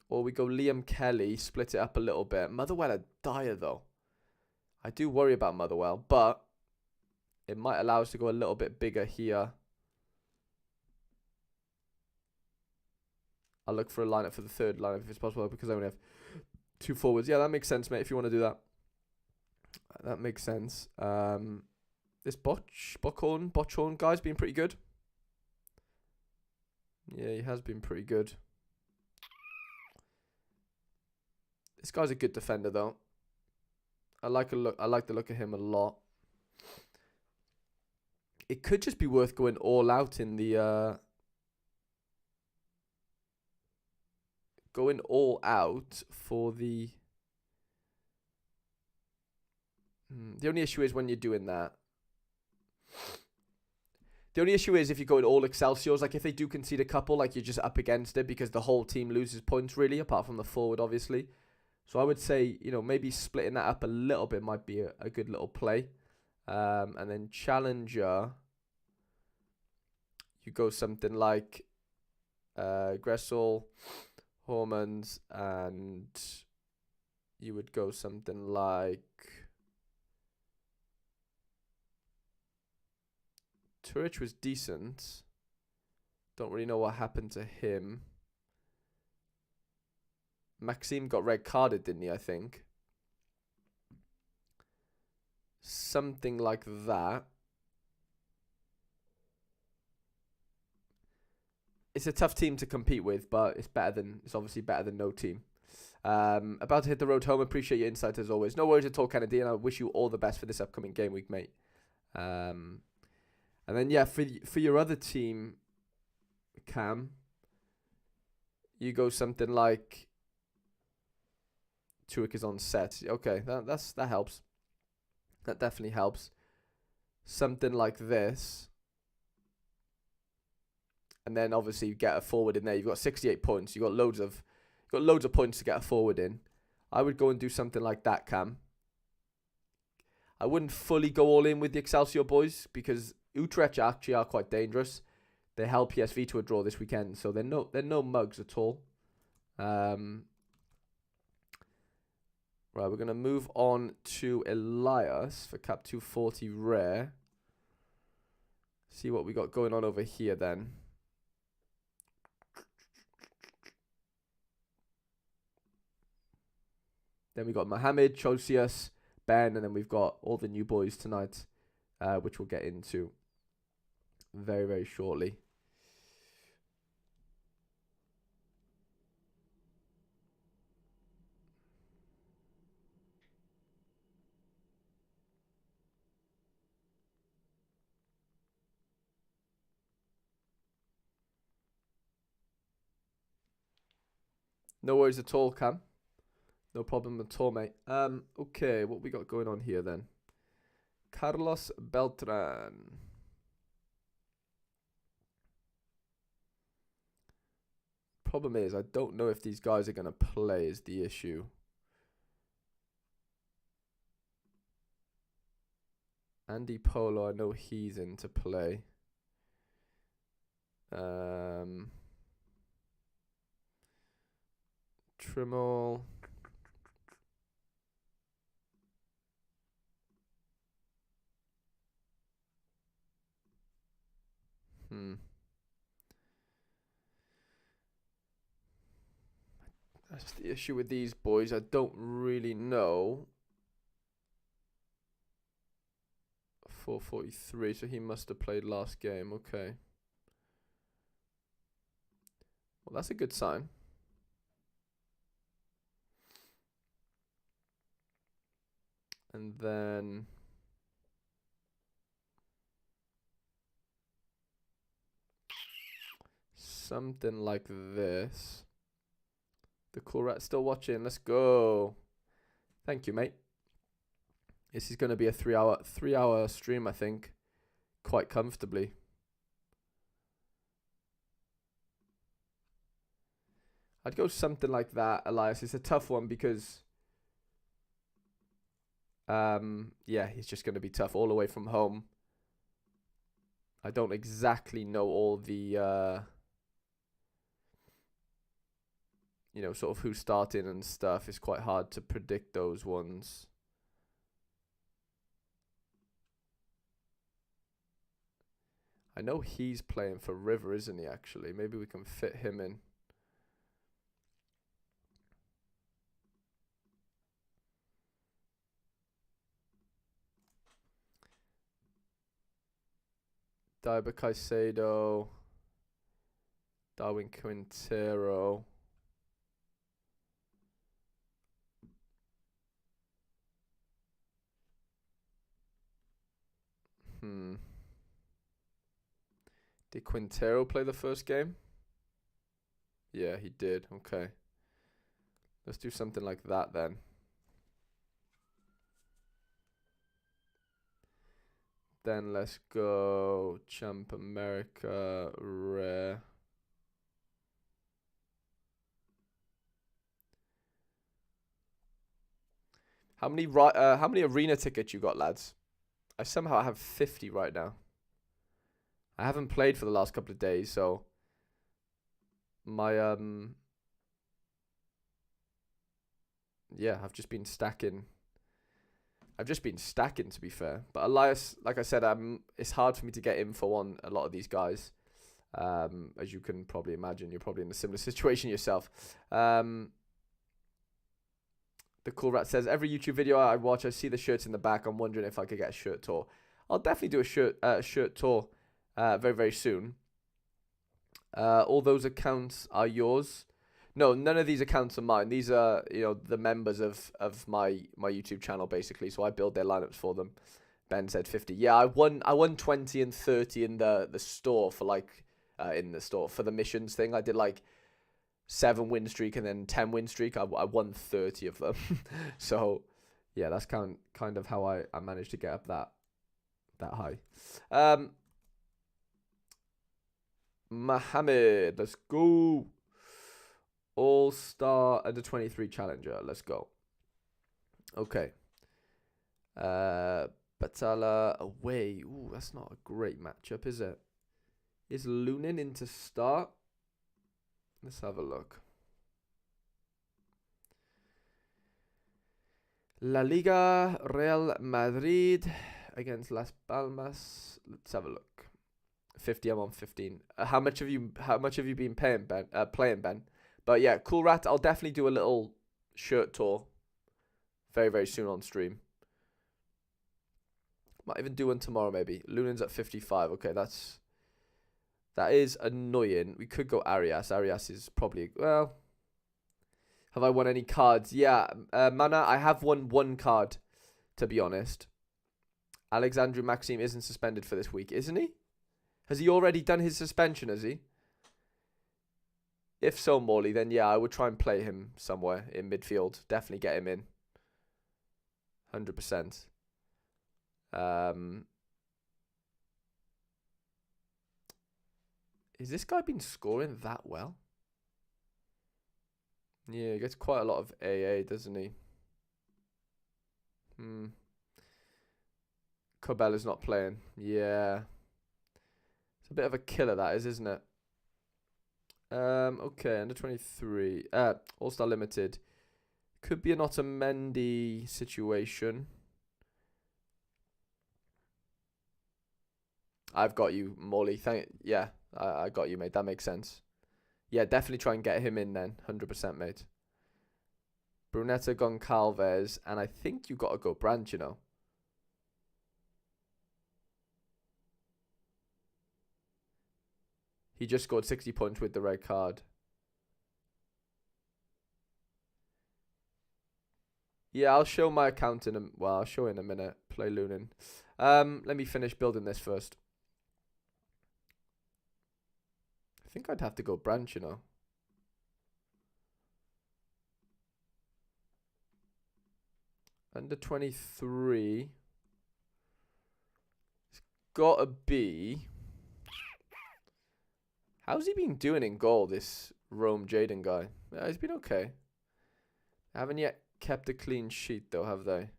Or we go Liam Kelly, split it up a little bit. Motherwell are dire, though. I do worry about Motherwell, but it might allow us to go a little bit bigger here. I'll look for a lineup for the third lineup if it's possible, because I only have two forwards. Yeah, that makes sense, mate, if you want to do that. That makes sense. This Bochorn guy's been pretty good. Yeah, he has been pretty good. This guy's a good defender, though. I like the look of him a lot. It could just be worth going all out in the going all out for the. The only issue is when you're doing that. The only issue is if you're going all Excelsiors, like if they do concede a couple, like you're just up against it because the whole team loses points really, apart from the forward, obviously. So I would say, maybe splitting that up a little bit might be a good little play. And then Challenger, you go something like Gressel, Hormons, and you would go something like Turich was decent. Don't really know what happened to him. Maxime got red carded, didn't he, I think? Something like that. It's a tough team to compete with, but it's obviously better than no team. About to hit the road home. Appreciate your insight as always. No worries at all, Kennedy, and I wish you all the best for this upcoming game week, mate. And then, yeah, for your other team, Cam, you go something like Turek is on set. Okay, that helps. That definitely helps. Something like this. And then obviously you get a forward in there. You've got 68 points. You've got loads of points to get a forward in. I would go and do something like that, Cam. I wouldn't fully go all in with the Excelsior boys because Utrecht actually are quite dangerous. They held PSV to a draw this weekend, so they're no mugs at all. Right, we're going to move on to Elias for Cap 240 rare. See what we got going on over here then. Then we got Mohamed, Chosius, Ben, and then we've got all the new boys tonight, which we'll get into very, very shortly. No worries at all, Cam. No problem at all, mate. Okay, what we got going on here then? Carlos Beltran. Problem is, I don't know if these guys are going to play is the issue. Andy Polo, I know he's in to play. Trimmel. That's the issue with these boys. I don't really know. 443, so he must have played last game. Okay. Well, that's a good sign. And then something like this. The cool rat's still watching. Let's go. Thank you, mate. This is going to be a 3-hour stream, I think, quite comfortably. I'd go something like that, Elias. It's a tough one because, yeah, he's just going to be tough all the way from home. I don't exactly know all the, you know, sort of who's starting and stuff. It's quite hard to predict those ones. I know he's playing for River, isn't he, actually? Maybe we can fit him in. Daiba Caicedo. Darwin Quintero. Did Quintero play the first game? Yeah, he did. Okay. Let's do something like that then. Then let's go Champ America rare. How many arena tickets you got, lads? I somehow have 50 right now. I haven't played for the last couple of days, so my yeah, I've just been stacking. To be fair. But Elias, like I said, it's hard for me to get info on a lot of these guys. As you can probably imagine, you're probably in a similar situation yourself. The Cool Rat says, every YouTube video I watch, I see the shirts in the back. I'm wondering if I could get a shirt tour. I'll definitely do a shirt tour very, very soon. All those accounts are yours. No, none of these accounts are mine. These are, you know, the members of my YouTube channel, basically. So I build their lineups for them. Ben said 50. Yeah, I won 20 and 30 in the store for for the missions thing. I did like 7 win streak and then 10 win streak. I won 30 of them. So yeah, that's kind of how I managed to get up that high. Mohammed, let's go. All-Star Under 23 Challenger. Let's go. Okay. Batala away. Ooh, that's not a great matchup, is it? Is Lunin in to start? Let's have a look. La Liga, Real Madrid against Las Palmas. Let's have a look. 50. I'm on 15. How much have you been playing, Ben? But yeah, cool rat. I'll definitely do a little shirt tour very, very soon on stream. Might even do one tomorrow maybe. Lunin's at 55. Okay, that is annoying. We could go Arias. Arias is probably, well, have I won any cards? Yeah, Mana, I have won one card, to be honest. Alexandru Maxim isn't suspended for this week, isn't he? Has he already done his suspension, has he? If so, Morley, then yeah, I would try and play him somewhere in midfield. Definitely get him in. 100%. Is this guy been scoring that well? Yeah, he gets quite a lot of AA, doesn't he? Cobella's not playing. Yeah. It's a bit of a killer, that is, isn't it? Okay, under 23. All-Star Limited. Could be an Otamendi situation. I've got you, Morley. Yeah, I got you, mate. That makes sense. Yeah, definitely try and get him in then. 100%, mate. Brunetta Goncalves. And I think you got to go Branch, you know. He just scored 60 points with the red card. Yeah, I'll show my account in a... Well, I'll show in a minute. Play Lunin. Let me finish building this first. I think I'd have to go Branch, you know. Under 23. It's got to be... How's he been doing in goal, this Rome Jaden guy? Yeah, he's been okay. Haven't yet kept a clean sheet, though, have they?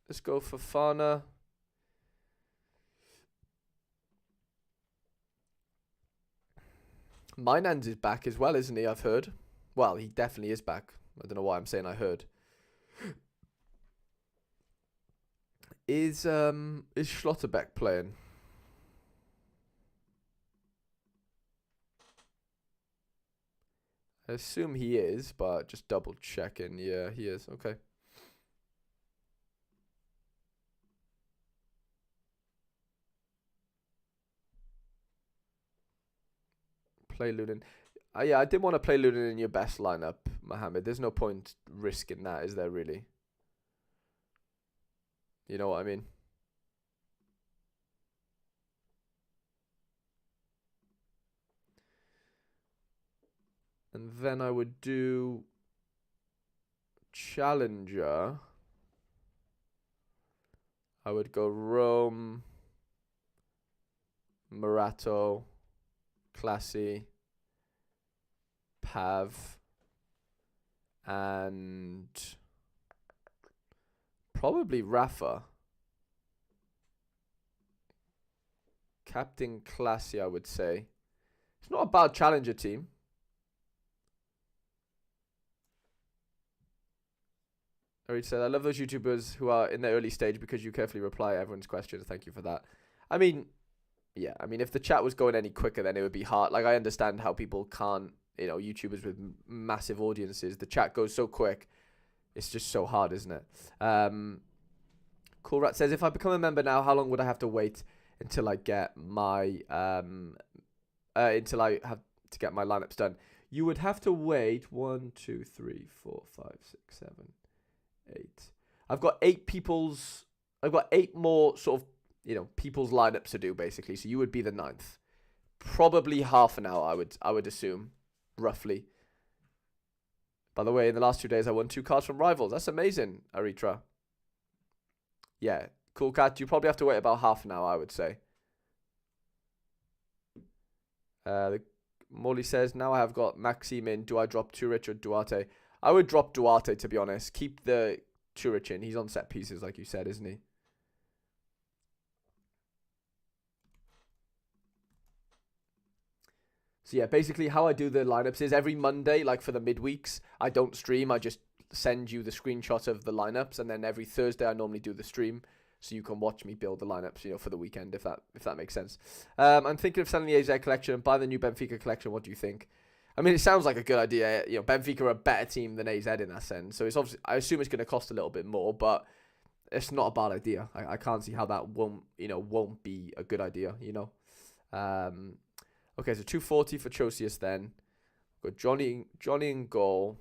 Let's go for Fana. Minans is back as well, isn't he? I've heard. Well, he definitely is back. I don't know why I'm saying I heard. Is Schlotterbeck playing? I assume he is, but just double checking. Yeah, he is. Okay. Play Lunin. Yeah, I didn't want to play Lunin in your best lineup, Mohammed. There's no point risking that, is there, really? You know what I mean? And then I would do Challenger. I would go Rome, Murato, Classy, Pav, and probably Rafa. Captain Classy, I would say. It's not a bad Challenger team. He said, I love those YouTubers who are in the early stage because you carefully reply everyone's questions. Thank you for that. I mean, yeah, I mean, if the chat was going any quicker, then it would be hard. Like, I understand how people can't, you know, YouTubers with massive audiences, the chat goes so quick. It's just so hard, isn't it? Cool Rat says, if I become a member now, how long would I have to wait until I get my, until I have to get my lineups done? You would have to wait 1, 2, 3, 4, 5, 6, 7, 8. I've got 8 more sort of, you know, people's lineups to do, basically. So you would be the 9th. Probably half an hour, I would assume, roughly. By the way, in the last 2 days, I won 2 cards from Rivals. That's amazing, Aritra. Yeah, cool cat. You probably have to wait about half an hour, I would say. Morley says, now I have got Maxime in. Do I drop Turich or Duarte? I would drop Duarte, to be honest. Keep the Churichin. He's on set pieces, like you said, isn't he? So yeah, basically how I do the lineups is every Monday, like for the midweeks, I don't stream. I just send you the screenshot of the lineups, and then every Thursday I normally do the stream, so you can watch me build the lineups, you know, for the weekend, if that makes sense. I'm thinking of selling the AZ collection and buy the new Benfica collection. What do you think? I mean, it sounds like a good idea. You know, Benfica are a better team than AZ in that sense, so it's obviously, I assume it's going to cost a little bit more, but it's not a bad idea. I can't see how that won't be a good idea, you know. Okay, so 240 for Chosius then. We've got Johnny in goal.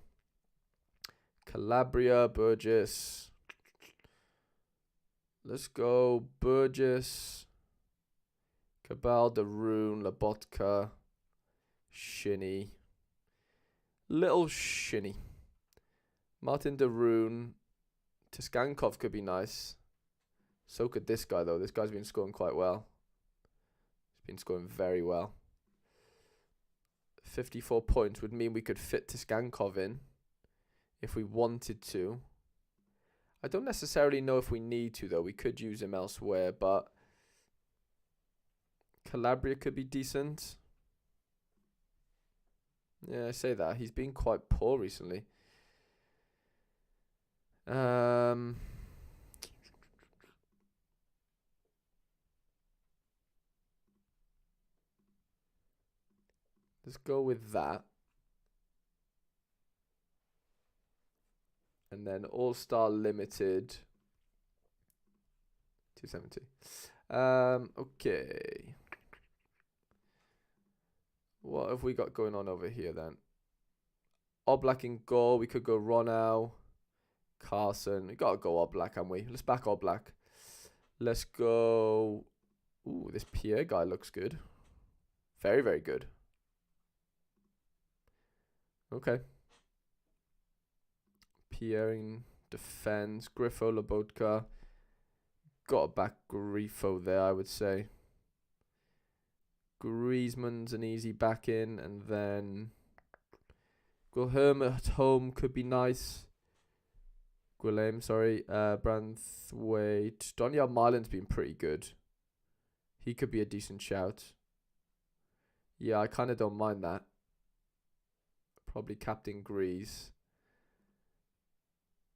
Calabria, Burgess. Let's go Burgess. Cabal, Daroon, Lobotka, Shinny. Little Shinny. Martin Daroon. Tiskankov could be nice. So could this guy, though. This guy's been scoring quite well. He's been scoring very well. 54 points would mean we could fit Tiskankov in if we wanted to. I don't necessarily know if we need to, though. We could use him elsewhere, but Calabria could be decent. Yeah, I say that. He's been quite poor recently. Let's go with that. And then All-Star Limited. 270. Okay. What have we got going on over here then? Oblak in goal. We could go Ronau. Carson. We got to go Oblak, haven't we? Let's back Oblak. Let's go. Ooh, this Pierre guy looks good. Very, very good. Okay. Pierre in defense. Griffo, Lobotka. Got to back Grifo there, I would say. Griezmann's an easy back in. And then Guilherme at home could be nice. Guilherme, sorry. Branthwaite. Donnie Milan's been pretty good. He could be a decent shout. Yeah, I kind of don't mind that. Probably Captain Grease.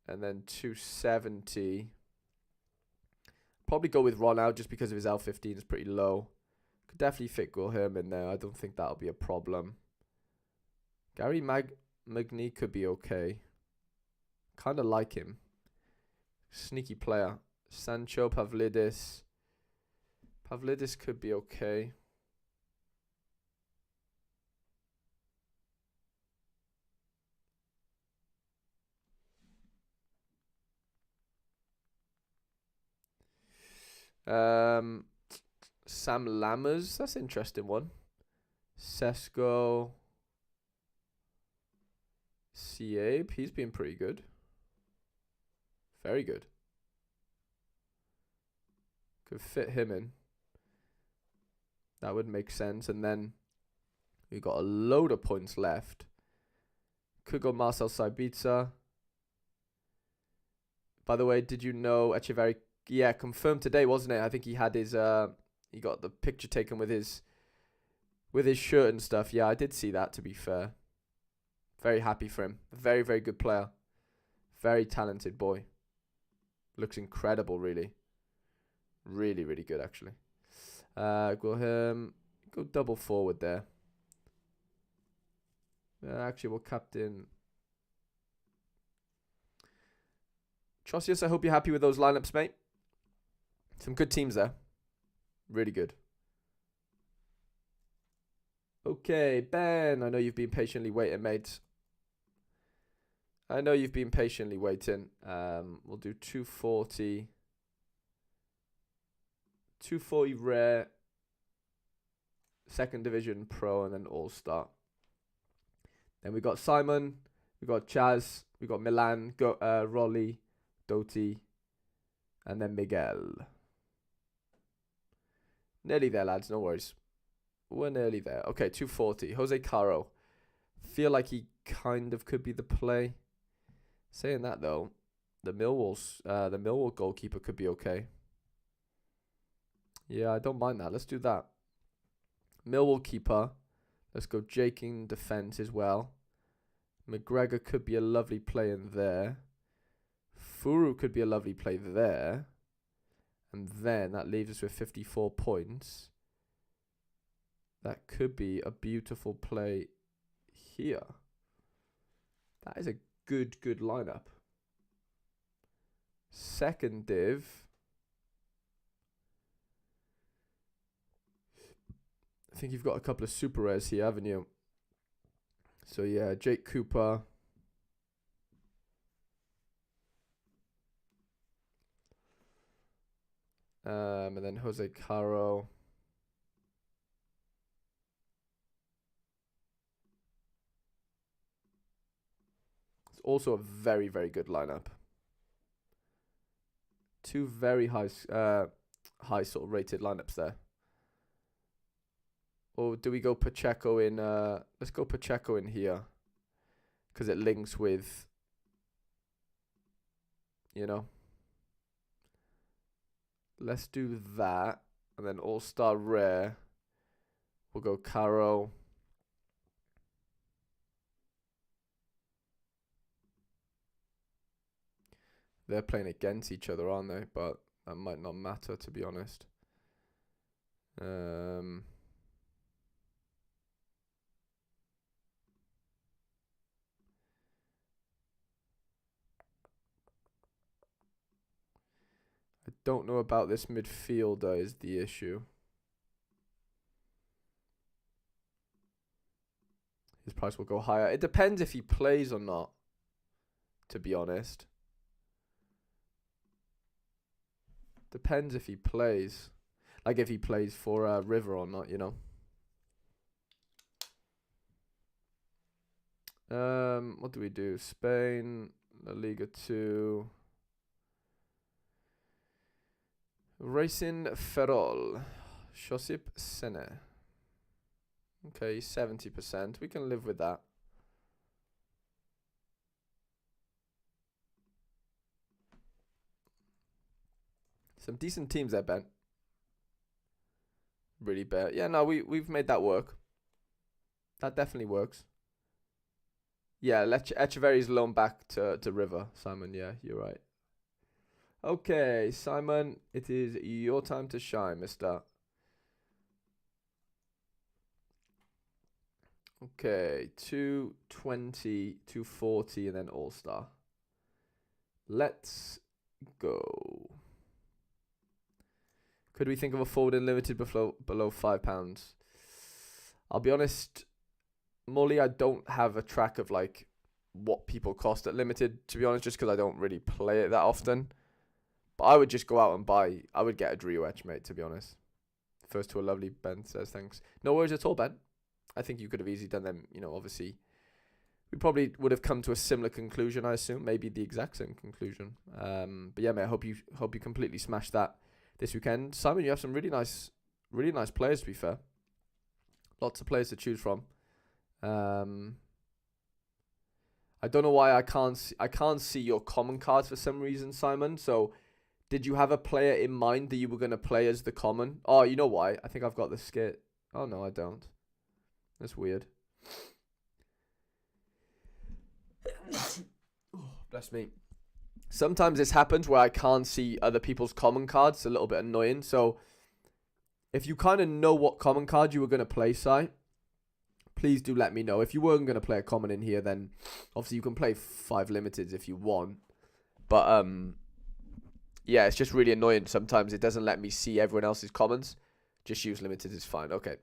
And then 270. Probably go with Ron out just because of his L15 is pretty low. Could definitely fit Guilherme in there. I don't think that'll be a problem. Gary Magny could be okay. Kind of like him. Sneaky player. Sancho, Pavlidis. Pavlidis could be okay. Sam Lammers. That's an interesting one. Sesko. Siabe. He's been pretty good. Very good. Could fit him in. That would make sense. And then we got a load of points left. Could go Marcel Sabitzer. By the way, did you know Echeverry? Yeah, confirmed today, wasn't it? I think he had his he got the picture taken with his shirt and stuff. Yeah, I did see that, to be fair. Very happy for him. Very, very good player. Very talented boy. Looks incredible, really. Really, really good, actually. Go double forward there. Actually, we'll captain. Chosius, I hope you're happy with those lineups, mate. Some good teams there. Really good. Okay, Ben. I know you've been patiently waiting, mate. I know you've been patiently waiting. We'll do 240. 240 rare. Second division pro and then all-star. Then we got Simon. We got Chaz. We got Milan. Rolly. Doty. And then Miguel. Nearly there, lads. No worries. We're nearly there. Okay, 240. Jose Caro. Feel like he kind of could be the play. Saying that though, the Millwall goalkeeper could be okay. Yeah, I don't mind that. Let's do that. Millwall keeper. Let's go Jake in defense as well. McGregor could be a lovely play in there. Furu could be a lovely play there. And then that leaves us with 54 points. That could be a beautiful play here. That is a good lineup. Second div. I think you've got a couple of super rares here, haven't you? So yeah, Jake Cooper. And then Jose Caro. It's also a very good lineup. Two very high sort of rated lineups there. Or do we go Pacheco in? Let's go Pacheco in here, because it links with, you know. Let's do that, and then all-star rare. We'll go Caro. They're playing against each other, aren't they? But that might not matter, to be honest. I don't know about this midfielder is the issue. His price will go higher. It depends if he plays or not, to be honest. Depends if he plays. Like if he plays for River or not, you know. What do we do? Spain, La Liga 2. Racing Ferrol. Josip Sene. Okay, 70%. We can live with that. Some decent teams there, Ben. Really bad. Yeah, no, we've made that work. That definitely works. Yeah, Echeverry's loan back to River, Simon. Yeah, you're right. Okay, Simon, it is your time to shine, mister. Okay, 220, 240, and then All-Star. Let's go. Could we think of a forward in limited below £5? I'll be honest, Molly, I don't have a track of like what people cost at limited, to be honest, just because I don't really play it that often. But I would just go out and buy. I would get a Drio Etch, mate, to be honest. First to a lovely Ben says thanks. No worries at all, Ben. I think you could have easily done them, you know, obviously. We probably would have come to a similar conclusion, I assume. Maybe the exact same conclusion. But yeah, mate, I hope you completely smash that this weekend. Simon, you have some really nice players, to be fair. Lots of players to choose from. I don't know why I can't see your common cards for some reason, Simon. So, did you have a player in mind that you were going to play as the common? Oh, you know why? I think I've got the skit. Oh, no, I don't. That's weird. Oh, bless me. Sometimes this happens where I can't see other people's common cards. It's a little bit annoying. So, if you kind of know what common card you were going to play, Si, please do let me know. If you weren't going to play a common in here, then obviously you can play 5 limiteds if you want. But, yeah, it's just really annoying. Sometimes it doesn't let me see everyone else's commons. Just use limited is fine. Okay.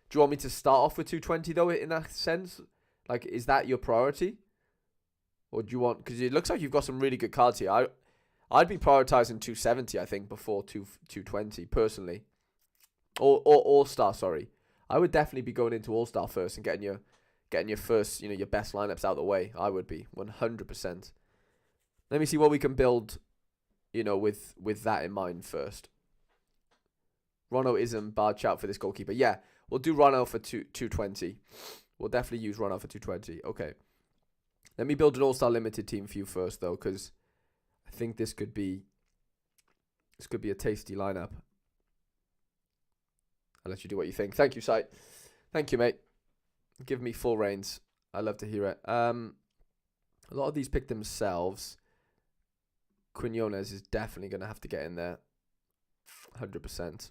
Do you want me to start off with 220, though, in that sense? Like, is that your priority? Or do you want... Because it looks like you've got some really good cards here. I'd be prioritizing 270, I think, before 220, personally. Or All-Star, sorry. I would definitely be going into All-Star first and getting your first, you know, your best lineups out of the way. I would be, 100%. Let me see what we can build, you know, with that in mind first. Rono isn't bad shout for this goalkeeper. Yeah, we'll do Rono for 220. We'll definitely use Rono for 220. Okay. Let me build an All-Star Limited team for you first, though, because I think this could be a tasty lineup. I'll let you do what you think. Thank you, Syt. Thank you, mate. Give me full reins. I love to hear it. A lot of these pick themselves. Quinones is definitely going to have to get in there. 100%.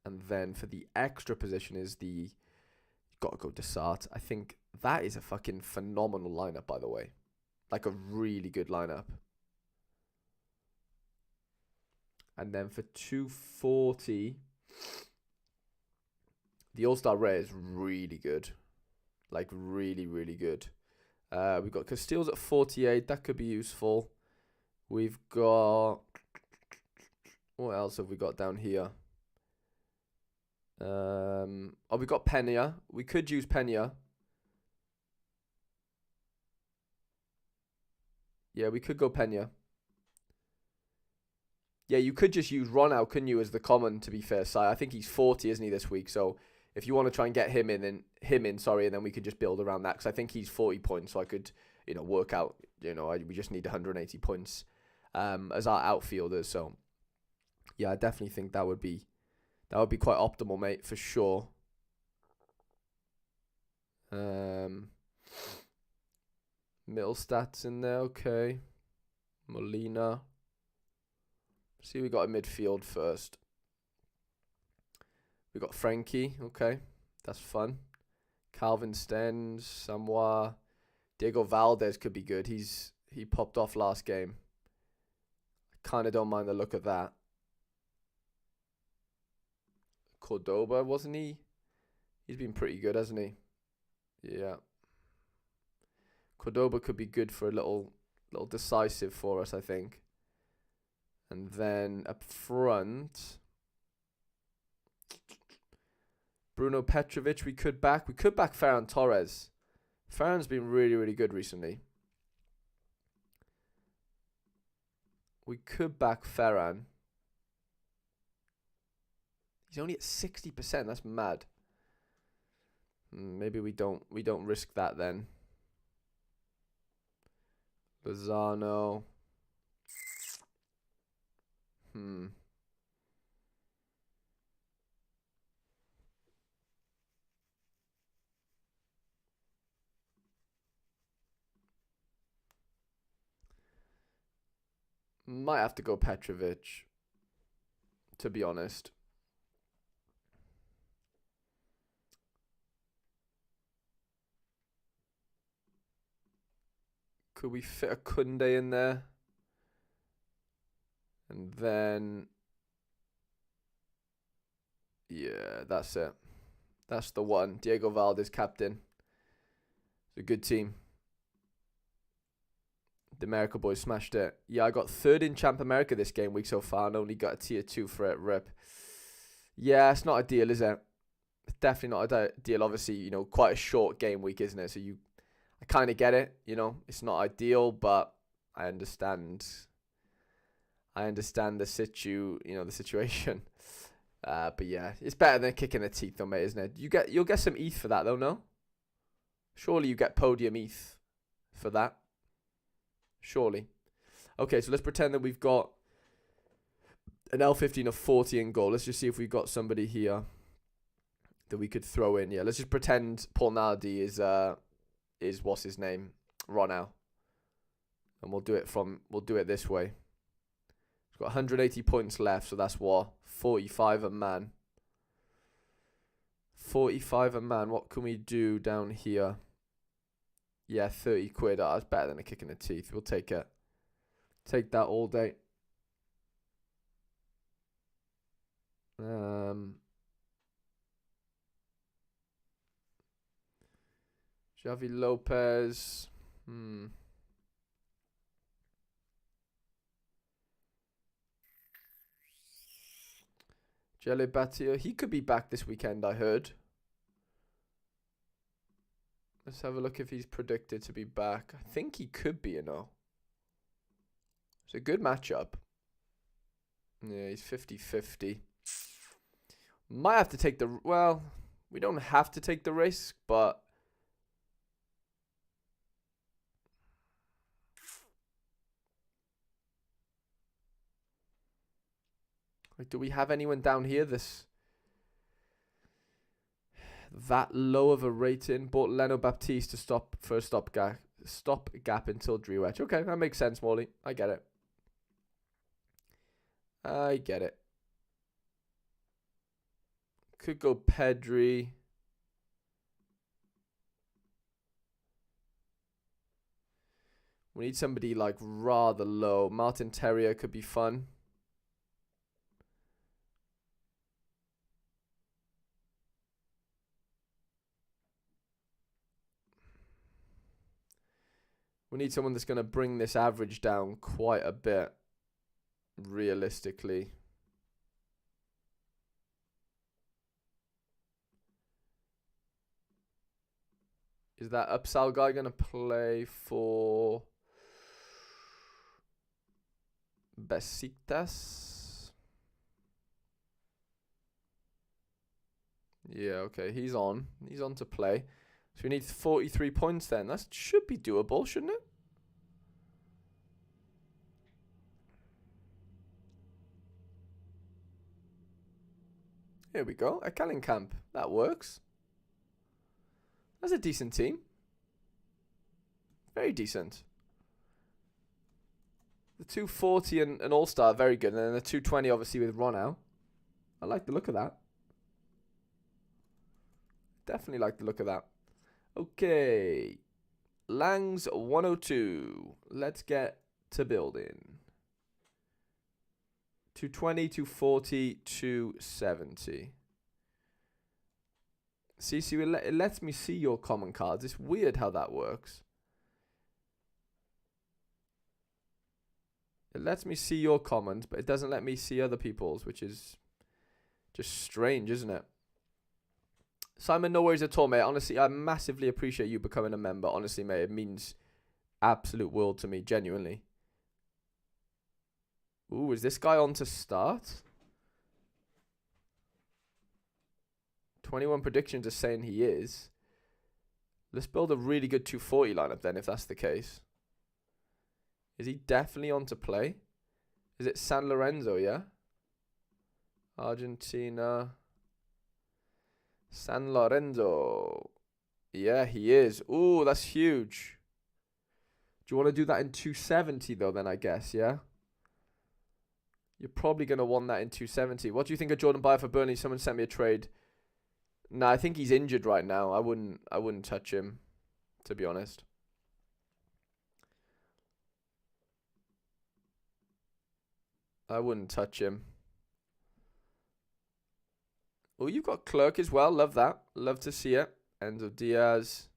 And then for the extra position is you've got to go Desart. I think that is a fucking phenomenal lineup, by the way. Like a really good lineup. And then for 240, the All-Star Rare is really good. Like really, really good. We've got Castile's at 48. That could be useful. We've got... What else have we got down here? We got Pena. We could use Pena. Yeah, we could go Pena. Yeah, you could just use Ronald, couldn't you, as the common, to be fair, Si. I think he's 40, isn't he, this week? So if you want to try and get him in, and then we could just build around that. Because I think he's 40 points, so I could, work out, we just need 180 points as our outfielders. So, yeah, I definitely think that would be quite optimal, mate, for sure. Middle stats in there, okay. Molina. See, we got a midfield first. We got Frankie, okay. That's fun. Calvin Stenz, Samoa. Diego Valdez could be good. He popped off last game. I kind of don't mind the look of that. Cordoba, wasn't he? He's been pretty good, hasn't he? Yeah. Cordoba could be good for a little decisive for us, I think. And then up front, Bruno Petrovic, we could back Ferran Torres. Ferran's been really, really good recently. We could back Ferran. He's only at 60%. That's mad. Maybe we don't risk that then. Lozano. Might have to go Petrovic, to be honest. Could we fit a Kunde in there? And then... Yeah, that's it. That's the one. Diego Valdez, captain. It's a good team. The America boys smashed it. Yeah, I got third in Champ America this game week so far and only got a tier 2 for it. Rip. Yeah, it's not ideal, is it? It's definitely not ideal. Obviously, quite a short game week, isn't it? So I kind of get it. It's not ideal, but I understand. The situation. But yeah, it's better than kicking the teeth, though, mate, isn't it? You'll get some ETH for that, though, no? Surely you get podium ETH for that. Surely. Okay, so let's pretend that we've got an L15 of 40 in goal. Let's just see if we've got somebody here that we could throw in. Yeah, let's just pretend Paul Nardi is what's his name? Ronald. And we'll do it this way. He's got 180 points left, so that's what? 45 a man. 45 a man. What can we do down here? Yeah, 30 quid. Oh, that's better than a kick in the teeth. We'll take it. Take that all day. Javi Lopez. Jelly Batia. He could be back this weekend, I heard. Let's have a look if he's predicted to be back. I think he could be, It's a good matchup. Yeah, he's 50-50. Might have to take the... Well, we don't have to take the risk, but... Like, do we have anyone down here that low of a rating? Bought Leno Baptiste to stop for a stopgap until Drewetch. Okay, that makes sense, Morley. I get it. I get it. Could go Pedri. We need somebody like rather low. Martin Terrier could be fun. We need someone that's going to bring this average down quite a bit, realistically. Is that Upsal guy going to play for Besiktas? Yeah, okay, he's on. He's on to play. So we need 43 points then. That should be doable, shouldn't it? Here we go. A Camp. That works. That's a decent team. Very decent. The 240 and All-Star, very good. And then the 220, obviously, with Ronau. I like the look of that. Definitely like the look of that. Okay. Langs 102. Let's get to building. 220, 240, 270. See, it lets me see your common cards. It's weird how that works. It lets me see your commons, but it doesn't let me see other people's, which is just strange, isn't it? Simon, no worries at all, mate. Honestly, I massively appreciate you becoming a member. Honestly, mate, it means absolute world to me, genuinely. Ooh, is this guy on to start? 21 predictions are saying he is. Let's build a really good 240 lineup then, if that's the case. Is he definitely on to play? Is it San Lorenzo, yeah? Argentina. San Lorenzo. Yeah, he is. Ooh, that's huge. Do you want to do that in 270 though then, I guess, yeah? You're probably going to want that in 270. What do you think of Jordan Bayer for Burnley? Someone sent me a trade. Nah, I think he's injured right now. I wouldn't touch him, to be honest. I wouldn't touch him. Oh, you've got Clerk as well. Love that. Love to see it. Enzo Diaz.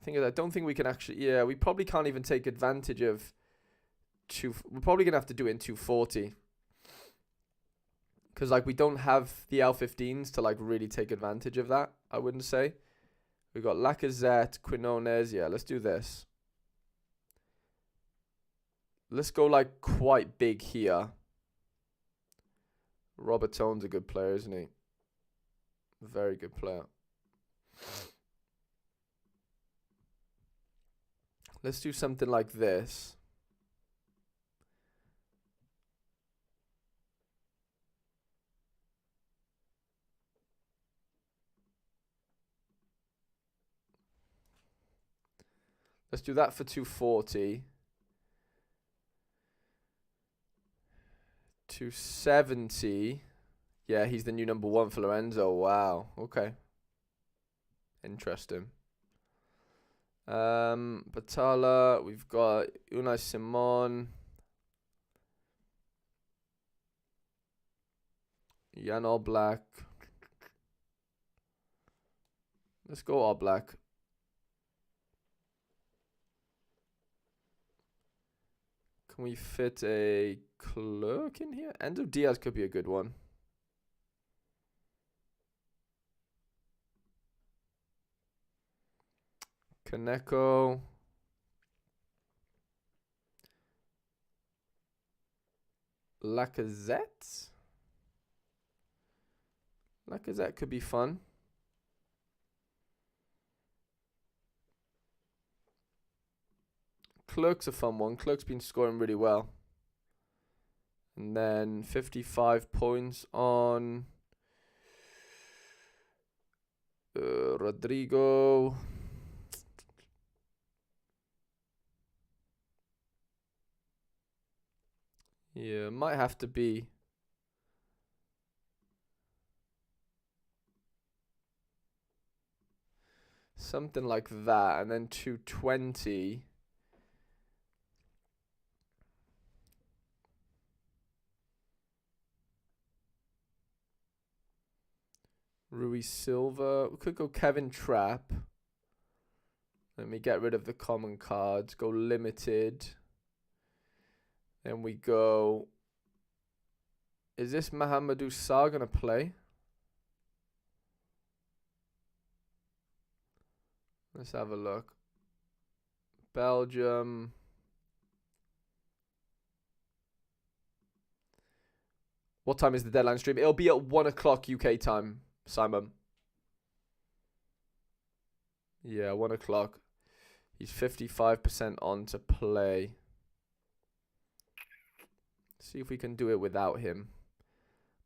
I don't think we can actually... Yeah, we probably can't even take advantage of... We're probably going to have to do it in 240. Because, like, we don't have the L15s to, like, really take advantage of that, I wouldn't say. We've got Lacazette, Quinones. Yeah, let's do this. Let's go, like, quite big here. Robertone's a good player, isn't he? Very good player. Let's do something like this. Let's do that for 240. 270. Yeah, he's the new number 1 for Lorenzo. Wow. Okay. Interesting. Batala. We've got Unai Simon. Jan Oblak. Let's go Oblak. Can we fit a Clerk in here? Enzo Diaz could be a good one. Kaneko. Lacazette. Lacazette could be fun. Clerk's a fun one. Clerk's been scoring really well. And then 55 points on Rodrigo. Yeah, might have to be something like that. And then 220. Rui Silva. We could go Kevin Trapp. Let me get rid of the common cards. Go limited. Then we go. Is this Mahamadou Sarr going to play? Let's have a look. Belgium. What time is the deadline stream? It'll be at 1 o'clock UK time, Simon. Yeah, 1 o'clock. He's 55% on to play. See if we can do it without him.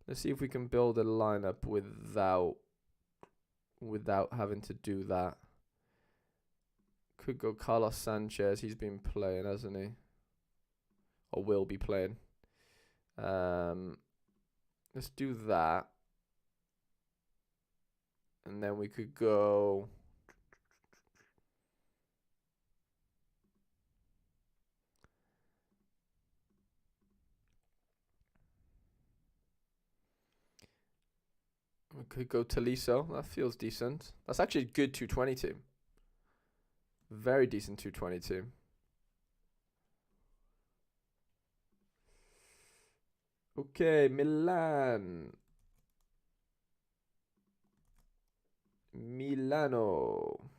Let's see if we can build a lineup without having to do that. Could go Carlos Sanchez. He's been playing, hasn't he? Or will be playing. Let's do that. And then we could go. We could go Tolisso. That feels decent. That's actually a good 222. Very decent 222. Okay, Milan. Milano.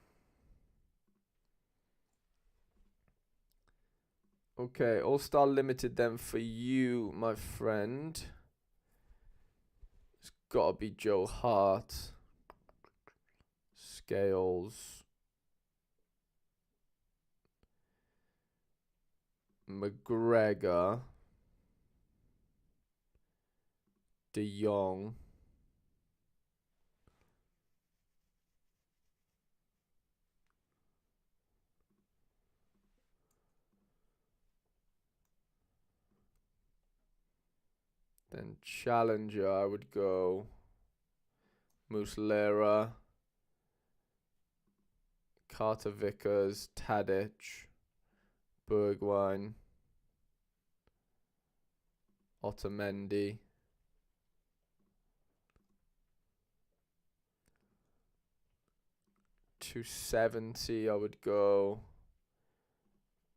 Okay, All-Star Limited then for you, my friend. It's got to be Joe Hart. Scales. McGregor. De Jong. Then challenger, I would go Muslera, Carter Vickers, Tadic, Bergwijn, Otamendi. $270, I would go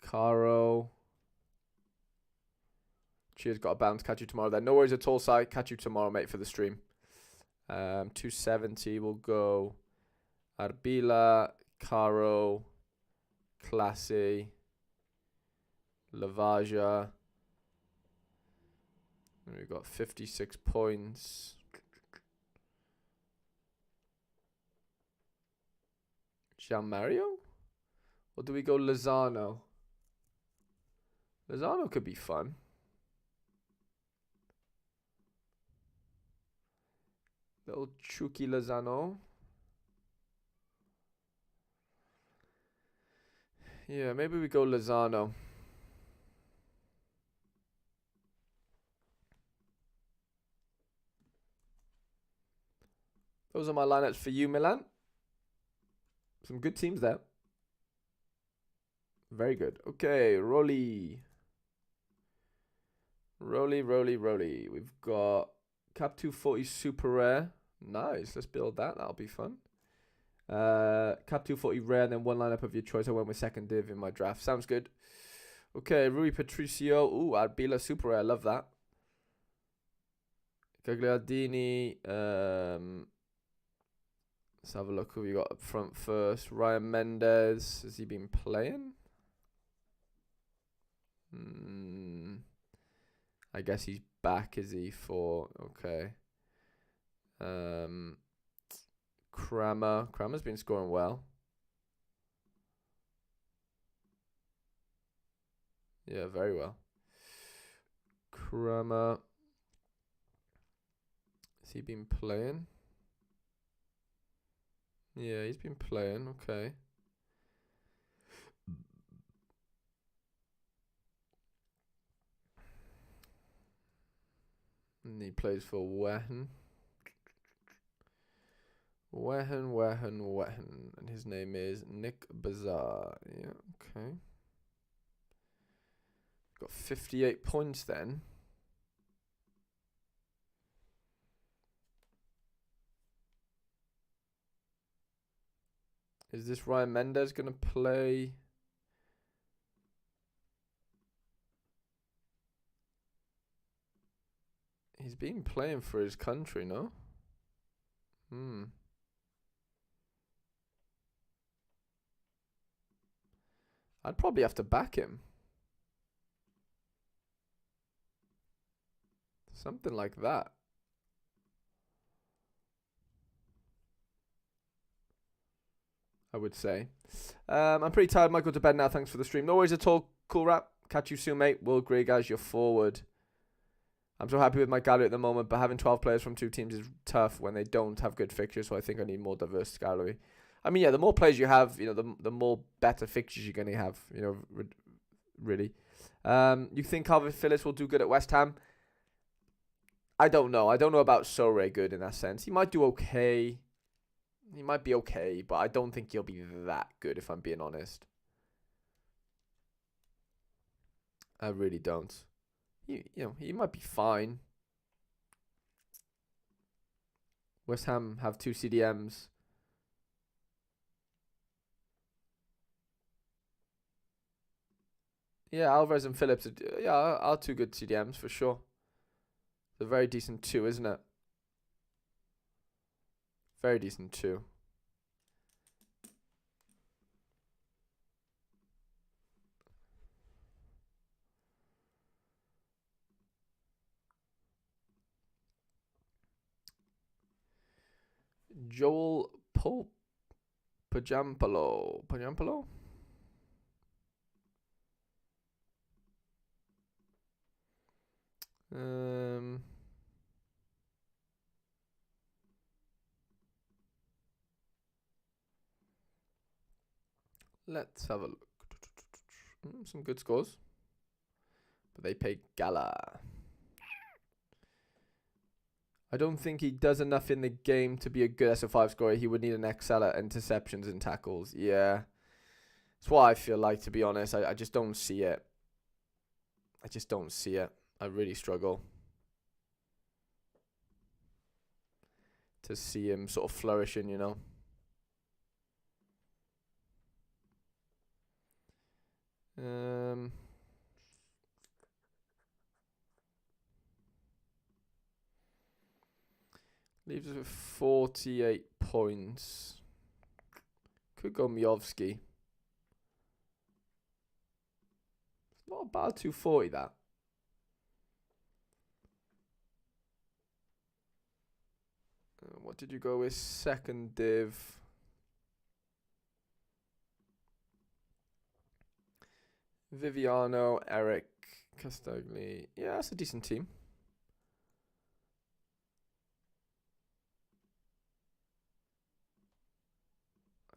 Caro. Cheers, got a bounce. Catch you tomorrow then. No worries at all, Si. Catch you tomorrow, mate, for the stream. 270 will go Arbila, Caro, Classy, Lavaja. We've got 56 points. Jean Mario? Or do we go Lozano? Lozano could be fun. Little Chucky Lozano. Yeah, maybe we go Lozano. Those are my lineups for you, Milan. Some good teams there. Very good. Okay, Rolly. Rolly. We've got Cap 240 Super Rare. Nice. Let's build that. That'll be fun. Cap 240 Rare, and then one lineup of your choice. I went with second div in my draft. Sounds good. Okay, Rui Patricio. Ooh, Arbila Super Rare. Love that. Gagliardini. Let's have a look who we got up front first. Ryan Mendes. Has he been playing? I guess he's back, is he, for... Okay. Kramer's been scoring well. Yeah, very well. Kramer. Has he been playing? Yeah, he's been playing. Okay. And he plays for Wehen. Wehen. And his name is Nick Bazaar. Yeah, okay. Got 58 points then. Is this Ryan Mendes going to play? He's been playing for his country, no? I'd probably have to back him. Something like that. I would say. I'm pretty tired. Might go to bed now. Thanks for the stream. No worries at all. Cool rap. Catch you soon, mate. Will Grey, guys, you're forward. I'm so happy with my gallery at the moment, but having 12 players from 2 teams is tough when they don't have good fixtures, so I think I need more diverse gallery. I mean, yeah, the more players you have, you know, the more better fixtures you're going to have, you know, really. You think Calvin Phillips will do good at West Ham? I don't know. I don't know about Sorare good in that sense. He might do okay. He might be okay, but I don't think he'll be that good, if I'm being honest. I really don't. He might be fine. West Ham have 2 CDMs. Yeah, Alvarez and Phillips are 2 good CDMs for sure. It's a very decent 2, isn't it? Very decent 2. Joel Pope Pajampalo. Let's have a look. Some good scores. But they pay Gala. I don't think he does enough in the game to be a good SO5 scorer. He would need an XL at interceptions and tackles. Yeah. That's what I feel like, to be honest. I just don't see it. I really struggle to see him sort of flourishing, you know. Leaves us with 48 points. Could go Miovski. It's not a bad 240, that. What did you go with? Second div. Viviano, Eric, Castagli. Yeah, that's a decent team.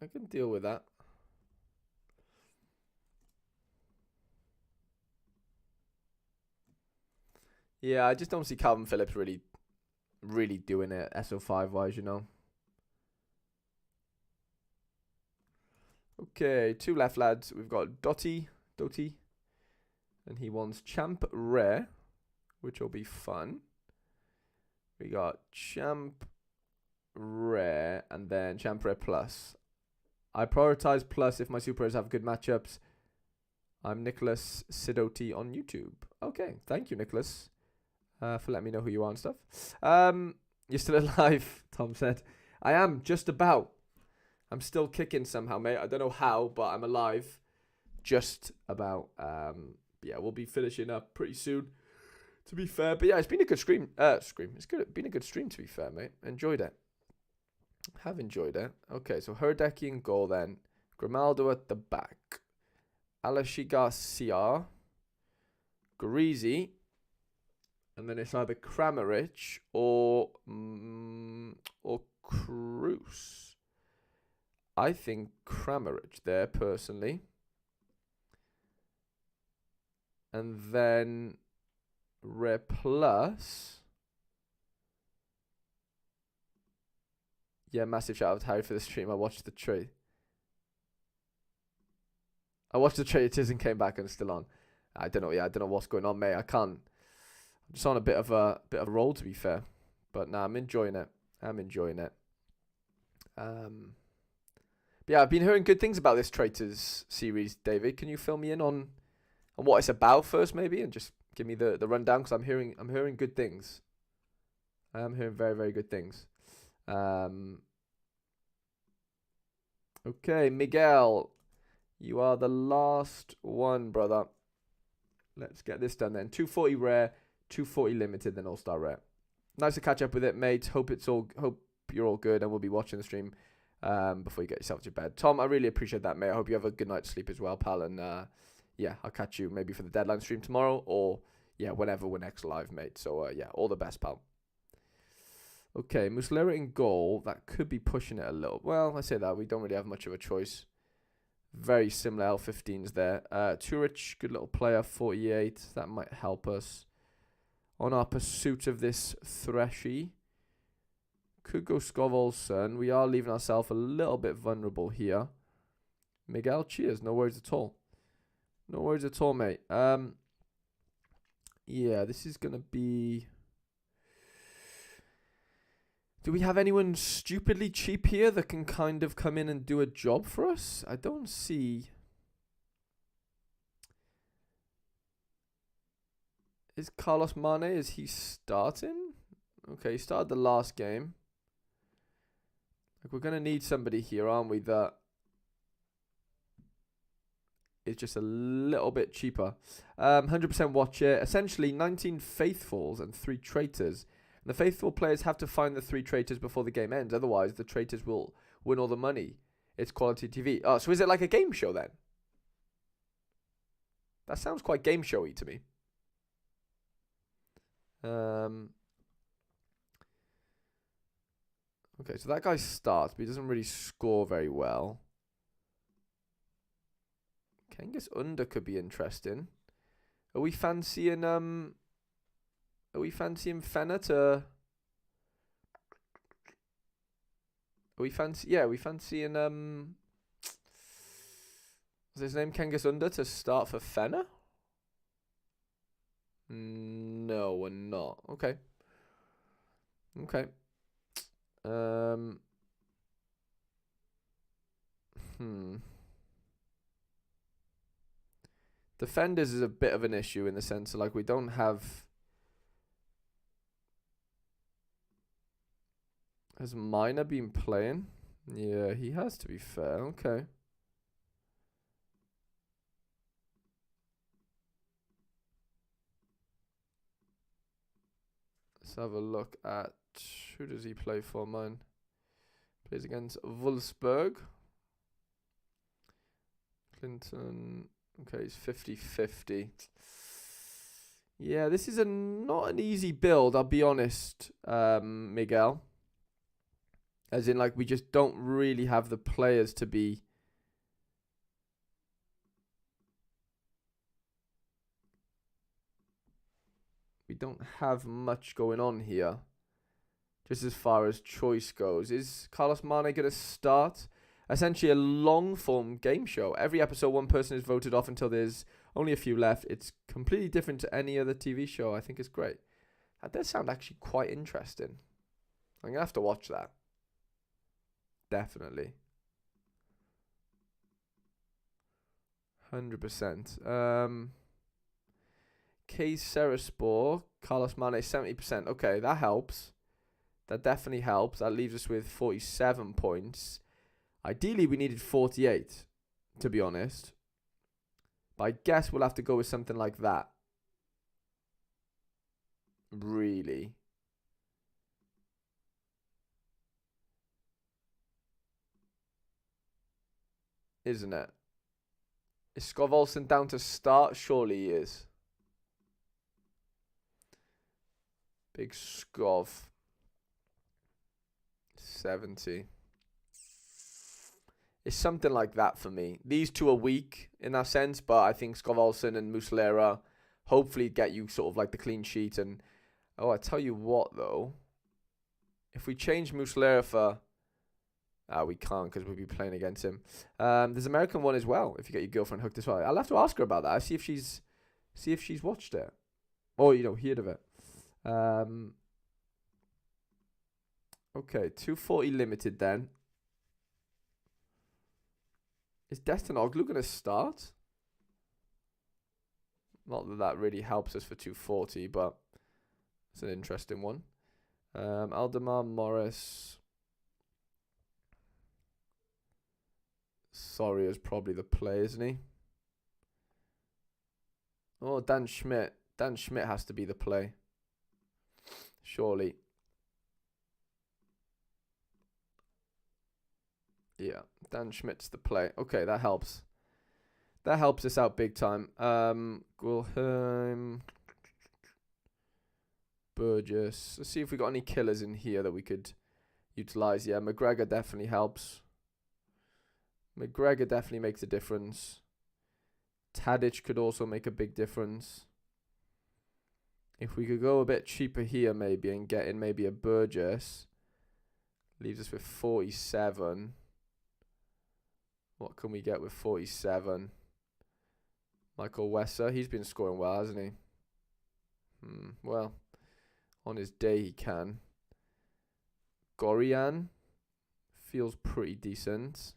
I can deal with that. Yeah, I just don't see Calvin Phillips really doing it SO5 wise, you know. Okay, 2 left, lads. We've got Doty, and he wants Champ Rare, which will be fun. We got Champ Rare and then Champ Rare Plus. I prioritize Plus if my supers have good matchups. I'm Nicholas Sidoti on YouTube. Okay, thank you, Nicholas, for letting me know who you are and stuff. You're still alive, Tom said. I am, just about. I'm still kicking somehow, mate. I don't know how, but I'm alive. Just about. Yeah, we'll be finishing up pretty soon, to be fair. But yeah, it's been a good stream. It's been a good stream, to be fair, mate. Enjoyed it. Have enjoyed it. Okay, so Herdecki in goal then. Grimaldo at the back. Alashi Garcia. Greasy. And then it's either Kramaric or Cruz. I think Kramaric there, personally. And then Replus. Yeah, massive shout out to Harry for the stream. I watched the trade. It is and came back and it's still on. I don't know. Yeah, I don't know what's going on, mate. I can't. I'm just on a bit of a roll, to be fair. But nah, I'm enjoying it. But yeah, I've been hearing good things about this Traitors series, David. Can you fill me in on what it's about first, maybe, and just give me the rundown? Because I'm hearing good things. I am hearing very, very good things. Okay, Miguel, you are the last one, brother. Let's get this done then. 240 rare, 240 limited, then all-star rare. Nice to catch up with it, mate. Hope you're all good, and we'll be watching the stream before you get yourself to bed. Tom, I really appreciate that, mate. I hope you have a good night's sleep as well, pal. And yeah, I'll catch you maybe for the deadline stream tomorrow, or yeah, whenever we're next live, mate. So yeah, all the best, pal. Okay, Muslera in goal. That could be pushing it a little. Well, I say that. We don't really have much of a choice. Very similar L15s there. Turich, good little player, 48. That might help us on our pursuit of this Threshy. Could go Skovolson. We are leaving ourselves a little bit vulnerable here. Miguel, cheers. No worries at all. No worries at all, mate. Yeah, this is going to be... Do we have anyone stupidly cheap here that can kind of come in and do a job for us? I don't see... Is Carlos Mane, is he starting? Okay, he started the last game. Like, we're going to need somebody here, aren't we, that is just a little bit cheaper. 100% watch it. Essentially, 19 faithfuls and 3 traitors. And the faithful players have to find the 3 traitors before the game ends. Otherwise, the traitors will win all the money. It's quality TV. Oh, so is it like a game show then? That sounds quite game showy to me. Okay, so that guy starts, but he doesn't really score very well. Kangas under could be interesting. Are we fancying Fenner to... Are we fancying what's his name? Kangas under to start for Fenner? No, we're not. Okay. Okay. Defenders is a bit of an issue in the sense of, like, we don't have... Has Minor been playing? Yeah, he has, to be fair. Okay. Let's have a look at... Who does he play for, mine? Plays against Wolfsburg. Clinton... Okay, he's 50-50. Yeah, this is not an easy build, I'll be honest, Miguel. As in, like, we just don't really have the players to be... We don't have much going on here. Just as far as choice goes. Is Carlos Mane going to start? Essentially a long-form game show. Every episode, one person is voted off until there's only a few left. It's completely different to any other TV show. I think it's great. That does sound actually quite interesting. I'm going to have to watch that. Definitely. 100%. K Seraspor, Carlos Mane, 70%. Okay, that helps. That definitely helps. That leaves us with 47 points. Ideally, we needed 48, to be honest. But I guess we'll have to go with something like that. Really. Isn't it? Is Skovolson down to start? Surely he is. Big Scov. 70. It's something like that for me. These two are weak in that sense, but I think Skov Olsen and Muslera hopefully get you sort of like the clean sheet. And oh, I tell you what though, if we change Muslera for, we can't because we'll be playing against him. There's American one as well. If you get your girlfriend hooked as well, I'll have to ask her about that. See if she's watched it, or heard of it. Okay, 240 limited then. Is Destin Oglu going to start? Not that that really helps us for 240, but it's an interesting one. Aldemar Morris. Soria is probably the play, isn't he? Oh, Dan Schmidt. Dan Schmidt has to be the play. Surely. Yeah, Dan Schmidt's the play. Okay, that helps. That helps us out big time. Gulheim. Burgess. Let's see if we got any killers in here that we could utilize. Yeah, McGregor definitely helps. McGregor definitely makes a difference. Tadic could also make a big difference. If we could go a bit cheaper here maybe and get in maybe a Burgess. Leaves us with 47. What can we get with 47? Michael Wesser. He's been scoring well, hasn't he? Well, on his day he can. Gorian. Feels pretty decent.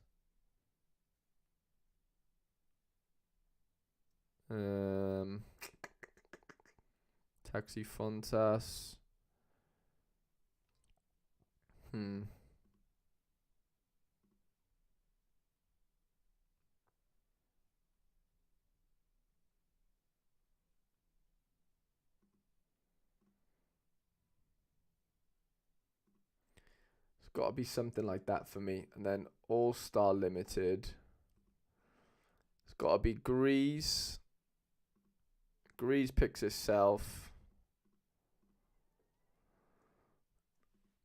Taxi Fontas. Got to be something like that for me. And then All-Star Limited. It's got to be Grease. Grease picks himself.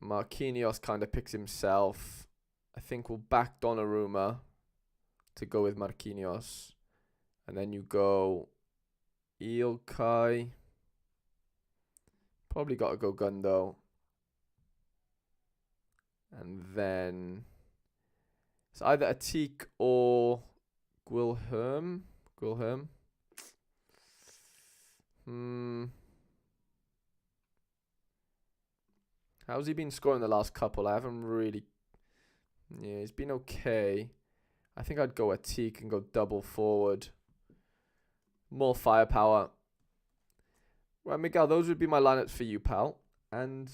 Marquinhos kind of picks himself. I think we'll back Donnarumma to go with Marquinhos. And then you go Ilkay. Probably got to go Gundo. And then it's either Atik or Guilherme. How's he been scoring the last couple? I haven't really. Yeah, he's been okay. I think I'd go Atik and go double forward. More firepower. Right, Miguel, those would be my lineups for you, pal. And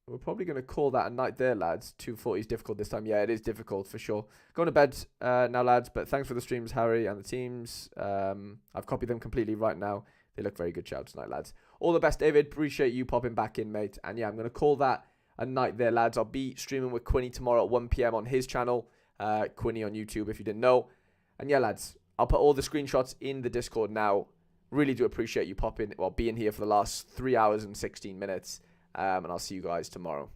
we're probably going to call that a night there, lads. 240 is difficult this time. Yeah, it is difficult for sure. Going to bed now, lads. But thanks for the streams, Harry, and the teams. I've copied them completely right now. They look very good. Shout tonight, lads. All the best, David. Appreciate you popping back in, mate. And yeah, I'm going to call that a night there, lads. I'll be streaming with Quinny tomorrow at 1 p.m. on his channel. Quinny on YouTube, if you didn't know. And yeah, lads, I'll put all the screenshots in the Discord now. Really do appreciate you being here for the last 3 hours and 16 minutes. And I'll see you guys tomorrow.